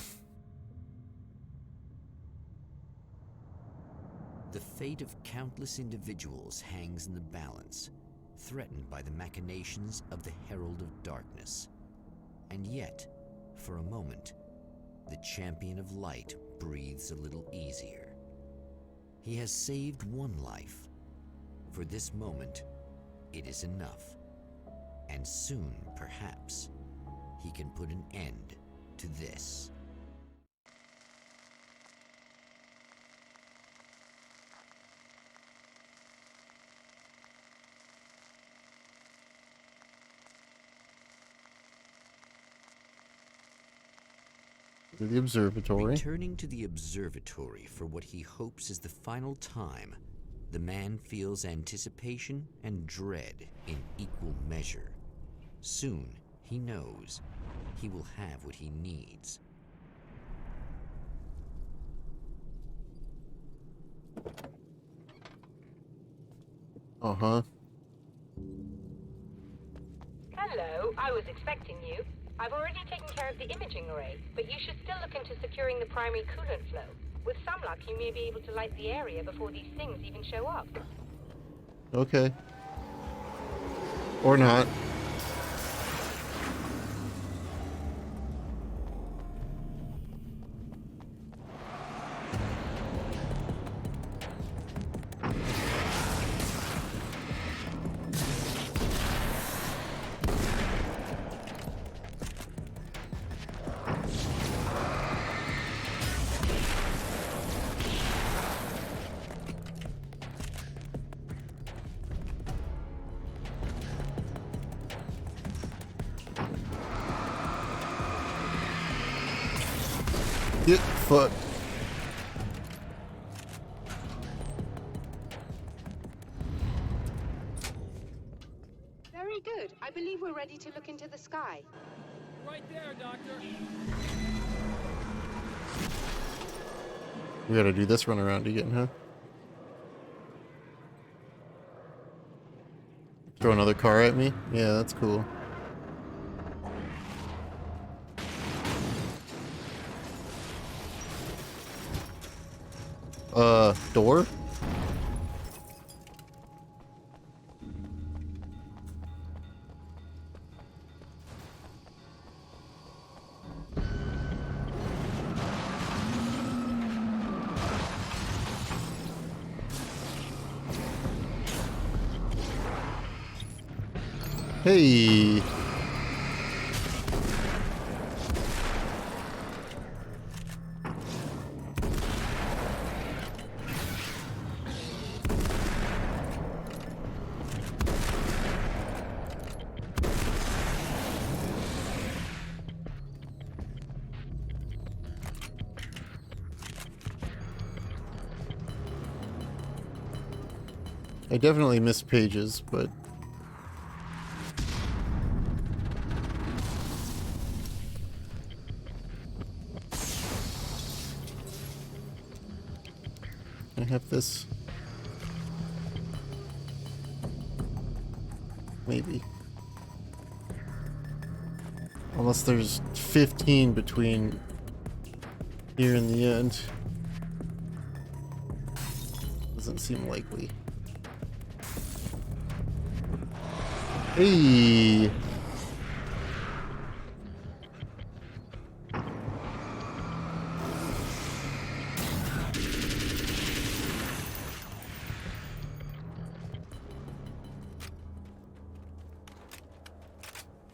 The fate of countless individuals hangs in the balance, threatened by the machinations of the Herald of Darkness. And yet, for a moment, the Champion of Light breathes a little easier. He has saved one life. For this moment, it is enough. And soon, perhaps, he can put an end to this. The observatory. Returning to the observatory for what he hopes is the final time, the man feels anticipation and dread in equal measure. Soon, he knows, he will have what he needs. Uh-huh. Hello, I was expecting you. I've already taken care of the imaging array, but you should still look into securing the primary coolant flow. With some luck, you may be able to light the area before these things even show up. Okay. Or not. Get fucked. Very good. I believe we're ready to look into the sky. Right there, Doctor. We gotta do this run around again, huh? Throw another car at me? Yeah, that's cool. Door? Hey. I definitely missed pages, but I have this. Maybe. Unless there's 15 between here and the end. Doesn't seem likely. Hey!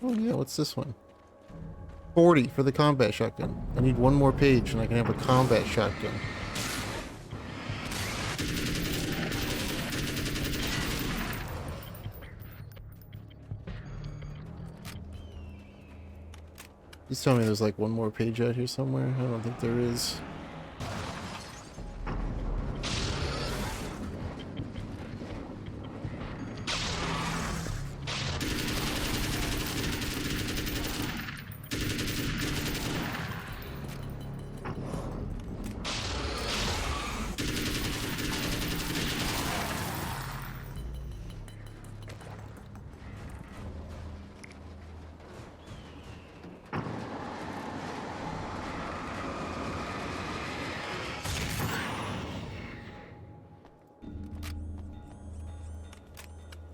Oh yeah, what's this one? 40 for the combat shotgun. I need one more page and I can have a combat shotgun. Please tell me there's like one more page out here somewhere. I don't think there is.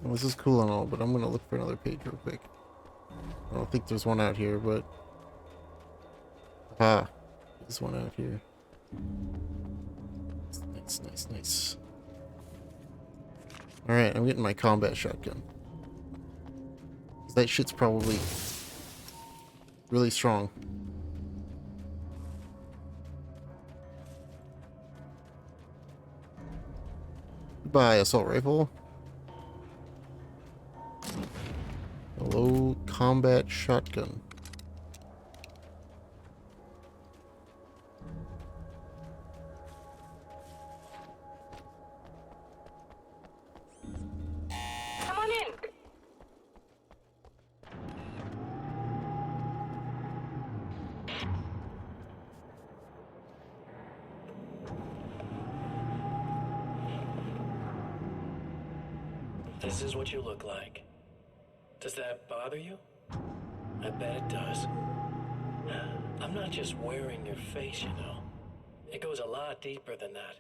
Well, this is cool and all, but I'm gonna look for another page real quick. I don't think there's one out here, but... Ah, there's one out here. Nice, nice, nice. Alright, I'm getting my combat shotgun. That shit's probably really strong. Goodbye, assault rifle. Hello, combat shotgun. Come on in. This is what you look like. Does that bother you? I bet it does. I'm not just wearing your face, you know. It goes a lot deeper than that.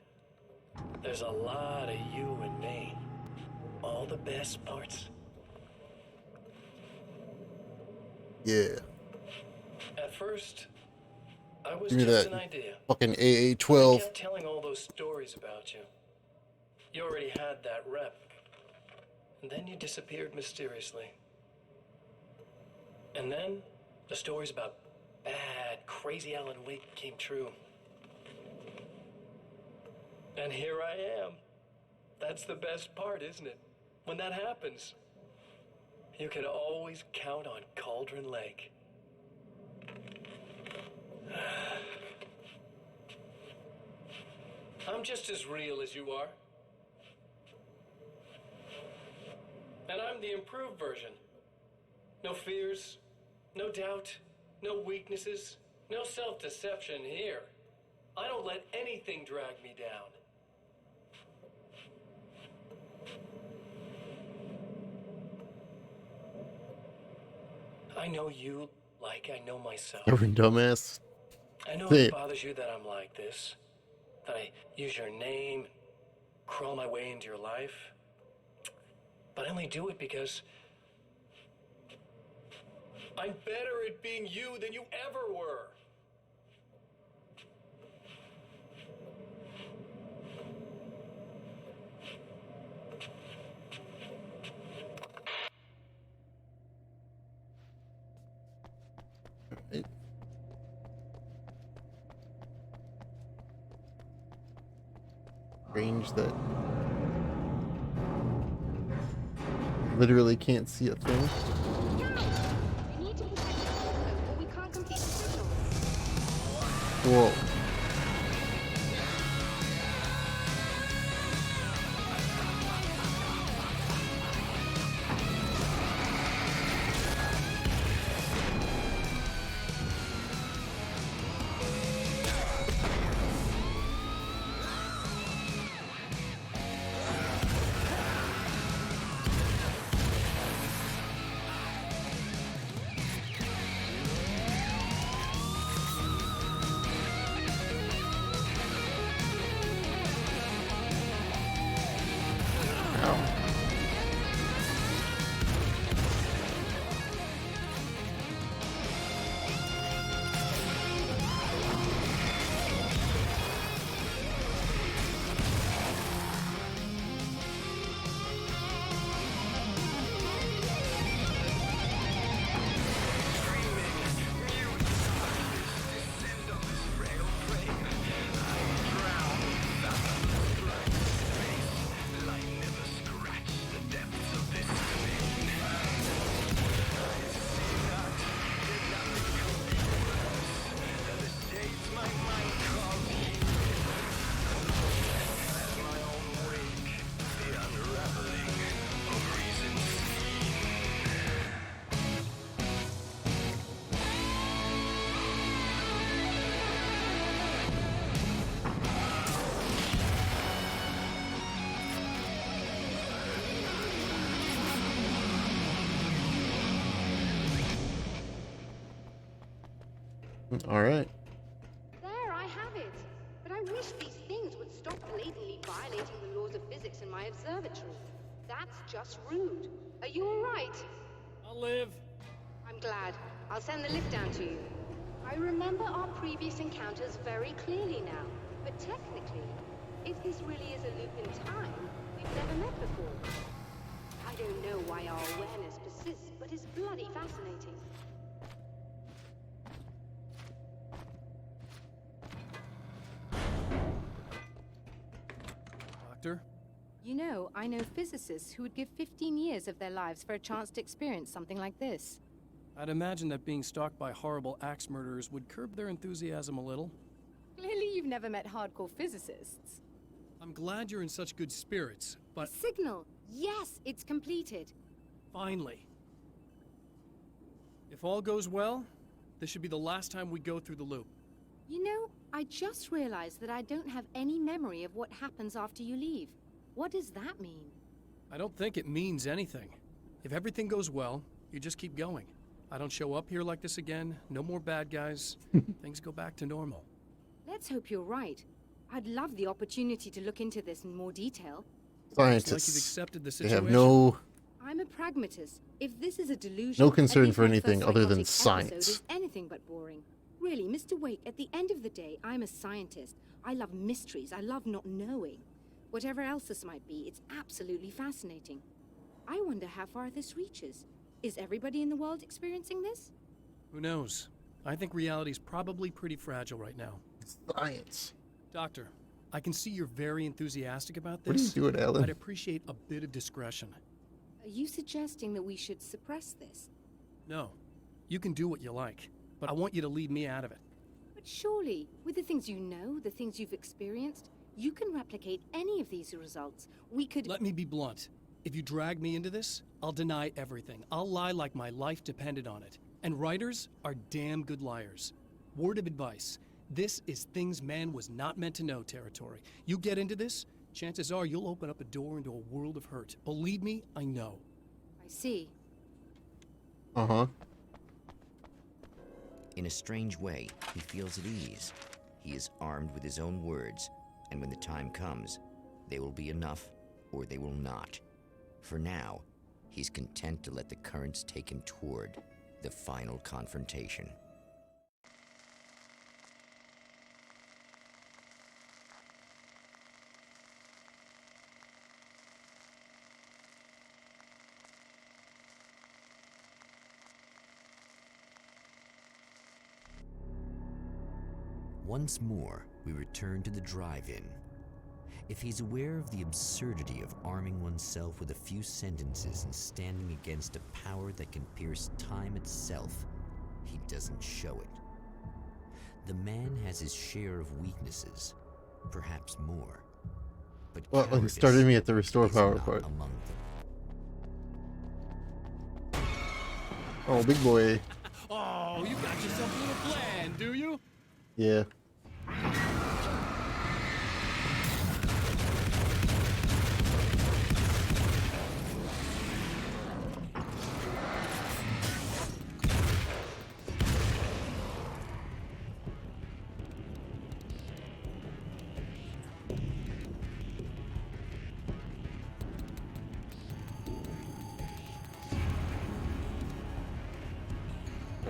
There's a lot of you and me. All the best parts. Yeah. At first, I was Give me just that an idea. fucking I AA-12. kept telling all those stories about you. You already had that rep. And then you disappeared mysteriously. And then the stories about bad, crazy Alan Wake came true. And here I am. That's the best part, isn't it? When that happens, you can always count on Cauldron Lake. I'm just as real as you are. And I'm the improved version. No fears, no doubt, no weaknesses, no self-deception here. I don't let anything drag me down. I know you like I know myself. Every dumbass. I know Hey. it bothers you that I'm like this. That I use your name, crawl my way into your life. But I only do it because I'm better at being you than you ever were. Right. Range that literally can't see a thing. We need to protect the telescope, or we can't complete the signal. Whoa. All right. There, I have it. But I wish these things would stop blatantly violating the laws of physics in my observatory. That's just rude. Are you all right? I'll live. I'm glad. I'll send the lift down to you. I remember our previous encounters very clearly now. But technically, if this really is a loop in time, we've never met before. I don't know why our awareness persists, but it's bloody fascinating. Doctor? You know, I know physicists who would give 15 years of their lives for a chance to experience something like this. I'd imagine that being stalked by horrible axe murderers would curb their enthusiasm a little. Clearly you've never met hardcore physicists. I'm glad you're in such good spirits, but Signal! Yes, it's completed. finally. If all goes well, this should be the last time we go through the loop. You know, I just realized that I don't have any memory of what happens after you leave. What does that mean? I don't think it means anything. If everything goes well, you just keep going. I don't show up here like this again, no more bad guys. Things go back to normal. Let's hope you're right. I'd love the opportunity to look into this in more detail. Looks like you've Scientists. accepted the They situation. have no I'm a pragmatist. If this is a delusion, No concern at least for my anything first other than psychotic episode science. is anything but boring. Really, Mr. Wake, at the end of the day, I'm a scientist. I love mysteries. I love not knowing. Whatever else this might be, it's absolutely fascinating. I wonder how far this reaches. Is everybody in the world experiencing this? Who knows? I think reality's probably pretty fragile right now. science. Doctor, I can see you're very enthusiastic about this. What are you doing, Alan? I'd appreciate a bit of discretion. Are you suggesting that we should suppress this? No, you can do what you like, but I want you to leave me out of it. But surely, with the things you know, the things you've experienced, you can replicate any of these results. We could... Let me be blunt. If you drag me into this, I'll deny everything. I'll lie like my life depended on it. And writers are damn good liars. Word of advice. This is things man was not meant to know territory. You get into this, chances are you'll open up a door into a world of hurt. Believe me, I know. I see. Uh-huh. In a strange way, he feels at ease. He is armed with his own words, and when the time comes, they will be enough or they will not. For now, he's content to let the currents take him toward the final confrontation. Once more, we return to the drive-in. If he's aware of the absurdity of arming oneself with a few sentences and standing against a power that can pierce time itself, he doesn't show it. The man has his share of weaknesses, perhaps more. But Well, he cowardice started me at the restore is power not part. among them. Oh, big boy. Oh, you got yourself a little plan, do you? Yeah.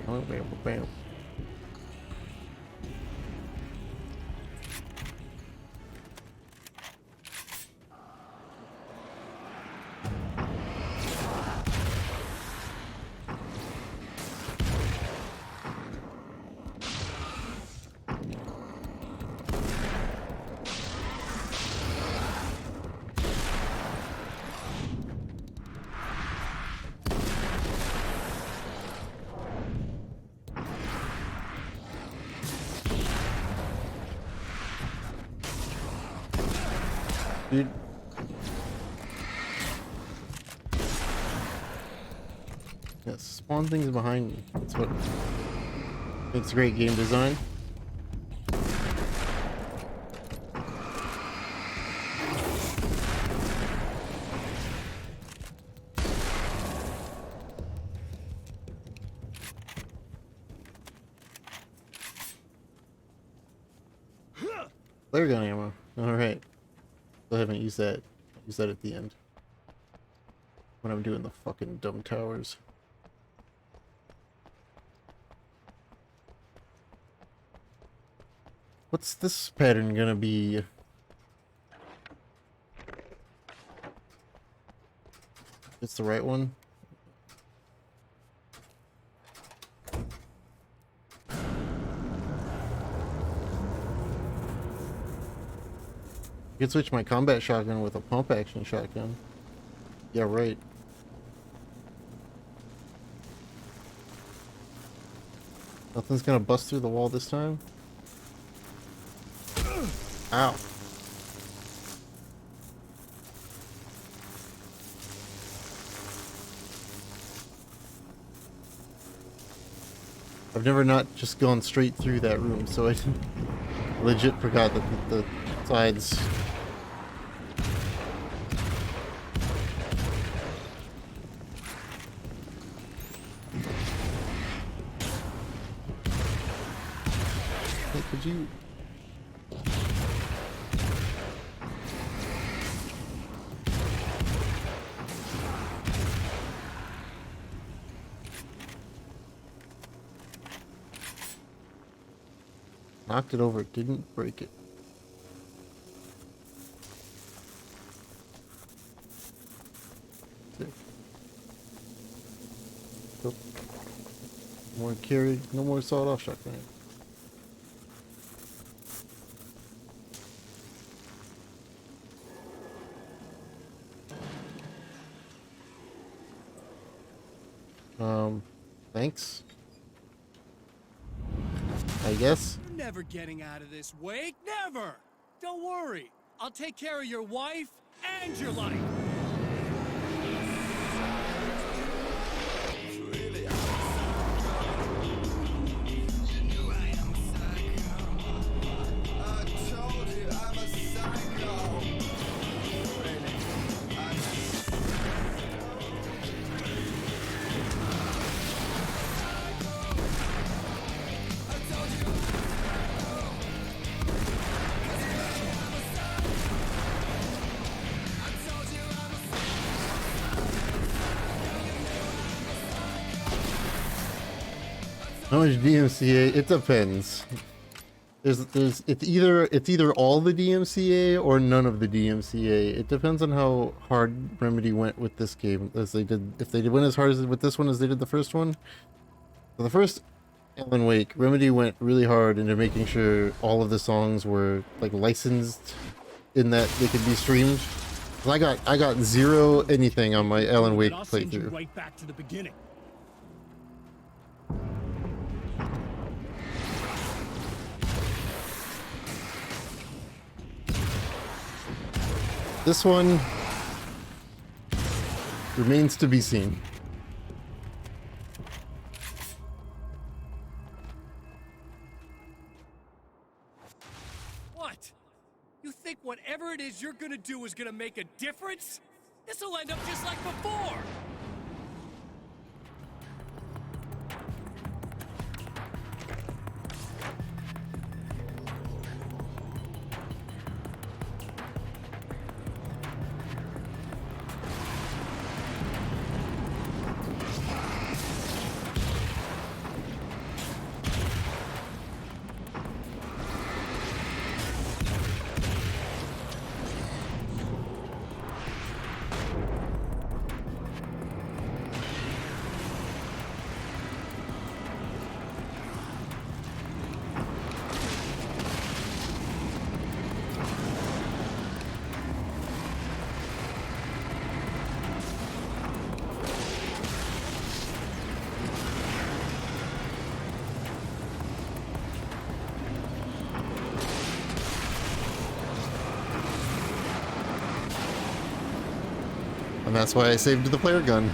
Oh, bam, bam. Dude. Yeah, spawn things behind me. That's what makes great game design. Flare gun ammo. Alright. Still haven't used that. I'll use that at the end. When I'm doing the fucking dumb towers. What's this pattern gonna be? It's the right one. I could switch my combat shotgun with a pump action shotgun. Yeah, right. Nothing's gonna bust through the wall this time. Ow. I've never not just gone straight through that room, so I legit forgot that the sides. Hey, could you? Knocked it over, didn't break it. There. Nope. More carry, no more sawed-off shotgun. Thanks. I guess. You're never getting out of this, Wake. Never! Don't worry. I'll take care of your wife and your life. How much DMCA? It depends. It's either all the DMCA or none of the DMCA. It depends on how hard Remedy went with this game, as they did. If they went as hard as with this one as they did the first one. For the first Alan Wake, Remedy went really hard into making sure all of the songs were like licensed in that they could be streamed. I got zero anything on my Alan Wake I'll send you playthrough. right back to the beginning. This one remains to be seen. What? You think whatever it is you're gonna do is gonna make a difference? This'll end up just like before! And that's why I saved the flare gun.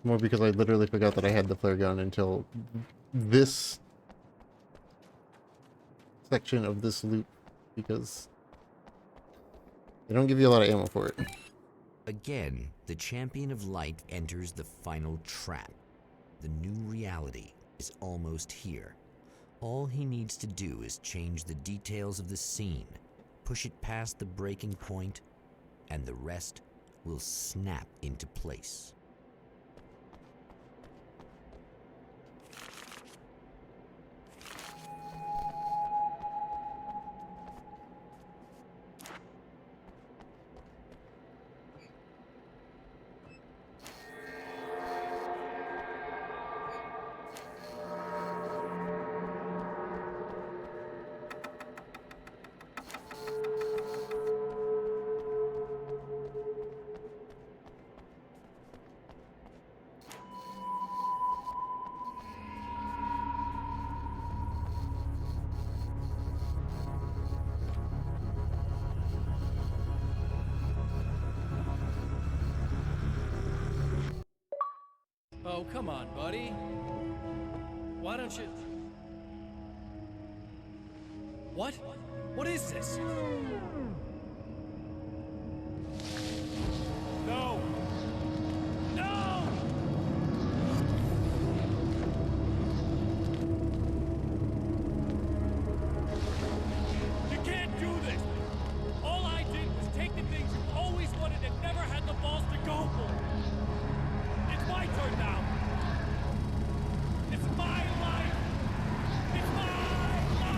More because I literally forgot that I had the flare gun until this section of this loop, because They don't give you a lot of ammo for it. Again, the Champion of Light enters the final trap. The new reality is almost here. All he needs to do is change the details of the scene, push it past the breaking point, and the rest will snap into place. Oh, come on, buddy. Why don't you... What? What is this? No! No! You can't do this! All I did was take the things you always wanted and never had the balls to go for. It's my turn now. It's my life. It's my life.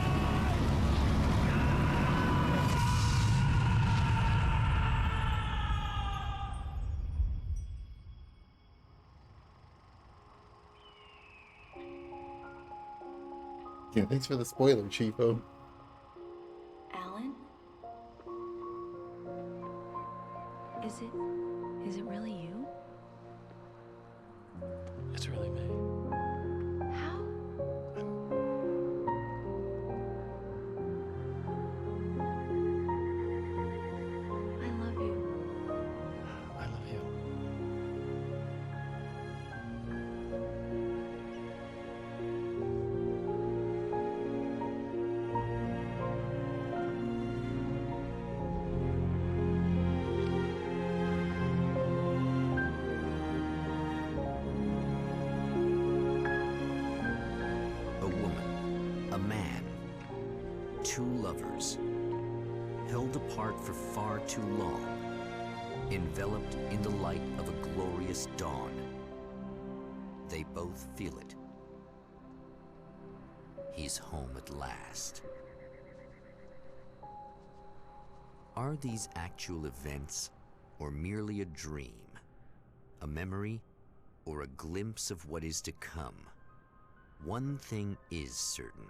Yeah, thanks for the spoiler, Chiefo. Alan? Is it really you? It's really me. How? I love you. I love you. A woman, a man, two lovers, held apart for far too long, enveloped in the light of a glorious dawn. They both feel it. He's home at last. Are these actual events, or merely a dream? A memory, or a glimpse of what is to come? One thing is certain.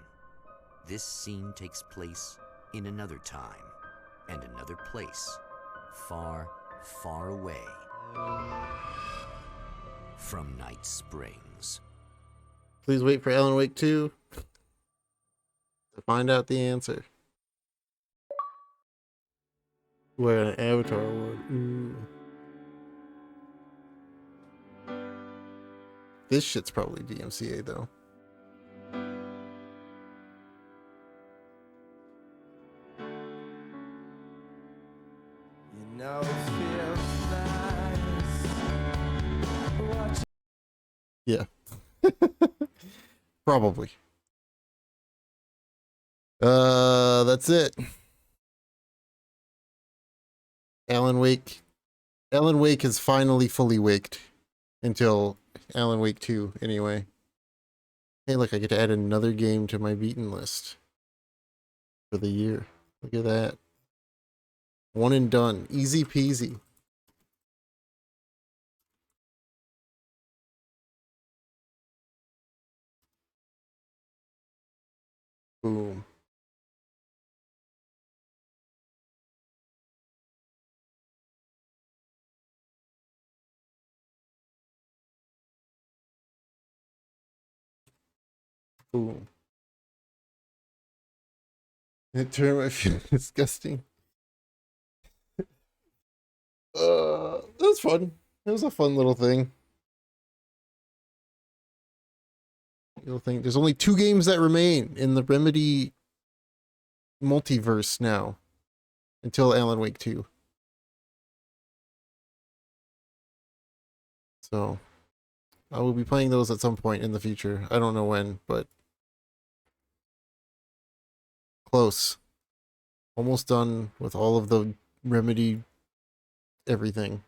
This scene takes place in another time and another place, far, far away from Night Springs. Please wait for Alan Wake 2 to find out the answer. We're an Avatar Award. Ooh. This shit's probably DMCA though. You know, it feels nice. Yeah. Probably. That's it. Alan Wake. Alan Wake is finally fully waked. Until Alan Wake 2, anyway. Hey, look, I get to add another game to my beaten list. For the year. Look at that. One and done. Easy peasy. Boom. Boom. That term I feel disgusting. That was fun. It was a fun little thing. Little thing. There's only 2 games that remain in the Remedy multiverse now. Until Alan Wake 2. So I will be playing those at some point in the future. I don't know when, but close. Almost done with all of the Remedy everything.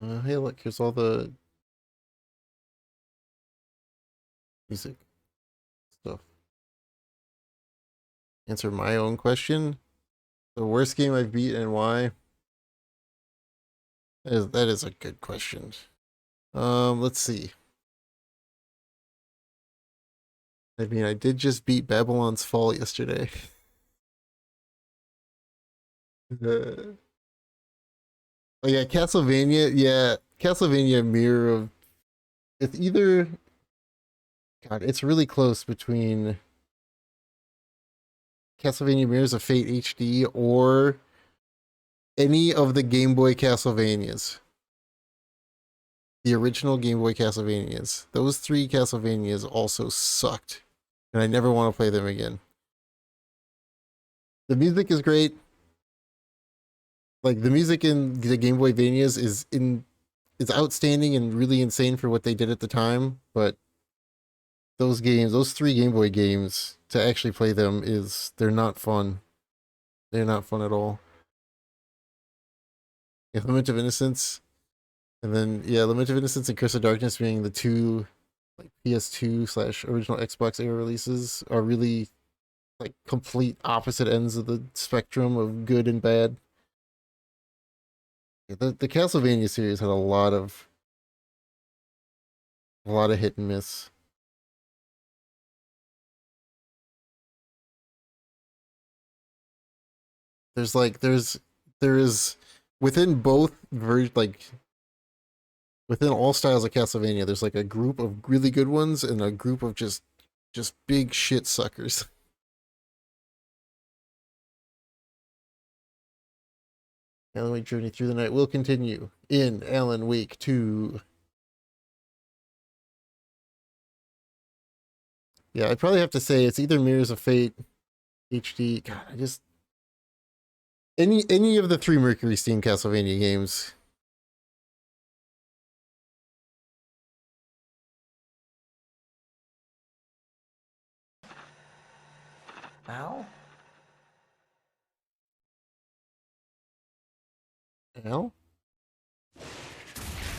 Hey, look, here's all the music stuff. Answer my own question. The worst game I've beat and why? That is a good question. Let's see. I mean, I did just beat Babylon's Fall yesterday. Oh yeah, Castlevania. Yeah, Castlevania Mirror of. It's either. God, it's really close between Castlevania Mirrors of Fate HD or any of the Game Boy Castlevanias. The original Game Boy Castlevanias. Those 3 Castlevanias also sucked. And I never want to play them again. The music is great. Like, the music in the Game Boy Vanias is outstanding and really insane for what they did at the time, but those games, those 3 Game Boy games, to actually play them they're not fun. They're not fun at all. Yeah, Lament of Innocence, and then Lament of Innocence and Curse of Darkness being the 2 like PS2 / original Xbox era releases are really like complete opposite ends of the spectrum of good and bad. Yeah, the Castlevania series had a lot of hit and miss. There is within both within all styles of Castlevania, there's like a group of really good ones and a group of just big shit suckers. Alan Wake Journey Through the Night will continue in Alan Wake 2. Yeah, I'd probably have to say it's either Mirrors of Fate HD. God, I just any of the 3 Mercury Steam Castlevania games. Al? Al?